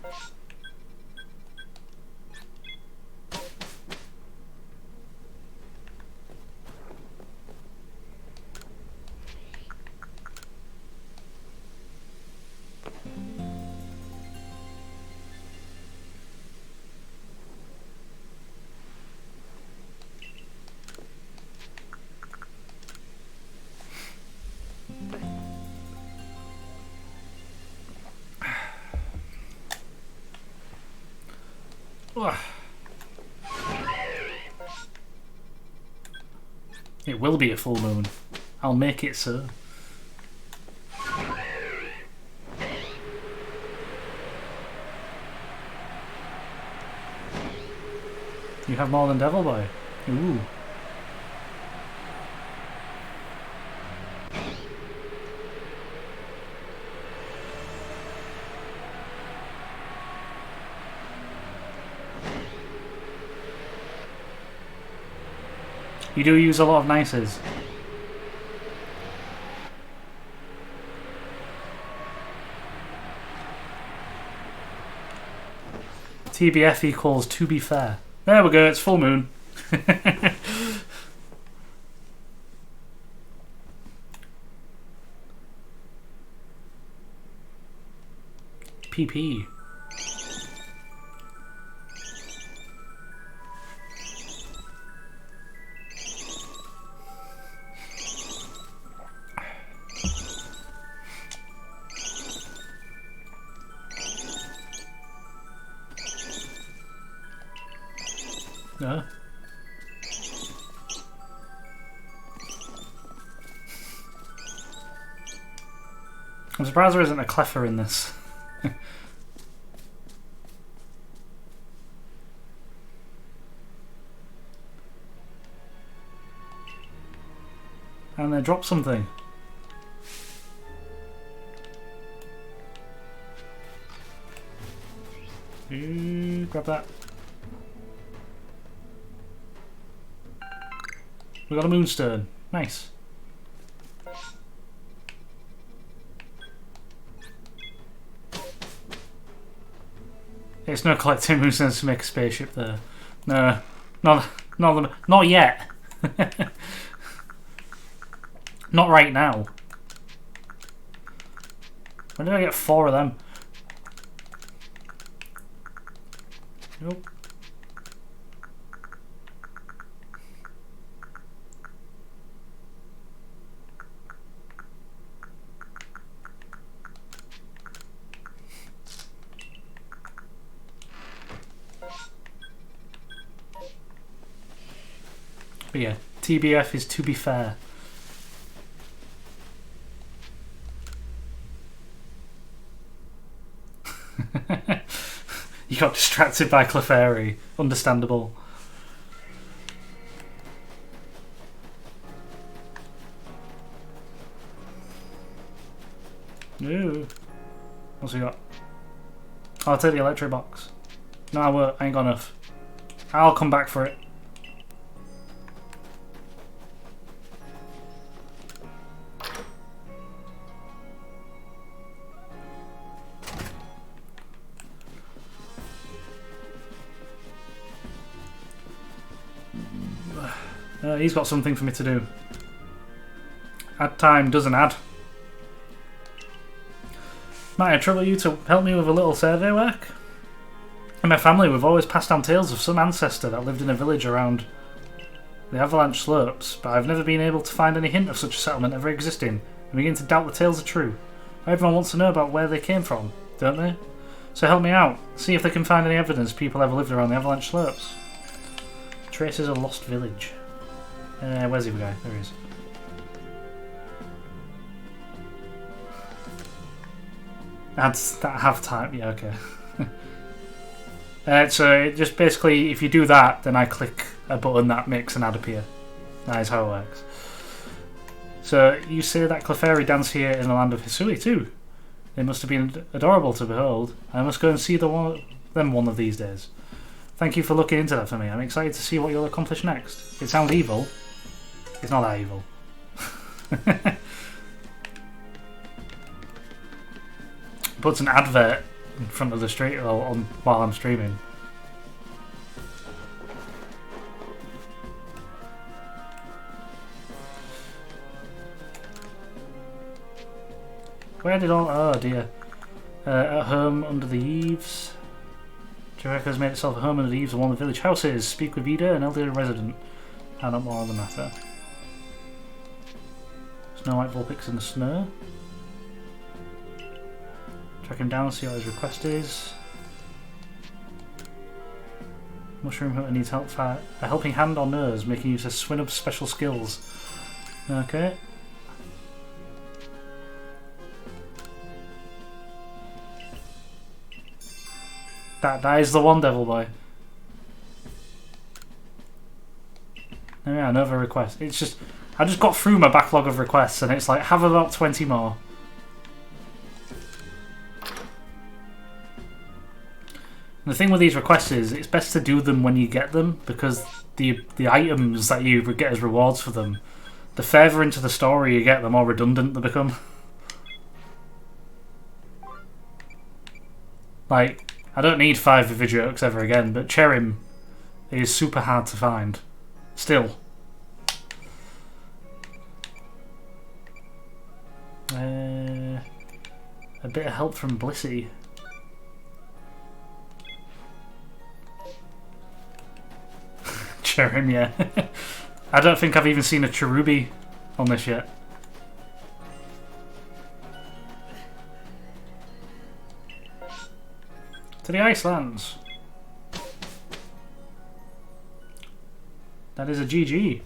It will be a full moon. I'll make it so. You have more than Devil Boy. Ooh. You do use a lot of nices. TBF equals to be fair. There we go, it's full moon. PP. No. I'm surprised there isn't a Cleffer in this. And they dropped something. Ooh, grab that. We got a moonstone. Nice. It's no collecting moonstones to make a spaceship there. No, not yet. Not right now. When did I get 4 of them? Nope. But yeah, TBF is to be fair. You got distracted by Clefairy. Understandable. Ooh. What's he got? I'll take the electric box. No, I won't. I ain't got enough. I'll come back for it. He's got something for me to do. Add time doesn't add. Might I trouble you to help me with a little survey work? In my family we've always passed down tales of some ancestor that lived in a village around the avalanche slopes, but I've never been able to find any hint of such a settlement ever existing. I begin to doubt the tales are true. Everyone wants to know about where they came from, don't they? So help me out. See if they can find any evidence people ever lived around the avalanche slopes. Traces a lost village. Where's the other guy? There he is. Adds that have time. Yeah, okay. So it just basically, if you do that, then I click a button that makes an ad appear. That is how it works. So you say that Clefairy dance here in the land of Hisui too. They must have been adorable to behold. I must go and see them one of these days. Thank you for looking into that for me. I'm excited to see what you'll accomplish next. It sounds evil. It's not that evil. Puts an advert in front of the street while I'm streaming. Where did all... Oh dear. At home under the eaves. Jericho has made itself a home under the eaves of one of the village houses. Speak with Ida, an elderly resident. Find out more on the matter. Snow White Vulpix in the snow. Track him down, see what his request is. Mushroom Hunter needs help fight. A helping hand or nose, making use of Swinub's special skills. Okay. That is the one, Devil Boy. Oh yeah, another request. It's just... I just got through my backlog of requests and it's like, have about 20 more. And the thing with these requests is, it's best to do them when you get them, because the items that you get as rewards for them, the further into the story you get, the more redundant they become. Like, I don't need 5 Vividrioks ever again, but Cherim is super hard to find. Still. A bit of help from Blissey. Cherim, yeah. I don't think I've even seen a Cherubi on this yet. To the Icelands. That is a GG.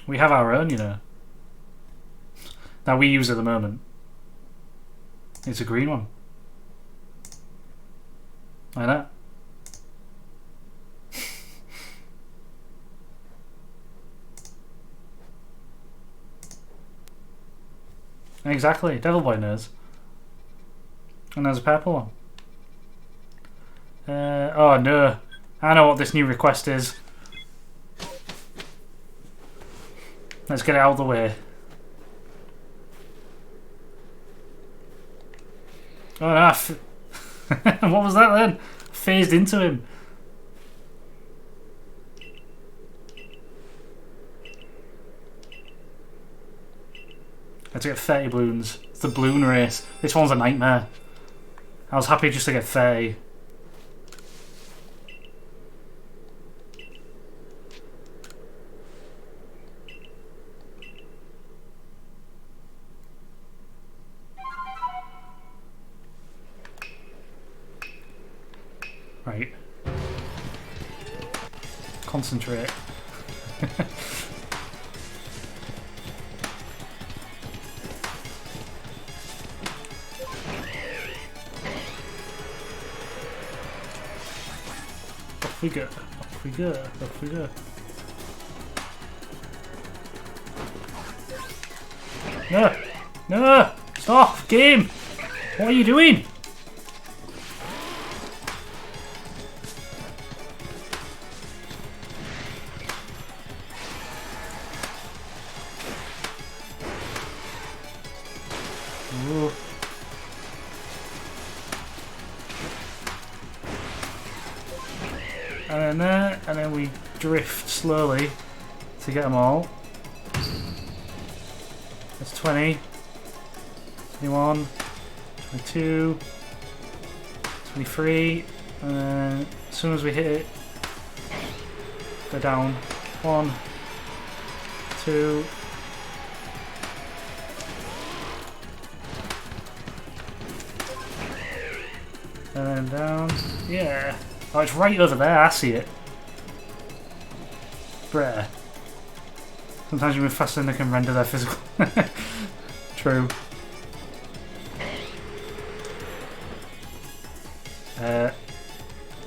We have our own, you know. That we use at the moment. It's a green one. Like that. Exactly, Devil Boy knows. And there's a purple one. Oh no. I know what this new request is. Let's get it out of the way. Oh no, what was that then? Phased into him. Let's get 30 balloons. It's the balloon race. This one's a nightmare. I was happy just to get 30. Right. Concentrate. Off we go, off we go, off we go. No! No! Stop! Game! What are you doing? Ooh. And then there, and then we drift slowly to get them all. That's 20, 21, 22, 23, and then as soon as we hit it, go down. 1, 2, and then down. Yeah. Oh, it's right over there, I see it. Bruh. Sometimes you move faster than they can render their physical. True.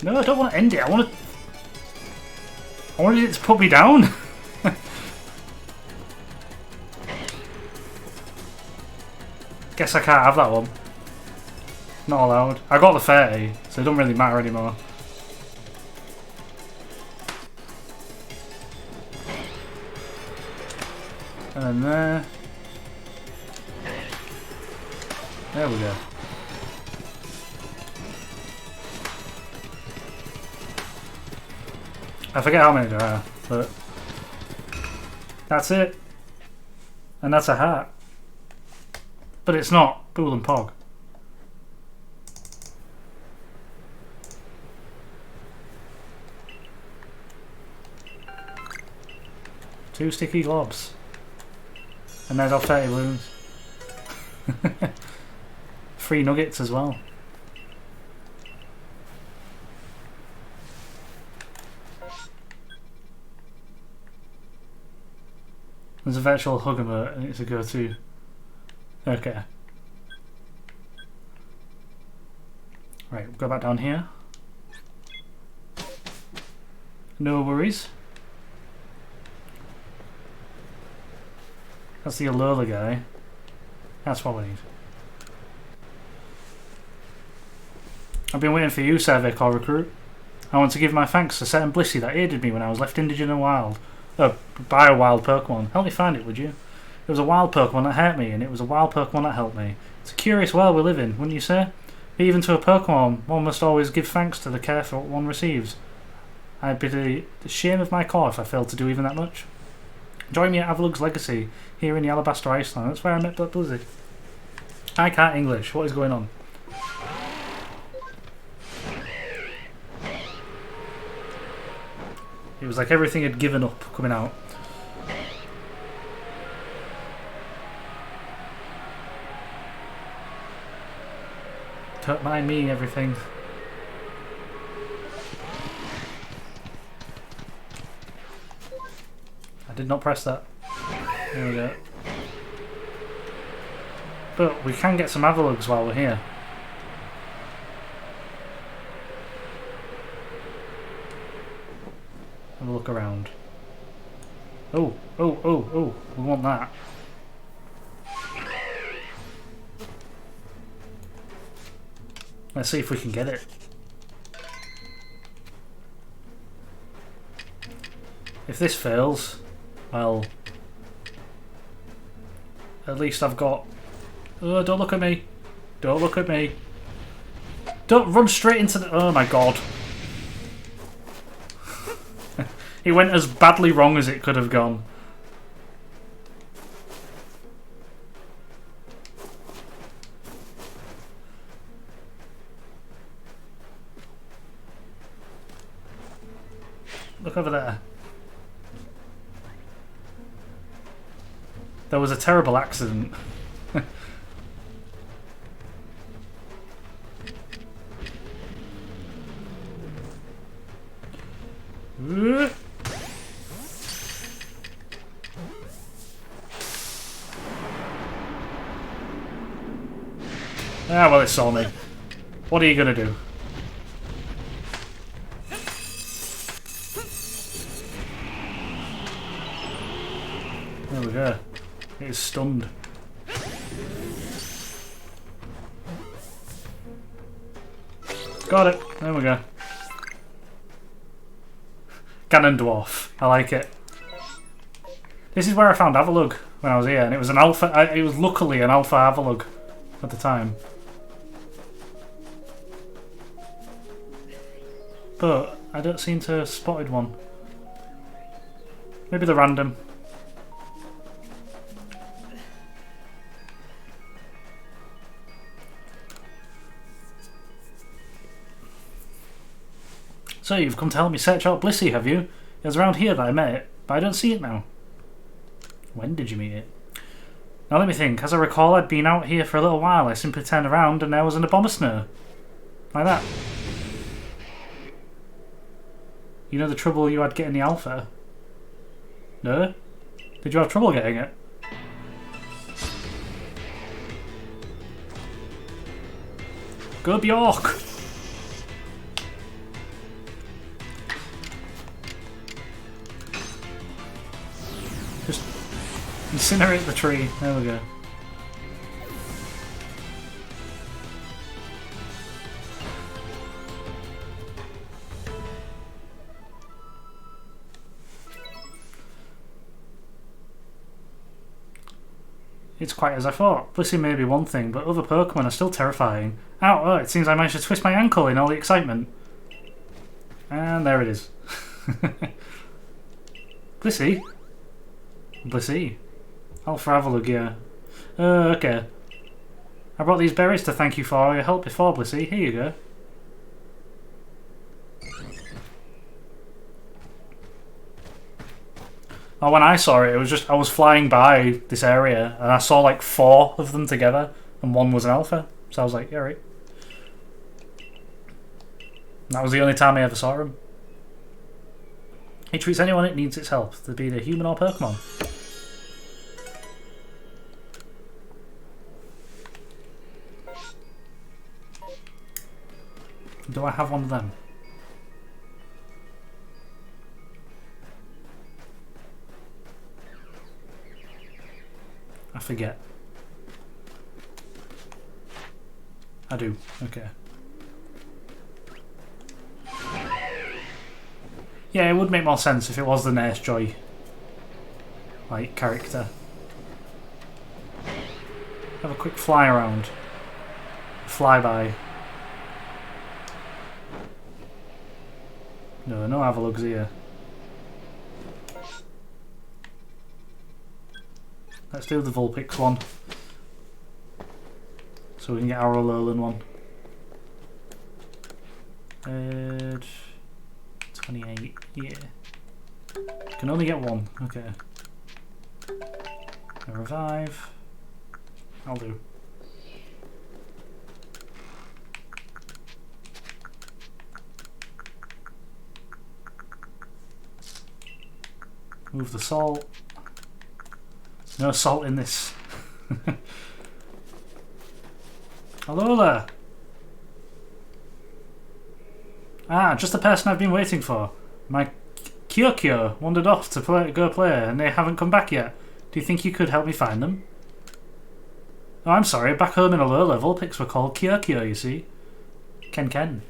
No, I don't want to end it. I wanted it to put me down. Guess I can't have that one. Not allowed. I got the 30, so it don't really matter anymore. And then there. There we go. I forget how many there are, but that's it. And that's a hat. But it's not Bool and Pog. 2 sticky globs. And there's our 30 balloons. 3 nuggets as well. There's a virtual hug emote and it's a go-to. Okay. Right, we'll go back down here. No worries. That's the Alola guy. That's what we need. I've been waiting for you, Survey Corps Recruit. I want to give my thanks to Set and Blissey that aided me when I was left indigent and wild. By a wild Pokemon. Help me find it, would you? It was a wild Pokemon that hurt me, and it was a wild Pokemon that helped me. It's a curious world we live in, wouldn't you say? But even to a Pokemon, one must always give thanks to the care for what one receives. I'd be the shame of my core if I failed to do even that much. Join me at Avalug's Legacy, here in the Alabaster Iceland. That's where I met Black Blizzard. I can't English. What is going on? It was like everything had given up coming out. Don't mind me, everything. I did not press that. There we go. But we can get some Avalugs while we're here. Have a look around. Oh, oh, oh, oh, we want that. Let's see if we can get it. If this fails, well, at least I've got... Oh, don't look at me. Don't look at me. Don't run straight into the... Oh my god. It went as badly wrong as it could have gone. Look over there. There was a terrible accident. Ah, well, it saw me. What are you gonna do? There we go. It is stunned. Got it. There we go. Ganon Dwarf. I like it. This is where I found Avalug when I was here, and it was an alpha. It was luckily an alpha Avalug at the time. But I don't seem to have spotted one. Maybe they're random. So you've come to help me search out Blissey, have you? It was around here that I met it, but I don't see it now. When did you meet it? Now let me think. As I recall, I'd been out here for a little while. I simply turned around and there was an Abomasnow. Like that. You know the trouble you had getting the alpha? No? Did you have trouble getting it? Go Bjork! Just incinerate the tree. There we go. It's quite as I thought. Blissey may be one thing, but other Pokemon are still terrifying. Ow! Oh, it seems I managed to twist my ankle in all the excitement. And there it is. Blissey? Blissey? Alpha Avalug, yeah. Okay. I brought these berries to thank you for all your help before, Blissey. Here you go. Oh, when I saw it, it was just I was flying by this area and I saw like 4 of them together, and one was an alpha. So I was like, yeah, right. And that was the only time I ever saw him. He treats anyone it needs its help, to be the human or Pokemon. Do I have one of them? I forget. I do. Okay. Yeah, it would make more sense if it was the Nurse Joy like character. Have a quick fly around. Flyby. No, no Avalugs here. Let's do the Vulpix one. So we can get our Alolan one. 28, yeah. Can only get one, okay. A revive. I'll do. Move the salt. No salt in this. Alola! Ah, just the person I've been waiting for. My Kyokyo wandered off to go play and they haven't come back yet. Do you think you could help me find them? Oh, I'm sorry. Back home in Alola, Vulpix were called Kyokyo, you see. Ken.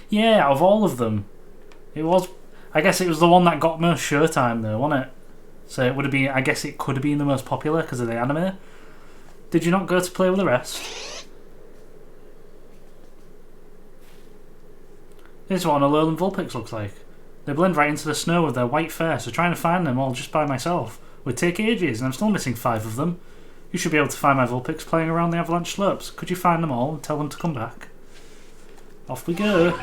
Yeah, out of all of them. It was... I guess it was the one that got most showtime though, wasn't it? So it would have been... I guess it could have been the most popular because of the anime. Did you not go to play with the rest? This is what an Alolan Vulpix looks like. They blend right into the snow with their white fur, so trying to find them all just by myself would take ages, and I'm still missing 5 of them. You should be able to find my Vulpix playing around the avalanche slopes. Could you find them all and tell them to come back? Off we go.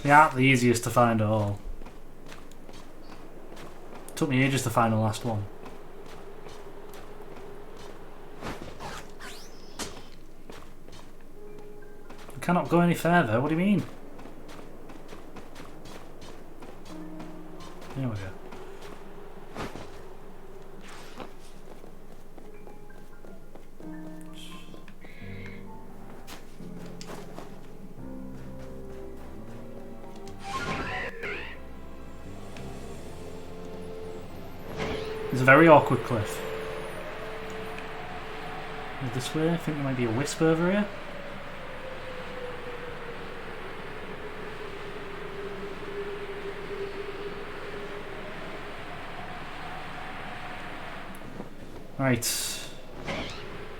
They aren't the easiest to find at all. Took me ages to find the last one. I cannot go any further, what do you mean? There we go. It's a very awkward cliff. This way, I think there might be a wisp over here. Right.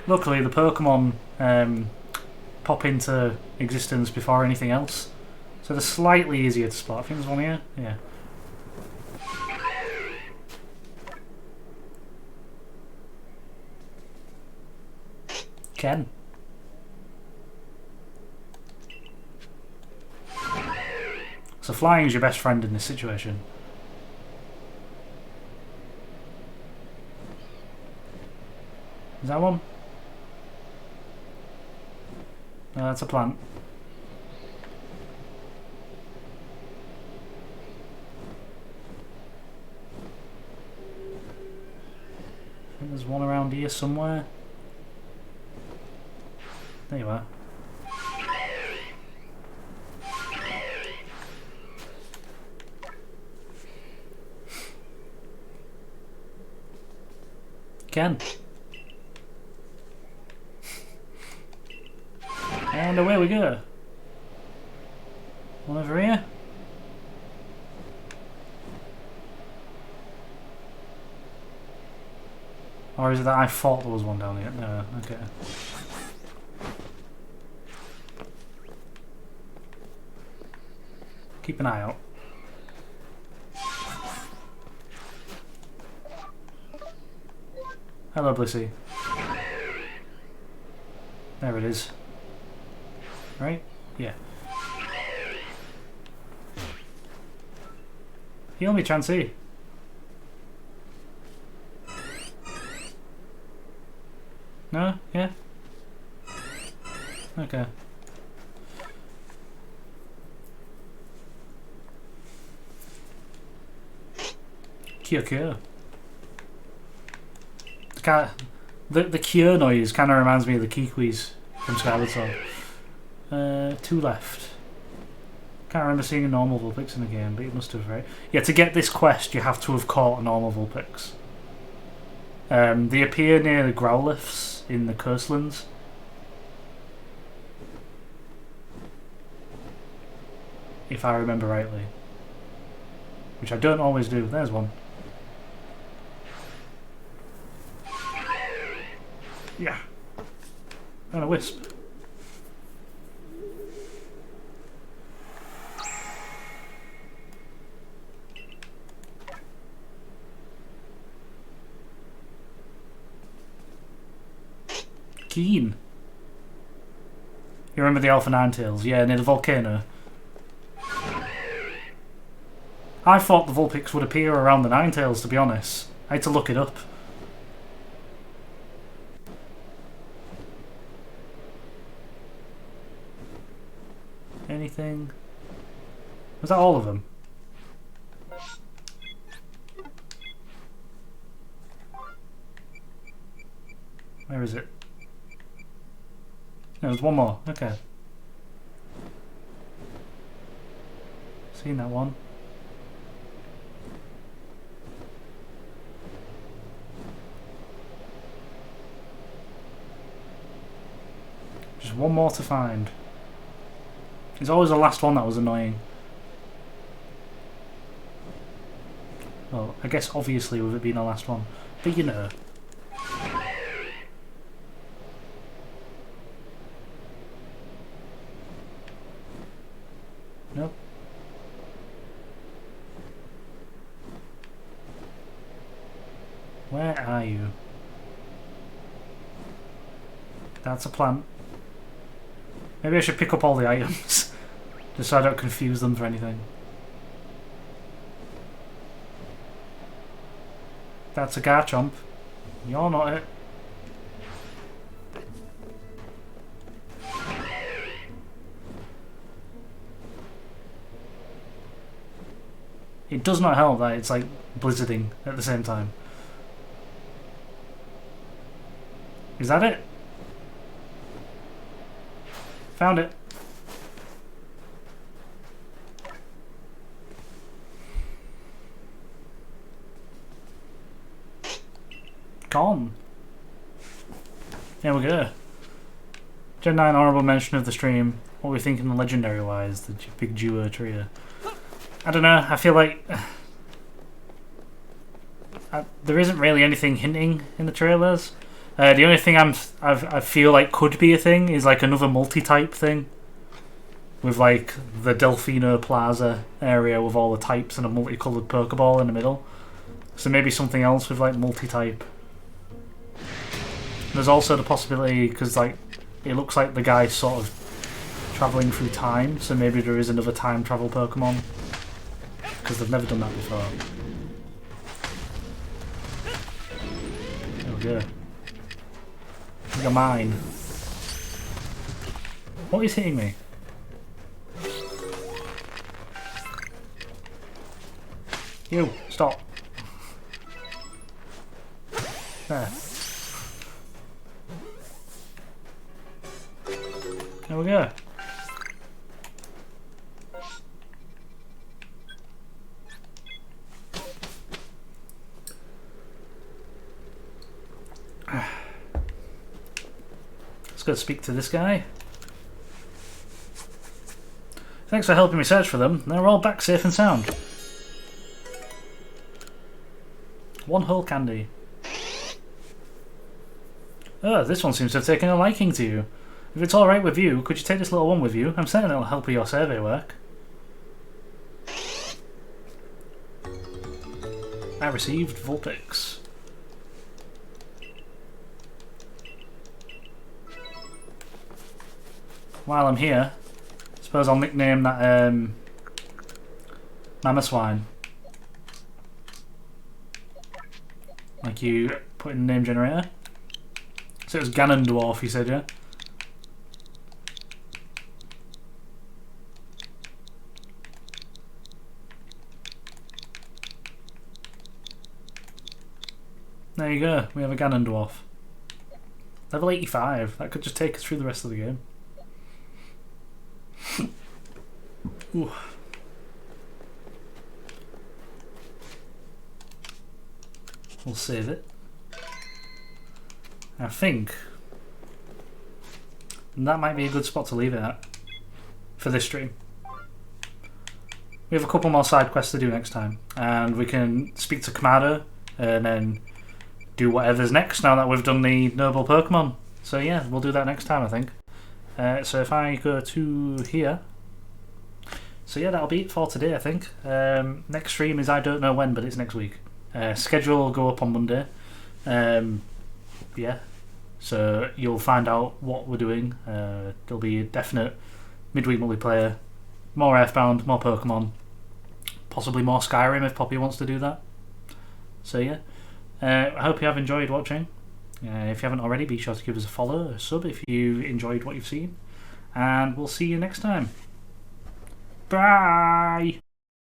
Luckily, the Pokemon pop into existence before anything else, so they're slightly easier to spot. I think there's one here. Yeah. Ken. So flying is your best friend in this situation. Is that one? No, that's a plant. I think there's one around here somewhere. There you are. Ken. And away we go. One over here. Or is it that I thought there was one down here? No, okay. Keep an eye out. Hello, Blissey. There it is. Right? Yeah. Heal me, Chansey. No? Yeah? Okay. Cure. The cure noise kind of reminds me of the Kikwis from Skyward Sword. 2 left. Can't remember seeing a normal Vulpix in the game, but you must have, right? Yeah, to get this quest, you have to have caught a normal Vulpix. They appear near the Growliths in the Coastlands. If I remember rightly. Which I don't always do. There's one. Yeah. And a Wisp. Keen. You remember the Alpha Ninetales? Yeah, near the volcano. I thought the Vulpix would appear around the Ninetales, to be honest. I had to look it up. Anything? Was that all of them? Where is it? No, there's one more. Okay. Seen that one. Just one more to find. There's always the last one that was annoying. Well, I guess obviously with it being the last one. But you know. Nope. Where are you? That's a plant. Maybe I should pick up all the items. Just so I don't confuse them for anything. That's a Garchomp. You're not it. It does not help that it's like blizzarding at the same time. Is that it? Found it. Gone. There we go. Gen 9 honourable mention of the stream. What are we thinking legendary wise? The big duo trio. I don't know, I feel like there isn't really anything hinting in the trailers. The only thing I feel like could be a thing is like another multi-type thing. With like the Delfino Plaza area with all the types and a multicoloured Pokeball in the middle. So maybe something else with like multi-type. There's also the possibility, because like it looks like the guy's sort of travelling through time, so maybe there is another time travel Pokemon. Because they've never done that before. There we go. You're mine. What is hitting me? You, stop. There. There we go. Let's go speak to this guy. Thanks for helping me search for them. They're all back safe and sound. One whole candy. Oh, this one seems to have taken a liking to you. If it's alright with you, could you take this little one with you? I'm certain it'll help with your survey work. I received Vulpix. While I'm here, Suppose I'll nickname that Mama Swine. Like you put in the name generator. So it was Ganondorf, you said, yeah? There you go, we have a Ganondorf. Level 85, that could just take us through the rest of the game. Ooh. We'll save it. I think that might be a good spot to leave it at for this stream. We have a couple more side quests to do next time, and we can speak to Kamado and then do whatever's next now that we've done the noble Pokemon. So yeah, we'll do that next time, I think. So if I go to here, so yeah, that'll be it for today, I think. Next stream is I don't know when, but it's next week. Schedule will go up on Monday. Yeah, so you'll find out what we're doing. There'll be a definite midweek multiplayer, more Earthbound, more Pokemon, possibly more Skyrim if Poppy wants to do that. So yeah, I hope you have enjoyed watching. If you haven't already, be sure to give us a follow, a sub if you enjoyed what you've seen, and we'll see you next time. Bye!